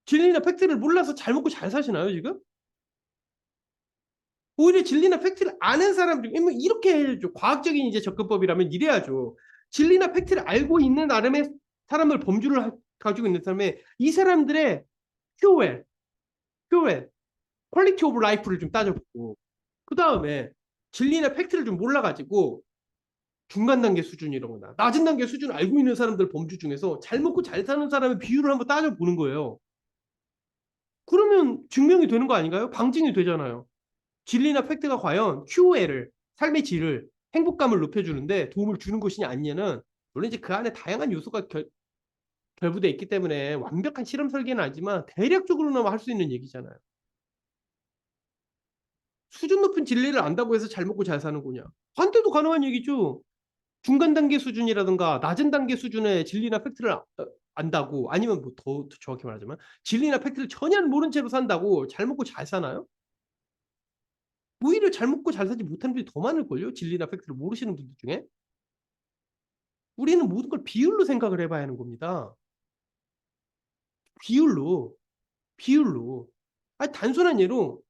진리나 팩트를 몰라서 잘 먹고 잘 사시나요, 지금? 오히려 진리나 팩트를 아는 사람들, 이렇게 해야죠. 과학적인 이제 접근법이라면 이래야죠. 진리나 팩트를 알고 있는 나름의 사람을 범주를 가지고 있는 사람의 이 사람들의 QOL, QOL, 퀄리티 오브 라이프를 좀 따져보고 그 다음에 진리나 팩트를 좀 몰라가지고 중간 단계 수준 이런 거나 낮은 단계 수준 알고 있는 사람들 범주 중에서 잘 먹고 잘 사는 사람의 비율을 한번 따져보는 거예요. 그러면 증명이 되는 거 아닌가요? 방증이 되잖아요. 진리나 팩트가 과연 QOL을, 삶의 질을, 행복감을 높여주는데 도움을 주는 것이냐 아니냐는 물론 이제 그 안에 다양한 요소가 결부돼 있기 때문에 완벽한 실험 설계는 아니지만 대략적으로나마 할 수 있는 얘기잖아요. 수준 높은 진리를 안다고 해서 잘 먹고 잘 사는 거냐? 반대도 가능한 얘기죠. 중간 단계 수준이라든가 낮은 단계 수준의 진리나 팩트를 안다고 아니면 뭐 더 정확히 말하자면 진리나 팩트를 전혀 모른 채로 산다고 잘 먹고 잘 사나요? 오히려 잘 먹고 잘 사지 못하는 분들이 더 많을걸요? 진리나 팩트를 모르시는 분들 중에. 우리는 모든 걸 비율로 생각을 해봐야 하는 겁니다. 비율로. 비율로. 아니, 단순한 예로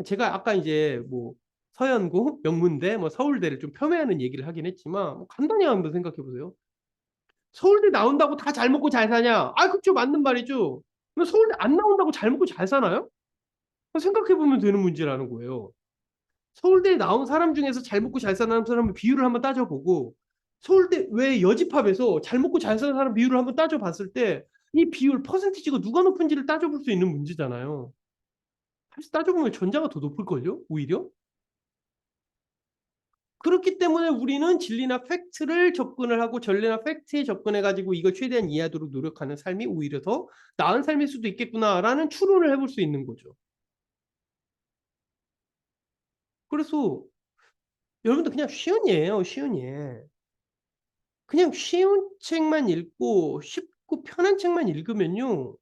제가 아까 이제 뭐 서연고, 명문대, 뭐 서울대를 좀 폄훼하는 얘기를 하긴 했지만 뭐 간단히 한번 생각해 보세요. 서울대 나온다고 다 잘 먹고 잘 사냐? 아, 그쵸, 맞는 말이죠. 그럼 서울대 안 나온다고 잘 먹고 잘 사나요? 생각해 보면 되는 문제라는 거예요. 서울대에 나온 사람 중에서 잘 먹고 잘 사는 사람의 비율을 한번 따져보고 서울대 왜 여집합에서 잘 먹고 잘 사는 사람 비율을 한번 따져봤을 때 이 비율 퍼센티지가 누가 높은지를 따져볼 수 있는 문제잖아요. 사실 따져보면 전자가 더 높을걸요? 오히려? 그렇기 때문에 우리는 진리나 팩트를 접근을 하고 전례나 팩트에 접근해가지고 이걸 최대한 이해하도록 노력하는 삶이 오히려 더 나은 삶일 수도 있겠구나라는 추론을 해볼 수 있는 거죠. 그래서 여러분들 그냥 쉬운 예예요. 쉬운 예. 그냥 쉬운 책만 읽고 쉽고 편한 책만 읽으면요.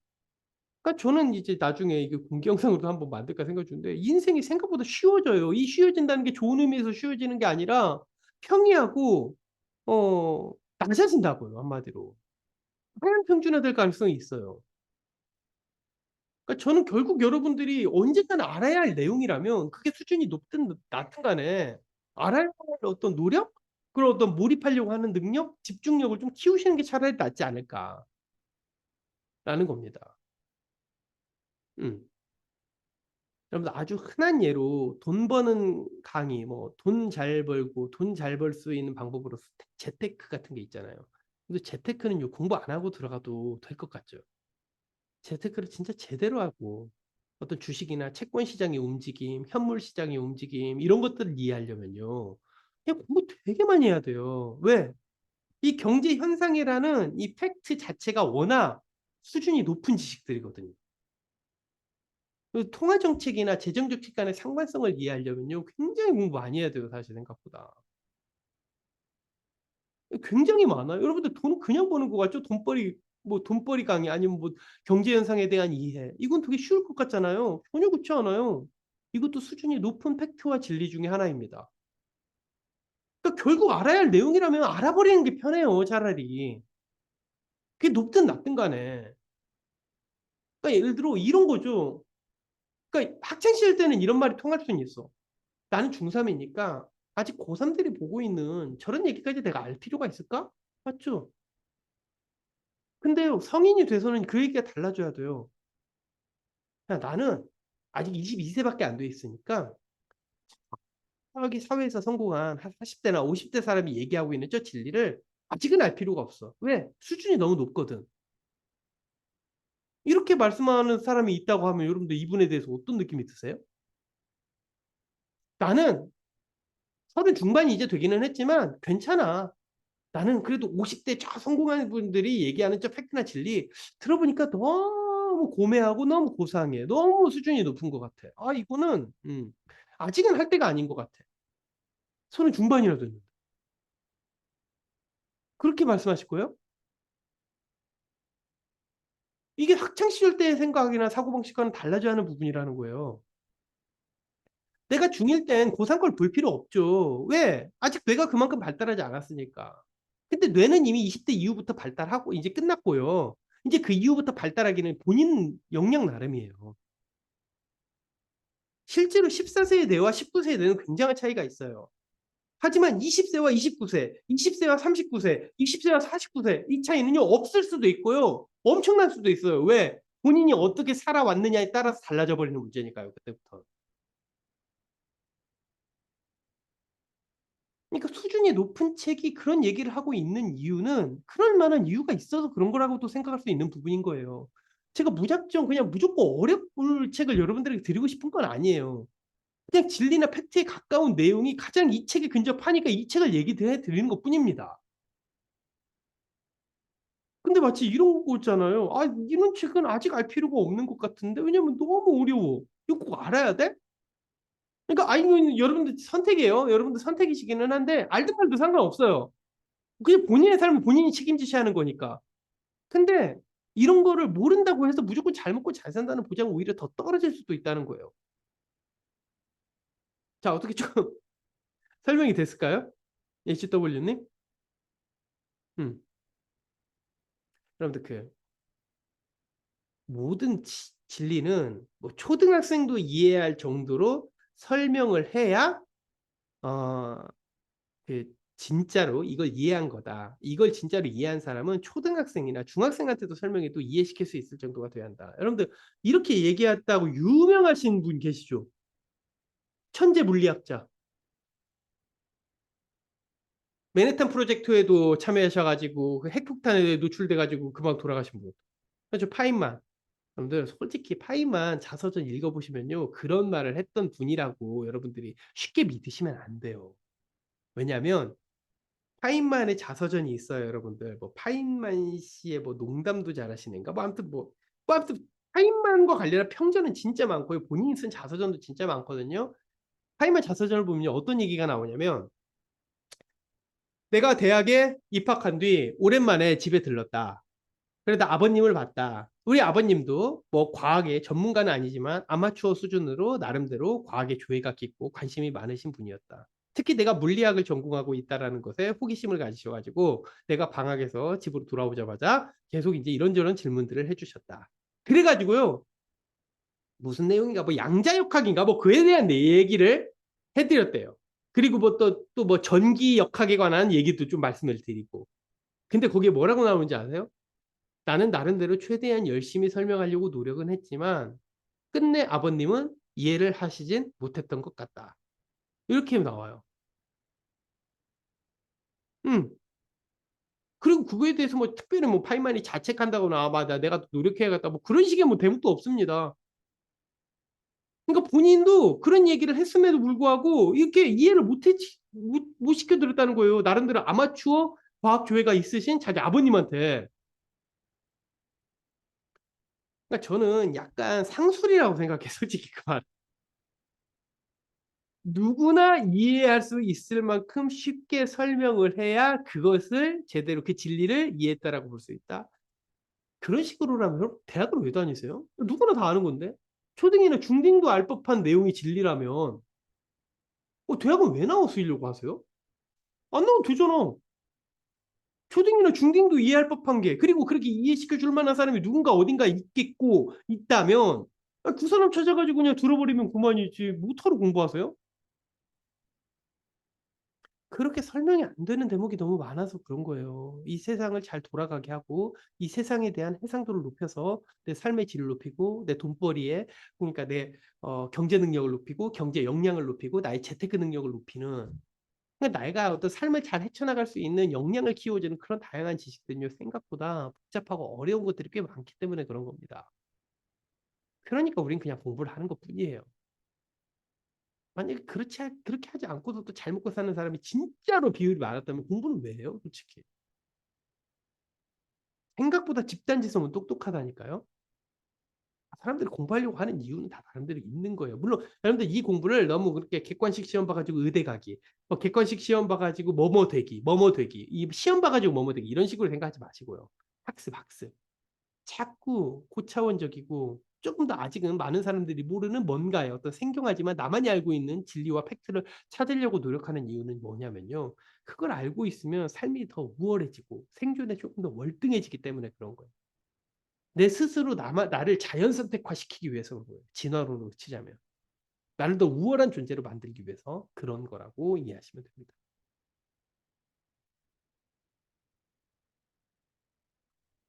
그러니까 저는 이제 나중에 이게 공개 영상으로도 한번 만들까 생각 중인데 인생이 생각보다 쉬워져요. 이 쉬워진다는 게 좋은 의미에서 쉬워지는 게 아니라 평이하고 낮아진다고요. 한마디로. 하향 평준화될 가능성이 있어요. 그러니까 저는 결국 여러분들이 언젠가는 알아야 할 내용이라면 그게 수준이 높든 낮든 간에 알아야 할 어떤 노력? 그런 어떤 몰입하려고 하는 능력, 집중력을 좀 키우시는 게 차라리 낫지 않을까라는 겁니다. 여러분 아주 흔한 예로 돈 버는 강의, 뭐 돈 잘 벌고 돈 잘 벌 수 있는 방법으로 재테크 같은 게 있잖아요. 근데 재테크는요 공부 안 하고 들어가도 될 것 같죠. 재테크를 진짜 제대로 하고 어떤 주식이나 채권 시장의 움직임, 현물 시장의 움직임 이런 것들을 이해하려면요. 그냥 공부 되게 많이 해야 돼요. 왜? 이 경제 현상이라는 이 팩트 자체가 워낙 수준이 높은 지식들이거든요. 통화 정책이나 재정 정책 간의 상관성을 이해하려면요. 굉장히 공부 많이 해야 돼요. 사실 생각보다. 굉장히 많아요. 여러분들 돈 그냥 버는 것 같죠? 돈벌이 뭐 돈벌이 강의 아니면 뭐 경제 현상에 대한 이해. 이건 되게 쉬울 것 같잖아요. 전혀 그렇지 않아요. 이것도 수준이 높은 팩트와 진리 중에 하나입니다. 그러니까 결국 알아야 할 내용이라면 알아버리는 게 편해요. 차라리. 그게 높든 낮든 간에. 그러니까 예를 들어 이런 거죠. 그러니까 학창 시절 때는 이런 말이 통할 수는 있어. 나는 중3이니까 아직 고3들이 보고 있는 저런 얘기까지 내가 알 필요가 있을까? 맞죠? 근데 성인이 돼서는 그 얘기가 달라져야 돼요. 야, 나는 아직 22세밖에 안 돼 있으니까 사회에서 성공한 40대나 50대 사람이 얘기하고 있는 저 진리를 아직은 알 필요가 없어. 왜? 수준이 너무 높거든. 이렇게 말씀하는 사람이 있다고 하면 여러분들 이분에 대해서 어떤 느낌이 드세요? 나는 서른 중반이 이제 되기는 했지만 괜찮아. 나는 그래도 50대 저 성공한 분들이 얘기하는 저 팩트나 진리 들어보니까 너무 고매하고 너무 고상해. 너무 수준이 높은 것 같아. 아, 이거는 아직은 할 때가 아닌 것 같아. 서른 중반이라도 있는데. 그렇게 말씀하실 거예요? 이게 학창 시절 때의 생각이나 사고방식과는 달라져야 하는 부분이라는 거예요. 내가 중1 땐 고3 걸 볼 필요 없죠. 왜? 아직 뇌가 그만큼 발달하지 않았으니까. 근데 뇌는 이미 20대 이후부터 발달하고 이제 끝났고요. 이제 그 이후부터 발달하기는 본인 역량 나름이에요. 실제로 14세의 뇌와 19세의 뇌는 굉장한 차이가 있어요. 하지만 20세와 29세, 20세와 39세, 20세와 49세 이 차이는요 없을 수도 있고요. 엄청날 수도 있어요. 왜? 본인이 어떻게 살아왔느냐에 따라서 달라져 버리는 문제니까요. 그때부터. 그러니까 수준이 높은 책이 그런 얘기를 하고 있는 이유는 그럴 만한 이유가 있어서 그런 거라고도 생각할 수 있는 부분인 거예요. 제가 무작정 그냥 무조건 어렵을 책을 여러분들에게 드리고 싶은 건 아니에요. 그냥 진리나 팩트에 가까운 내용이 가장 이 책에 근접하니까 이 책을 얘기해 드리는 것뿐입니다. 근데 마치 이런 거 있잖아요. '아 이런 책은 아직 알 필요가 없는 것 같은데.' 왜냐면 너무 어려워. 이거 꼭 알아야 돼? 그러니까 이건 여러분들 선택이에요. 여러분들 선택이시기는 한데 알든 말든 상관없어요. 그게 본인의 삶을 본인이 책임지셔야 하는 거니까. 근데 이런 거를 모른다고 해서 무조건 잘 먹고 잘 산다는 보장은 오히려 더 떨어질 수도 있다는 거예요. 자 어떻게 좀 설명이 됐을까요? HW님? 음. 여러분들 모든 진리는 뭐 초등학생도 이해할 정도로 설명을 해야 어 진짜로 이걸 이해한 거다. 이걸 진짜로 이해한 사람은 초등학생이나 중학생한테도 설명해도 이해시킬 수 있을 정도가 돼야 한다. 여러분들 이렇게 얘기했다고 유명하신 분 계시죠? 천재 물리학자. 맨해튼 프로젝트에도 참여하셔 가지고 그 핵폭탄에 노출돼 가지고 금방 돌아가신 분. 그렇죠. 파인만. 여러분들 솔직히 파인만 자서전 읽어 보시면요. 그런 말을 했던 분이라고 여러분들이 쉽게 믿으시면 안 돼요. 왜냐하면 파인만의 자서전이 있어요, 여러분들. 뭐 파인만 씨의 뭐 농담도 잘하시는가? 뭐 아무튼 파인만과 관련한 평전은 진짜 많고요. 본인이 쓴 자서전도 진짜 많거든요. 파인만 자서전을 보면요. 어떤 얘기가 나오냐면 "내가 대학에 입학한 뒤 오랜만에 집에 들렀다. 그러다 아버님을 봤다. 우리 아버님도 뭐 과학의 전문가는 아니지만 아마추어 수준으로 나름대로 과학에 조예가 깊고 관심이 많으신 분이었다. 특히 내가 물리학을 전공하고 있다라는 것에 호기심을 가지셔 가지고 내가 방학에서 집으로 돌아오자마자 계속 인제 이런저런 질문들을 해 주셨다. 그래 가지고요. 무슨 내용인가 뭐 양자역학인가 뭐 그에 대한 얘기를 해 드렸대요. 그리고 뭐 또 뭐 전기역학에 관한 얘기도 좀 말씀을 드리고. 근데 거기에 뭐라고 나오는지 아세요? 나는 나름대로 최대한 열심히 설명하려고 노력은 했지만 끝내 아버님은 이해를 하시진 못했던 것 같다. 이렇게 나와요. 음. 그리고 그거에 대해서 뭐 특별히 뭐 파이만이 자책한다거나 내가 노력해야겠다." 뭐 그런 식의 뭐 대목도 없습니다. 그러니까 본인도 그런 얘기를 했음에도 불구하고 이렇게 이해를 못 시켜 드렸다는 거예요. 나름대로 아마추어 과학 조예가 있으신 자기 아버님한테. 그러니까 저는 약간 상술이라고 생각해요, 솔직히 그 말. 누구나 이해할 수 있을 만큼 쉽게 설명을 해야 그것을 제대로 그 진리를 이해했다라고 볼 수 있다. 그런 식으로라면 대학을 왜 다니세요? 누구나 다 아는 건데. 초딩이나 중딩도 알 법한 내용이 진리라면 대학은 왜 나오시려고 하세요? 안 나와도 되잖아. 초딩이나 중딩도 이해할 법한 게 그리고 그렇게 이해시켜 줄 만한 사람이 누군가 어딘가에 있겠고 있다면 그 사람 찾아 가지고 그냥 들어버리면 그만이지 뭐하러 공부하세요? 그렇게 설명이 안 되는 대목이 너무 많아서 그런 거예요. 이 세상을 잘 돌아가게 하고 이 세상에 대한 해상도를 높여서 내 삶의 질을 높이고 내 돈벌이에 그러니까 내 경제 능력을 높이고 경제 역량을 높이고 나의 재테크 능력을 높이는 그러니까 내가 어떤 삶을 잘 헤쳐나갈 수 있는 역량을 키워주는 그런 다양한 지식들은요 생각보다 복잡하고 어려운 것들이 꽤 많기 때문에 그런 겁니다. 그러니까 우린 그냥 공부를 하는 것뿐이에요. 만약에 그렇게 하지 않고서도 잘 먹고 사는 사람이 진짜로 비율이 많았다면 공부는 왜 해요 솔직히. 생각보다 집단지성은 똑똑하다니까요. 사람들이 공부하려고 하는 이유는 다 나름대로 있는 거예요. 물론 여러분들 이 공부를 너무 그렇게 객관식 시험 봐 가지고 의대 가기, 뭐 객관식 시험 봐 가지고 뭐뭐 되기, 뭐뭐 되기, 이 시험 봐 가지고 뭐뭐 되기 이런 식으로 생각하지 마시고요. 학습, 학습. 자꾸 고차원적이고 조금 더 아직은 많은 사람들이 모르는 뭔가의 어떤 생경하지만 나만이 알고 있는 진리와 팩트를 찾으려고 노력하는 이유는 뭐냐면요. 그걸 알고 있으면 삶이 더 우월해지고 생존에 조금 더 월등해지기 때문에 그런 거예요. 내 스스로 나를 자연 선택화시키기 위해서 그런 거예요. 진화론으로 치자면. 나를 더 우월한 존재로 만들기 위해서 그런 거라고 이해하시면 됩니다.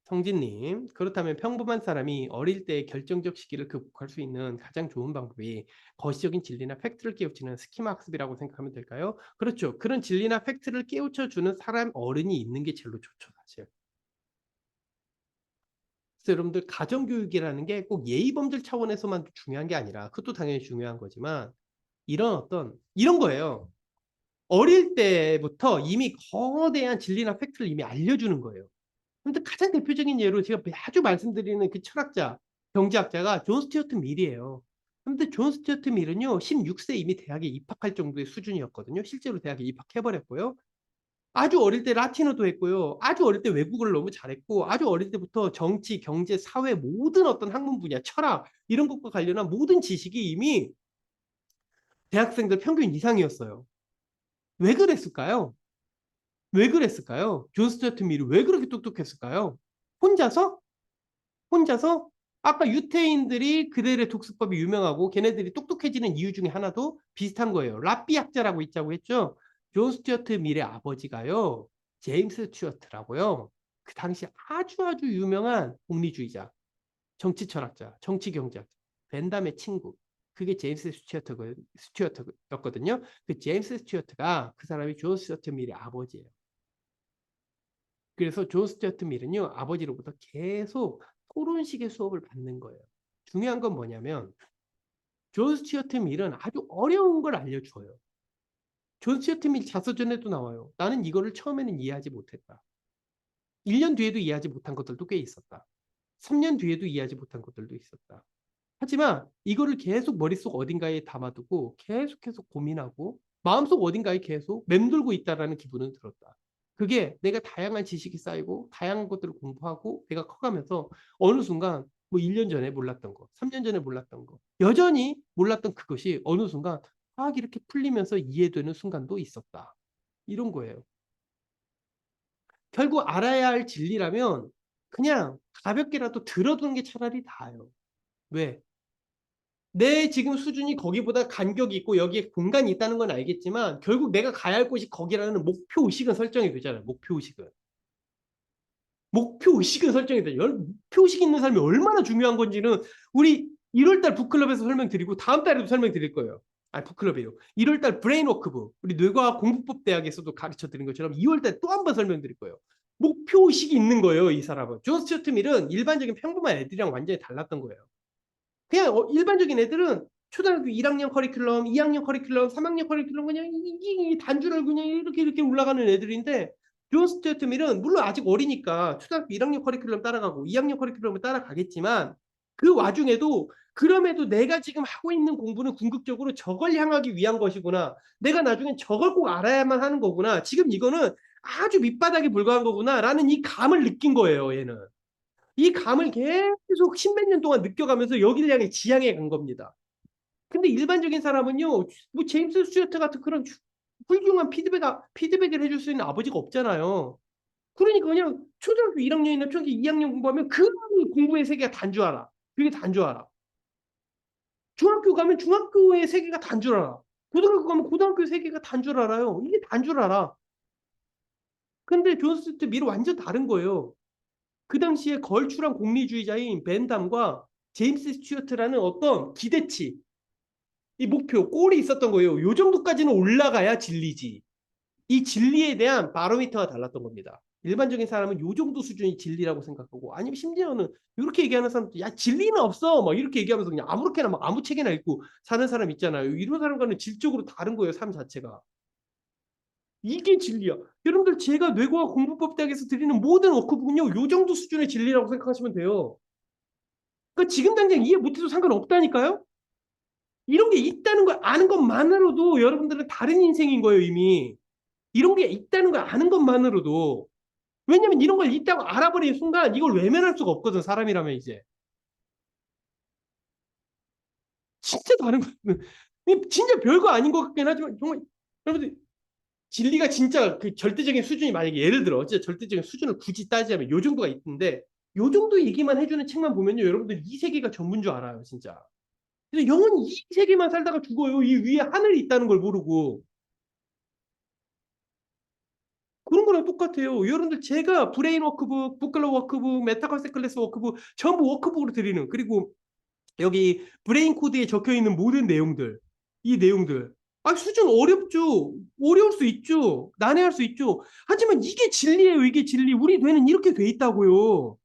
성진님, 그렇다면 평범한 사람이 어릴 때 결정적 시기를 극복할 수 있는 가장 좋은 방법이 거시적인 진리나 팩트를 깨우치는 스키마 학습이라고 생각하면 될까요? 그렇죠. 그런 진리나 팩트를 깨우쳐주는 사람, 어른이 있는 게 제일 좋죠, 사실. 그래서 여러분들 가정교육이라는 게 꼭 예의범절 차원에서만 중요한 게 아니라, 그것도 당연히 중요한 거지만, 이런 거예요. 어릴 때부터 이미 거대한 진리나 팩트를 이미 알려주는 거예요. 근데 가장 대표적인 예로 제가 아주 말씀드리는 그 철학자, 경제학자가 존 스튜어트 밀이에요. 근데 존 스튜어트 밀은요, 16세 이미 대학에 입학할 정도의 수준이었거든요. 실제로 대학에 입학해버렸고요. 아주 어릴 때 라틴어도 했고요. 아주 어릴 때 외국어를 너무 잘했고, 아주 어릴 때부터 정치, 경제, 사회 모든 어떤 학문 분야, 철학 이런 것과 관련한 모든 지식이 이미 대학생들 평균 이상이었어요. 왜 그랬을까요? 왜 그랬을까요? 존 스튜어트 밀이 왜 그렇게 똑똑했을까요? 혼자서? 혼자서? 아까 유태인들이 그들의 독서법이 유명하고 걔네들이 똑똑해지는 이유 중에 하나도 비슷한 거예요. 랍비 학자라고 있자고 했죠. 존 스튜어트 밀의 아버지가요. 제임스 스튜어트라고요. 그 당시 아주 유명한 공리주의자, 정치 철학자, 정치 경제학자, 벤담의 친구. 그게 제임스 스튜어트였거든요. 그 제임스 스튜어트가 그 사람이 존 스튜어트 밀의 아버지예요. 그래서 존 스튜어트 밀은요, 아버지로부터 계속 토론식의 수업을 받는 거예요. 중요한 건 뭐냐면, 존 스튜어트 밀은 아주 어려운 걸 알려줘요. 존 스튜어트 밀 자서전에도 나와요. 나는 이거를 처음에는 이해하지 못했다. 1년 뒤에도 이해하지 못한 것들도 꽤 있었다. 3년 뒤에도 이해하지 못한 것들도 있었다. 하지만 이거를 계속 머릿속 어딘가에 담아두고 계속해서 고민하고 마음속 어딘가에 계속 맴돌고 있다라는 기분은 들었다. 그게 내가 다양한 지식이 쌓이고 다양한 것들을 공부하고 내가 커가면서 어느 순간 뭐 1년 전에 몰랐던 거, 3년 전에 몰랐던 거, 여전히 몰랐던 그것이 어느 순간 막 이렇게 풀리면서 이해되는 순간도 있었다. 이런 거예요. 결국 알아야 할 진리라면 그냥 가볍게라도 들어두는 게 차라리 나아요. 왜? 내 지금 수준이 거기보다 간격이 있고 여기에 공간이 있다는 건 알겠지만 결국 내가 가야 할 곳이 거기라는 목표의식은 설정이 되잖아요. 목표의식은. 목표의식은 설정이 되죠. 목표의식 있는 삶이 얼마나 중요한 건지는 우리 1월달 북클럽에서 설명드리고 다음 달에도 설명드릴 거예요. 아니, 북클럽이에요. 1월달 브레인워크부, 우리 뇌과학 공부법 대학에서도 가르쳐 드린 것처럼 2월달 또 한 번 설명드릴 거예요. 목표의식이 있는 거예요, 이 사람은. 존 스튜어트 밀은 일반적인 평범한 애들이랑 완전히 달랐던 거예요. 그냥 일반적인 애들은 초등학교 1학년 커리큘럼, 2학년 커리큘럼, 3학년 커리큘럼 그냥 이 단주를 그냥 이렇게 올라가는 애들인데 존 스튜어트 밀은 물론 아직 어리니까 초등학교 1학년 커리큘럼 따라가고 2학년 커리큘럼을 따라가겠지만 그 와중에도 그럼에도 내가 지금 하고 있는 공부는 궁극적으로 저걸 향하기 위한 것이구나. 내가 나중엔 저걸 꼭 알아야만 하는 거구나. 지금 이거는 아주 밑바닥에 불과한 거구나라는 이 감을 느낀 거예요, 얘는. 이 감을 계속 십몇 년 동안 느껴가면서 여기를 향해 지향해 간 겁니다. 근데 일반적인 사람은요, 뭐 제임스 스튜어트 같은 그런 훌륭한 피드백을 해줄 수 있는 아버지가 없잖아요. 그러니까 그냥 초등학교 1학년이나 초등학교 2학년 공부하면 그 공부의 세계가 단 줄 알아. 그게 단 줄 알아. 중학교 가면 중학교의 세계가 단 줄 알아. 고등학교 가면 고등학교의 세계가 단 줄 알아요. 이게 단 줄 알아. 근데 존 스튜어트 미를 완전 다른 거예요. 그 당시에 걸출한 공리주의자인 벤담과 제임스 스튜어트라는 어떤 기대치, 이 목표, 골이 있었던 거예요. 요 정도까지는 올라가야 진리지. 이 진리에 대한 바로미터가 달랐던 겁니다. 일반적인 사람은 요 정도 수준이 진리라고 생각하고 아니면 심지어는 이렇게 얘기하는 사람도 야 진리는 없어 막 이렇게 얘기하면서 그냥 아무렇게나 막 아무 책이나 읽고 사는 사람 있잖아요. 이런 사람과는 질적으로 다른 거예요. 삶 자체가. 이게 진리야. 여러분들 제가 뇌과학 공부법 대학에서 드리는 모든 워크북은요. 요 정도 수준의 진리라고 생각하시면 돼요. 그러니까 지금 당장 이해 못해도 상관없다니까요. 이런 게 있다는 걸 아는 것만으로도 여러분들은 다른 인생인 거예요, 이미. 이런 게 있다는 걸 아는 것만으로도. 왜냐면 이런 걸 있다고 알아버린 순간 이걸 외면할 수가 없거든, 사람이라면 이제. 진짜 다른 거예요. 진짜 별거 아닌 것 같긴 하지만 정말 여러분들 진리가 진짜 그 절대적인 수준이 만약에 예를 들어 진짜 절대적인 수준을 굳이 따지자면 요 정도가 있는데 요 정도 얘기만 해주는 책만 보면요 여러분들 이 세계가 전부인 줄 알아요 진짜. 근데 영원히 이 세계만 살다가 죽어요. 이 위에 하늘이 있다는 걸 모르고. 그런 거랑 똑같아요. 여러분들 제가 브레인 워크북, 북클럽 워크북, 메타컨셉트 클래스 워크북 전부 워크북으로 드리는, 그리고 여기 브레인 코드에 적혀 있는 모든 내용들, 이 내용들. 아, 수준 어렵죠. 어려울 수 있죠. 난해할 수 있죠. 하지만 이게 진리예요. 이게 진리. 우리 뇌는 이렇게 돼 있다고요.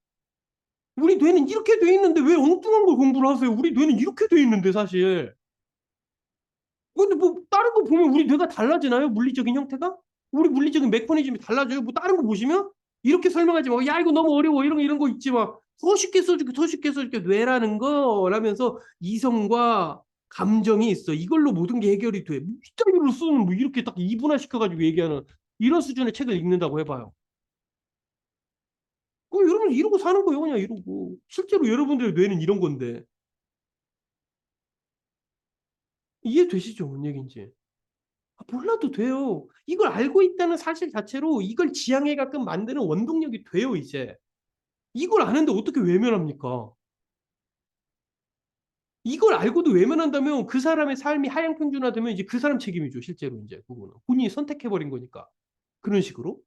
우리 뇌는 이렇게 돼 있는데 왜 엉뚱한 걸 공부를 하세요? 우리 뇌는 이렇게 돼 있는데 사실. 근데 뭐 다른 거 보면 우리 뇌가 달라지나요? 물리적인 형태가? 우리 물리적인 메커니즘이 달라져요? 뭐 다른 거 보시면 이렇게 설명하지 마. 야, 이거 너무 어려워. 이런 거 있지 마. 더 쉽게 써줄게, 더 쉽게 써줄게. 뇌라는 거라면서 이성과 감정이 있어. 이걸로 모든 게 해결이 돼. 이따위로 쓰는 뭐 이렇게 딱 이분화 시켜가지고 얘기하는 이런 수준의 책을 읽는다고 해봐요. 그럼 여러분 이러고 사는 거예요. 그냥 이러고. 실제로 여러분들의 뇌는 이런 건데. 이해되시죠? 뭔 얘기인지. 아, 몰라도 돼요. 이걸 알고 있다는 사실 자체로 이걸 지향해가끔 만드는 원동력이 돼요, 이제. 이걸 아는데 어떻게 외면합니까? 이걸 알고도 외면한다면 그 사람의 삶이 하향평준화되면 이제 그 사람 책임이죠, 실제로 이제. 그거는. 본인이 선택해버린 거니까. 그런 식으로.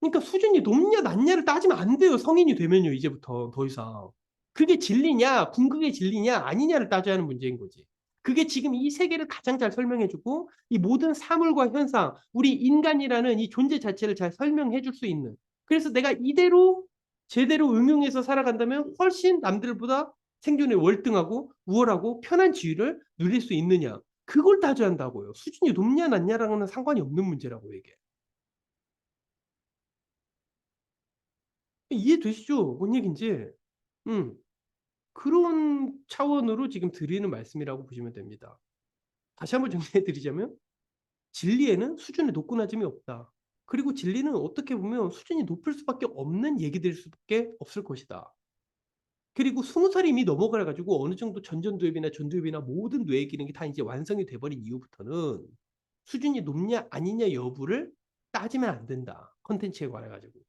그러니까 수준이 높냐, 낮냐를 따지면 안 돼요, 성인이 되면요, 이제부터. 더 이상. 그게 진리냐, 궁극의 진리냐, 아니냐를 따져야 하는 문제인 거지. 그게 지금 이 세계를 가장 잘 설명해주고, 이 모든 사물과 현상, 우리 인간이라는 이 존재 자체를 잘 설명해 줄 수 있는. 그래서 내가 이대로 제대로 응용해서 살아간다면 훨씬 남들보다 생존에 월등하고 우월하고 편한 지위를 누릴 수 있느냐. 그걸 따져야 한다고요. 수준이 높냐, 낮냐랑은 상관이 없는 문제라고 이게. 이해되시죠? 뭔 얘기인지. 음. 그런 차원으로 지금 드리는 말씀이라고 보시면 됩니다. 다시 한번 정리해 드리자면 진리에는 수준의 높고낮음이 없다. 그리고 진리는 어떻게 보면 수준이 높을 수밖에 없는 얘기들일 수밖에 없을 것이다. 그리고 20살이 이미 넘어가 가지고 어느 정도 전전두엽이나 전두엽이나 모든 뇌의 기능이 다 이제 완성이 돼버린 이후부터는 수준이 높냐 아니냐 여부를 따지면 안 된다. 컨텐츠에 관해 가지고.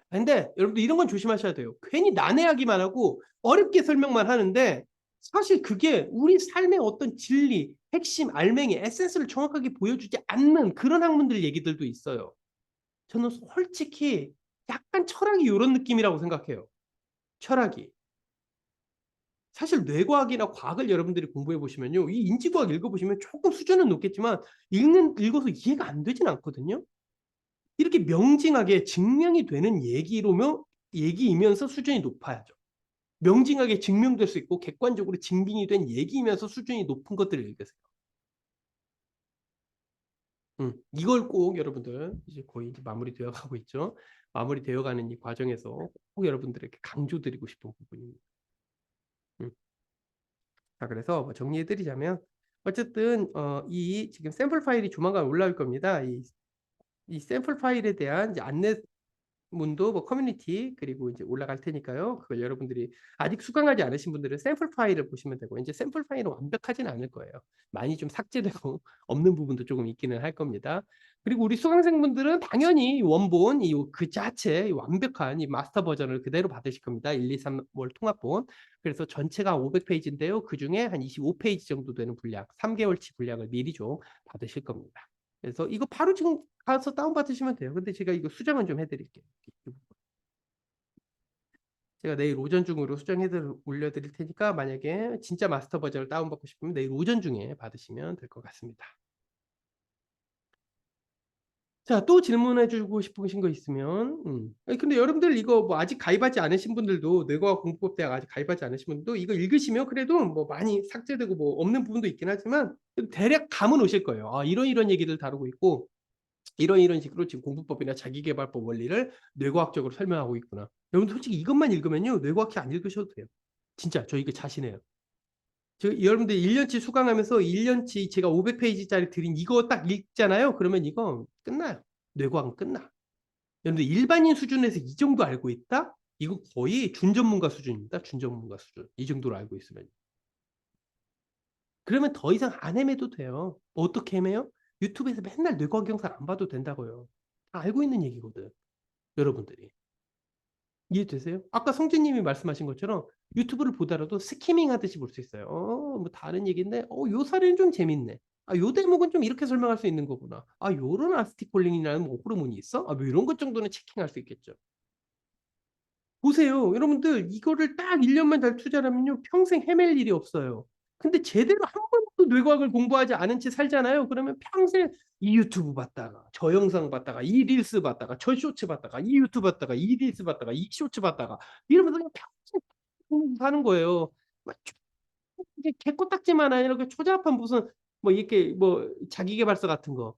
근데 여러분들 이런 건 조심하셔야 돼요. 괜히 난해하기만 하고 어렵게 설명만 하는데 사실 그게 우리 삶의 어떤 진리, 핵심, 알맹이, 에센스를 정확하게 보여주지 않는 그런 학문들 얘기들도 있어요. 저는 솔직히 약간 철학이 이런 느낌이라고 생각해요. 철학이. 사실 뇌과학이나 과학을 여러분들이 공부해 보시면요. 이 인지과학 읽어보시면 조금 수준은 높겠지만 읽어서 이해가 안 되진 않거든요. 이렇게 명징하게 증명이 되는 얘기이면서 수준이 높아야죠. 명징하게 증명될 수 있고 객관적으로 증빙이 된 얘기이면서 수준이 높은 것들을 읽으세요. 이걸 꼭 여러분들 이제 거의 이제 마무리되어 가고 있죠. 마무리되어 가는 이 과정에서 꼭 여러분들에게 강조드리고 싶은 부분입니다. 음. 자, 그래서 뭐 정리해드리자면 어쨌든 이 지금 샘플 파일이 조만간 올라올 겁니다. 이 샘플 파일에 대한 이제 문도 뭐 커뮤니티 그리고 이제 올라갈 테니까요. 그걸 여러분들이 아직 수강하지 않으신 분들은 샘플 파일을 보시면 되고 이제 샘플 파일은 완벽하진 않을 거예요. 많이 좀 삭제되고 없는 부분도 조금 있기는 할 겁니다. 그리고 우리 수강생분들은 당연히 원본 그 자체 완벽한 이 마스터 버전을 그대로 받으실 겁니다. 1, 2, 3월 통합본. 그래서 전체가 500페이지인데요. 그중에 한 25페이지 정도 되는 분량, 3개월치 분량을 미리 좀 받으실 겁니다. 그래서 이거 바로 지금 가서 다운받으시면 돼요. 근데 제가 이거 수정은 좀 해드릴게요. 제가 내일 오전 중으로 올려드릴 테니까 만약에 진짜 마스터 버전을 다운받고 싶으면 내일 오전 중에 받으시면 될 것 같습니다. 자, 또 질문해주고 싶으신 거 있으면, 아니, 근데 여러분들 이거 뭐 아직 가입하지 않으신 분들도, 뇌과학 공부법대학 아직 가입하지 않으신 분들도 이거 읽으시면 그래도 뭐 많이 삭제되고 뭐 없는 부분도 있긴 하지만 대략 감은 오실 거예요. 아, 이런 얘기들 다루고 있고, 이런 식으로 지금 공부법이나 자기계발법 원리를 뇌과학적으로 설명하고 있구나. 여러분 솔직히 이것만 읽으면요. 뇌과학이 안 읽으셔도 돼요. 진짜 저 이거 자신해요. 여러분들 1년치 수강하면서 1년치 제가 500페이지짜리 드린 이거 딱 읽잖아요. 그러면 이거 끝나요. 뇌과학은 끝나. 여러분들 일반인 수준에서 이 정도 알고 있다? 이거 거의 준전문가 수준입니다. 준전문가 수준. 이 정도로 알고 있으면. 그러면 더 이상 안 헤매도 돼요. 어떻게 헤매요? 유튜브에서 맨날 뇌과학 영상 안 봐도 된다고요. 다 알고 있는 얘기거든. 여러분들이. 이해되세요? 아까 성진님이 말씀하신 것처럼 유튜브를 보더라도 스키밍 하듯이 볼 수 있어요. 뭐 다른 얘기인데, 요 사례는 좀 재밌네. 요 대목은 좀 이렇게 설명할 수 있는 거구나. 요런 아세틸콜린이라는 뭐 호르몬이 있어? 뭐 이런 것 정도는 체킹할 수 있겠죠. 보세요. 여러분들 이거를 딱 1 년만 잘 투자하면요. 평생 헤맬 일이 없어요. 근데 제대로 한 번도 뇌과학을 공부하지 않은 채 살잖아요. 그러면 평생 이 유튜브 봤다가 저 영상 봤다가 이 릴스 봤다가 저 쇼츠 봤다가 이 유튜브 봤다가 이 릴스 봤다가 이 쇼츠 봤다가 이러면서 그냥 평생 사는 거예요. 막 이게 개코딱지만 아니라 그 초자합한 무슨 뭐 이렇게 뭐 자기계발서 같은 거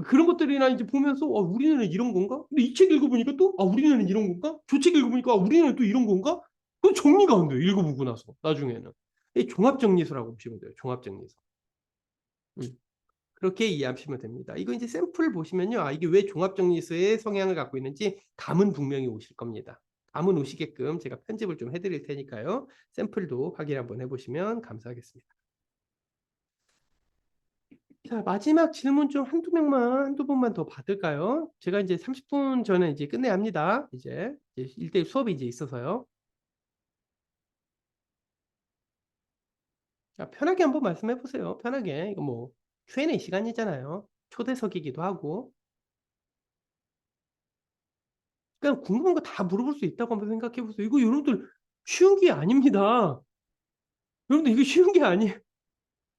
그런 것들이나 이제 보면서 우리는 이런 건가? 근데 이 책 읽어보니까 또 우리는 이런 건가? 저 책 읽어보니까 우리는 또 이런 건가? 그 정리가 안 돼요. 읽어보고 나서 나중에는 이 종합정리서라고 보시면 돼요. 종합정리서. 음. 그렇게 이해하시면 됩니다. 이거 이제 샘플 보시면요. 이게 왜 종합정리서의 성향을 갖고 있는지 감은 분명히 오실 겁니다. 감은 오시게끔 제가 편집을 좀 해드릴 테니까요. 샘플도 확인 한번 해보시면 감사하겠습니다. 자, 마지막 질문 좀 한두 번만 더 받을까요? 제가 이제 30분 전에 이제 끝내야 합니다. 이제 1대1 수업이 이제 있어서요. 자, 편하게 한번 말씀해 보세요. 편하게. 이거 뭐 Q&A 시간이잖아요. 초대석이기도 하고. 그냥 궁금한 거 다 물어볼 수 있다고 한번 생각해 보세요. 이거 여러분들 쉬운 게 아닙니다. 여러분들 이거 쉬운 게 아니에요.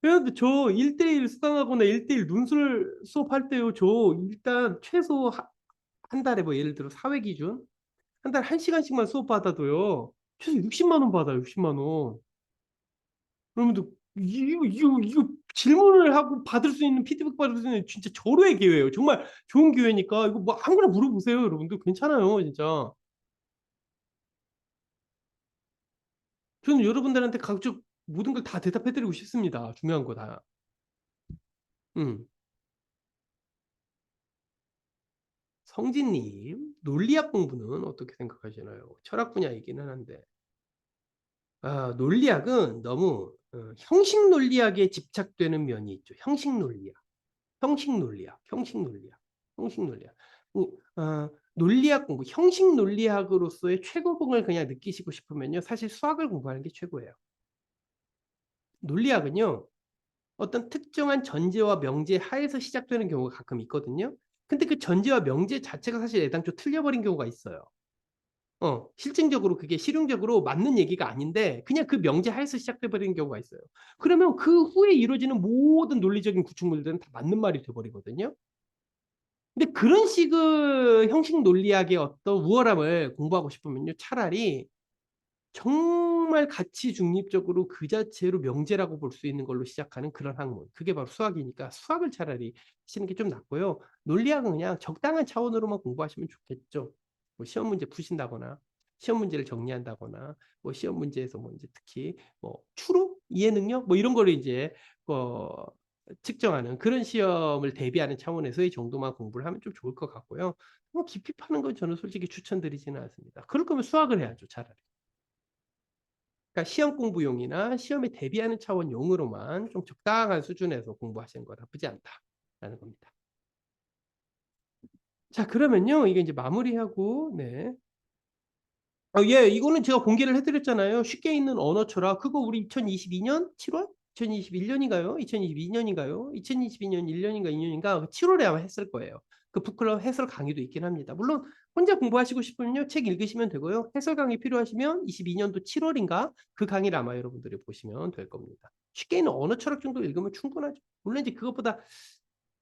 여러분들 저 1대1 수강하거나 1대1 논술 수업할 때요. 저 일단 최소 한 달에 뭐 예를 들어 사회 기준 한 달에 1시간씩만 수업 받아도요. 최소 60만 원 받아요. 60만 원. 여러분들 이거 질문을 하고 받을 수 있는 피드백 받을 수 있는 진짜 절호의 기회예요. 정말 좋은 기회니까 이거 뭐 아무거나 물어보세요. 여러분들 괜찮아요. 진짜. 저는 여러분들한테 각종 모든 걸 다 대답해드리고 싶습니다. 중요한 거 다. 음. 성진님, 논리학 공부는 어떻게 생각하시나요? 철학 분야이기는 한데. 논리학은 너무 형식 논리학에 집착되는 면이 있죠. 형식 논리학. 형식 논리학, 형식 논리학, 형식 논리학. 논리학 공부, 형식 논리학으로서의 최고봉을 그냥 느끼시고 싶으면요. 사실 수학을 공부하는 게 최고예요. 논리학은요. 어떤 특정한 전제와 명제 하에서 시작되는 경우가 가끔 있거든요. 근데 그 전제와 명제 자체가 사실 애당초 틀려버린 경우가 있어요. 실증적으로 그게 실용적으로 맞는 얘기가 아닌데 그냥 그 명제 하에서 시작돼 버리는 경우가 있어요. 그러면 그 후에 이루어지는 모든 논리적인 구축물들은 다 맞는 말이 돼 버리거든요. 근데 그런 식의 형식 논리학의 어떤 우월함을 공부하고 싶으면요. 차라리 정말 가치 중립적으로 그 자체로 명제라고 볼 수 있는 걸로 시작하는 그런 학문. 그게 바로 수학이니까 수학을 차라리 하시는 게 좀 낫고요. 논리학은 그냥 적당한 차원으로만 공부하시면 좋겠죠. 뭐 시험 문제 푸신다거나 시험 문제를 정리한다거나 뭐 시험 문제에서 뭐 이제 특히 뭐 추론, 이해 능력 뭐 이런 거를 이제 측정하는 그런 시험을 대비하는 차원에서의 정도만 공부를 하면 좀 좋을 것 같고요. 뭐 깊이 파는 건 저는 솔직히 추천드리지는 않습니다. 그럴 거면 수학을 해야죠, 차라리. 그러니까 시험 공부용이나 시험에 대비하는 차원용으로만 좀 적당한 수준에서 공부하시는 거 나쁘지 않다라는 겁니다. 자, 그러면요. 이게 이제 마무리하고, 네. 예, 이거는 제가 공개를 해드렸잖아요. 쉽게 있는 언어 철학. 그거 우리 2022년 7월? 2021년인가요? 2022년인가요? 2022년 1년인가 2년인가? 7월에 아마 했을 거예요. 그 북클럽 해설 강의도 있긴 합니다. 물론 혼자 공부하시고 싶으면요. 책 읽으시면 되고요. 해설 강의 필요하시면 22년도 7월인가? 그 강의를 아마 여러분들이 보시면 될 겁니다. 쉽게 있는 언어 철학 정도 읽으면 충분하죠. 물론 이제 그것보다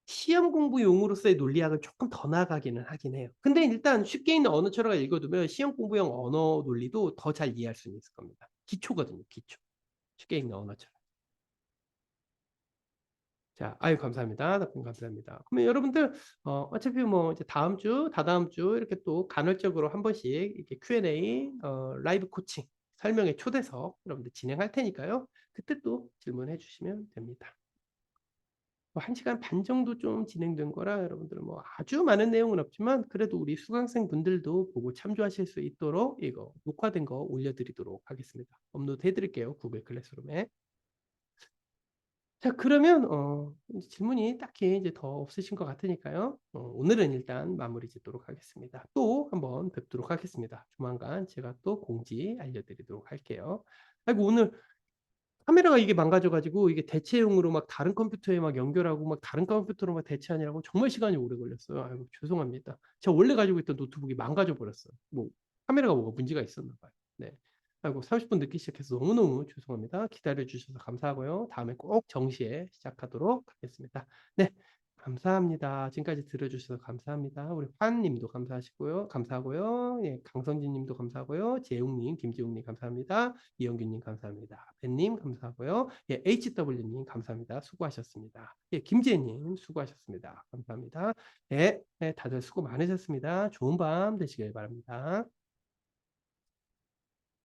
시험 공부용으로서의 논리학은 조금 더 나아가기는 하긴 해요. 근데 일단 쉽게 있는 언어 철학을 읽어두면 시험 공부용 언어 논리도 더 잘 이해할 수 있을 겁니다. 기초거든요, 기초. 쉽게 읽는 언어 철학. 자, 아유, 감사합니다. 답변 감사합니다. 그러면 여러분들, 어차피 뭐, 이제 다음 주, 다다음 주, 이렇게 또 간헐적으로 한 번씩, 이렇게 Q&A, 라이브 코칭, 설명회 초대석, 여러분들 진행할 테니까요. 그때 또 질문해 주시면 됩니다. 뭐 1시간 반 정도 좀 진행된 거라 여러분들 뭐 아주 많은 내용은 없지만 그래도 우리 수강생 분들도 보고 참조하실 수 있도록 이거 녹화된 거 올려드리도록 하겠습니다. 업로드 해드릴게요. 구글 클래스룸에. 자, 그러면 이제 질문이 딱히 이제 더 없으신 것 같으니까요. 오늘은 일단 마무리 짓도록 하겠습니다. 또 한번 뵙도록 하겠습니다. 조만간 제가 또 공지 알려드리도록 할게요. 아이고 오늘 카메라가 이게 망가져가지고 이게 대체용으로 막 다른 컴퓨터에 막 연결하고 막 다른 컴퓨터로 막 대체하느라고 정말 시간이 오래 걸렸어요. 아이고, 죄송합니다. 제가 원래 가지고 있던 노트북이 망가져 버렸어요. 뭐 카메라가 뭐가 문제가 있었나 봐요. 네. 아이고, 30분 늦게 시작해서 너무너무 죄송합니다. 기다려 주셔서 감사하고요. 다음에 꼭 정시에 시작하도록 하겠습니다. 네. 감사합니다. 지금까지 들어주셔서 감사합니다. 우리 환님도 감사하시고요. 감사하고요. 예, 강성진님도 감사하고요. 재웅님, 김재웅님 감사합니다. 이영규님 감사합니다. 벤님 감사하고요. 예, HW님 감사합니다. 수고하셨습니다. 예, 김재님 수고하셨습니다. 감사합니다. 예, 예, 다들 수고 많으셨습니다. 좋은 밤 되시길 바랍니다.